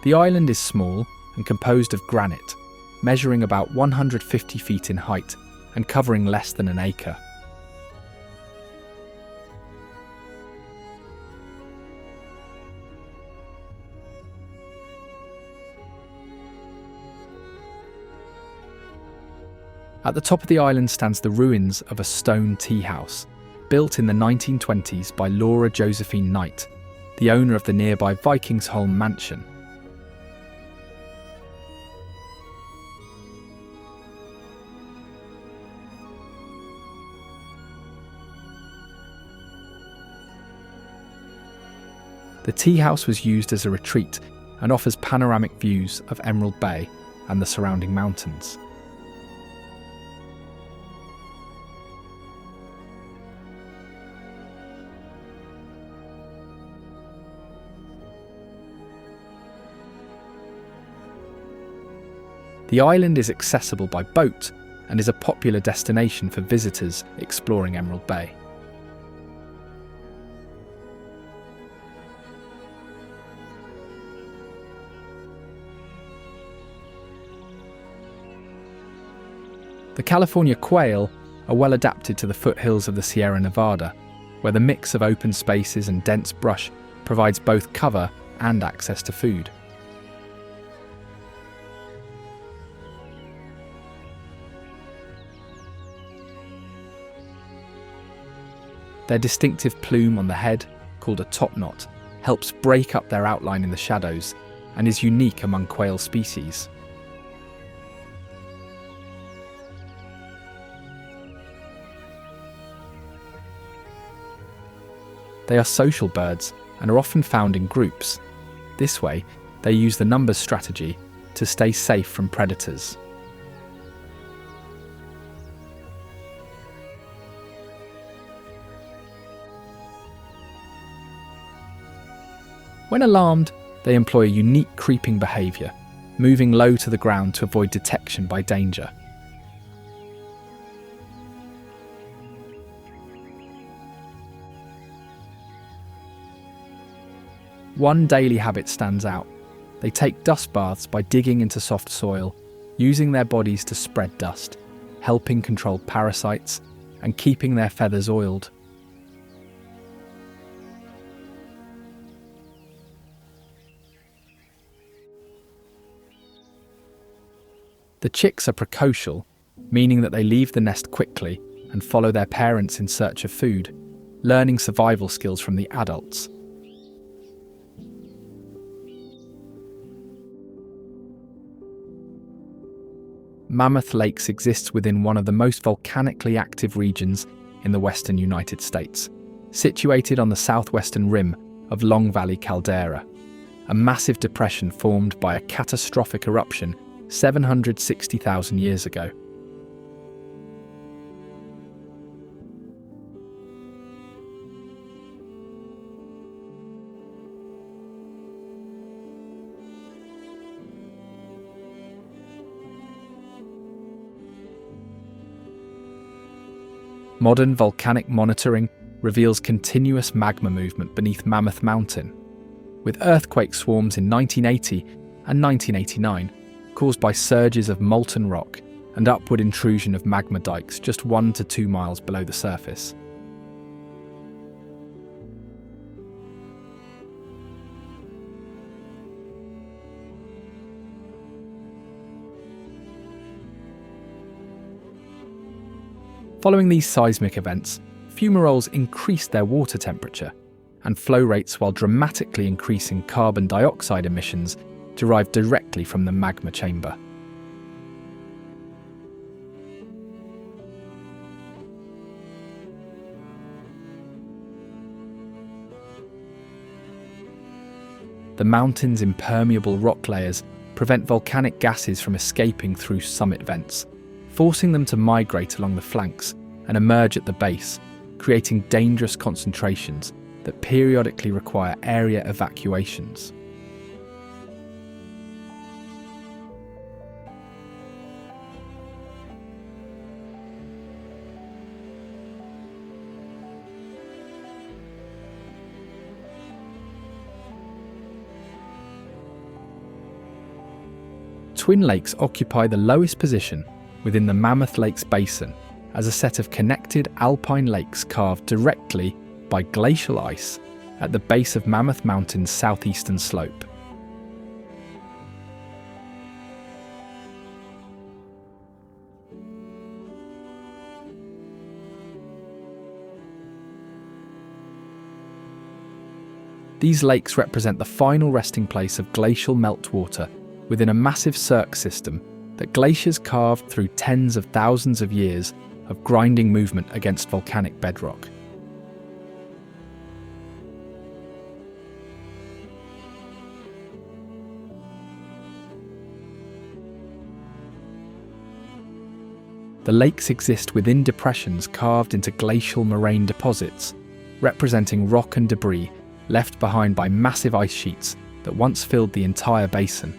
The island is small and composed of granite, measuring about 150 feet in height and covering less than an acre. At the top of the island stands the ruins of a stone tea house, built in the 1920s by Laura Josephine Knight, the owner of the nearby Vikingsholm mansion. The tea house was used as a retreat and offers panoramic views of Emerald Bay and the surrounding mountains. The island is accessible by boat and is a popular destination for visitors exploring Emerald Bay. The California quail are well adapted to the foothills of the Sierra Nevada, where the mix of open spaces and dense brush provides both cover and access to food. Their distinctive plume on the head, called a topknot, helps break up their outline in the shadows and is unique among quail species. They are social birds and are often found in groups. This way, they use the numbers strategy to stay safe from predators. When alarmed, they employ a unique creeping behaviour, moving low to the ground to avoid detection by danger. One daily habit stands out. They take dust baths by digging into soft soil, using their bodies to spread dust, helping control parasites and keeping their feathers oiled. The chicks are precocial, meaning that they leave the nest quickly and follow their parents in search of food, learning survival skills from the adults. Mammoth Lakes exists within one of the most volcanically active regions in the western United States, situated on the southwestern rim of Long Valley Caldera, a massive depression formed by a catastrophic eruption 760,000 years ago. Modern volcanic monitoring reveals continuous magma movement beneath Mammoth Mountain, with earthquake swarms in 1980 and 1989 caused by surges of molten rock and upward intrusion of magma dikes just 1 to 2 miles below the surface. Following these seismic events, fumaroles increased their water temperature and flow rates while dramatically increasing carbon dioxide emissions derived directly from the magma chamber. The mountain's impermeable rock layers prevent volcanic gases from escaping through summit vents, forcing them to migrate along the flanks and emerge at the base, creating dangerous concentrations that periodically require area evacuations. Twin Lakes occupy the lowest position within the Mammoth Lakes Basin as a set of connected alpine lakes carved directly by glacial ice at the base of Mammoth Mountain's southeastern slope. These lakes represent the final resting place of glacial meltwater within a massive cirque system that glaciers carved through tens of thousands of years of grinding movement against volcanic bedrock. The lakes exist within depressions carved into glacial moraine deposits, representing rock and debris left behind by massive ice sheets that once filled the entire basin.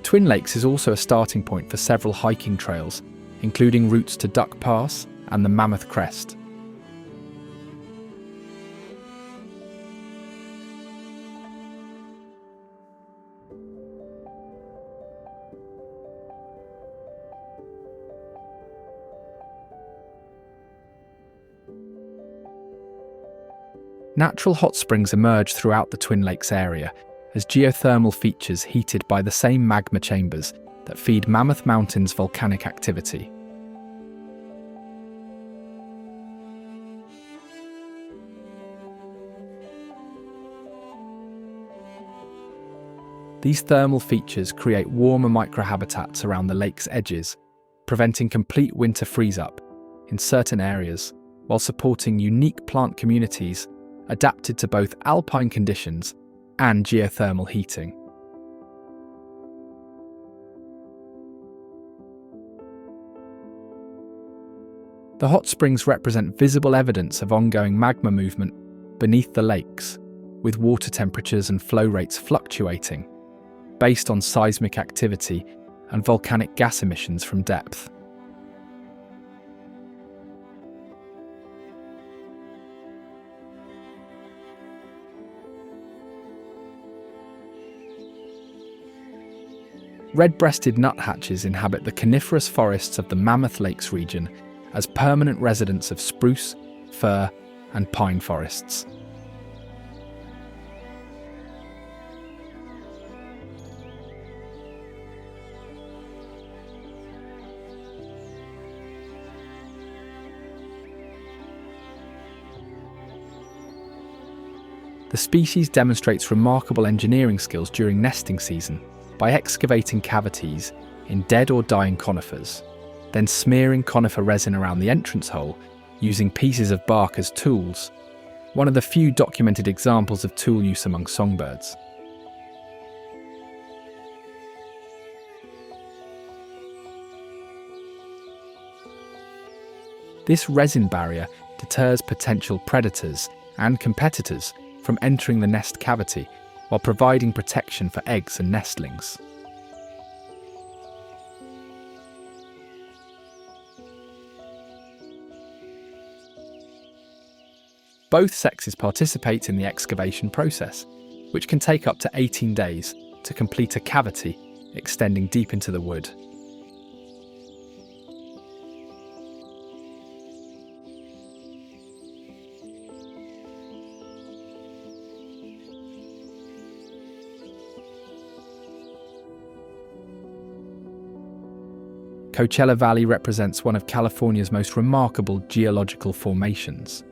Twin Lakes is also a starting point for several hiking trails, including routes to Duck Pass and the Mammoth Crest. Natural hot springs emerge throughout the Twin Lakes area as geothermal features heated by the same magma chambers that feed Mammoth Mountain's volcanic activity. These thermal features create warmer microhabitats around the lake's edges, preventing complete winter freeze-up in certain areas, while supporting unique plant communities adapted to both alpine conditions and geothermal heating. The hot springs represent visible evidence of ongoing magma movement beneath the lakes, with water temperatures and flow rates fluctuating based on seismic activity and volcanic gas emissions from depth. Red-breasted nuthatches inhabit the coniferous forests of the Mammoth Lakes region as permanent residents of spruce, fir, and pine forests. The species demonstrates remarkable engineering skills during nesting season by excavating cavities in dead or dying conifers, then smearing conifer resin around the entrance hole using pieces of bark as tools, one of the few documented examples of tool use among songbirds. This resin barrier deters potential predators and competitors from entering the nest cavity, while providing protection for eggs and nestlings. Both sexes participate in the excavation process, which can take up to 18 days to complete a cavity extending deep into the wood. Coachella Valley represents one of California's most remarkable geological formations,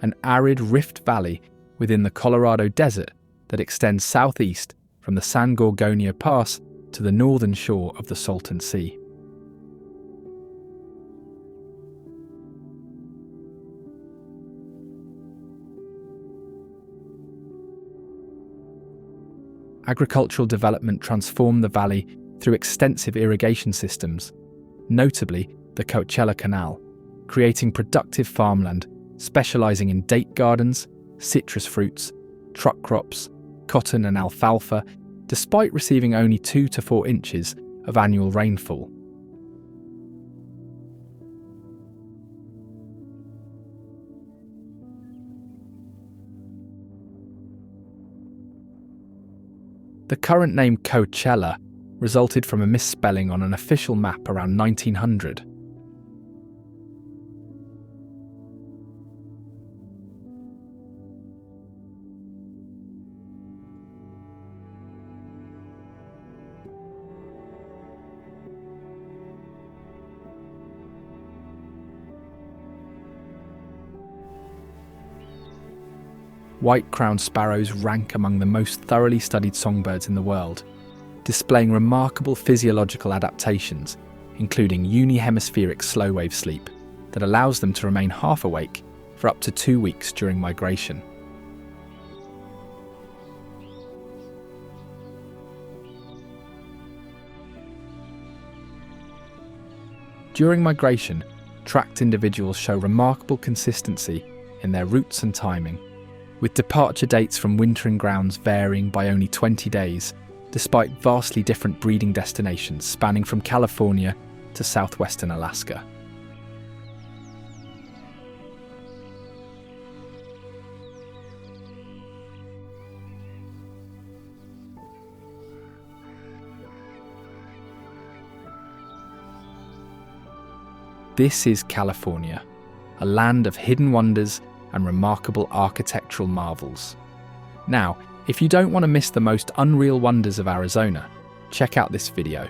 an arid rift valley within the Colorado Desert that extends southeast from the San Gorgonio Pass to the northern shore of the Salton Sea. Agricultural development transformed the valley through extensive irrigation systems, notably the Coachella Canal, creating productive farmland specializing in date gardens, citrus fruits, truck crops, cotton and alfalfa, despite receiving only 2 to 4 inches of annual rainfall. The current name Coachella resulted from a misspelling on an official map around 1900. White-crowned sparrows rank among the most thoroughly studied songbirds in the world, displaying remarkable physiological adaptations including unihemispheric slow-wave sleep that allows them to remain half awake for up to 2 weeks during migration. During migration, tracked individuals show remarkable consistency in their routes and timing, with departure dates from wintering grounds varying by only 20 days, despite vastly different breeding destinations spanning from California to southwestern Alaska. This is California, a land of hidden wonders and remarkable architectural marvels. Now, if you don't want to miss the most unreal wonders of Arizona, check out this video.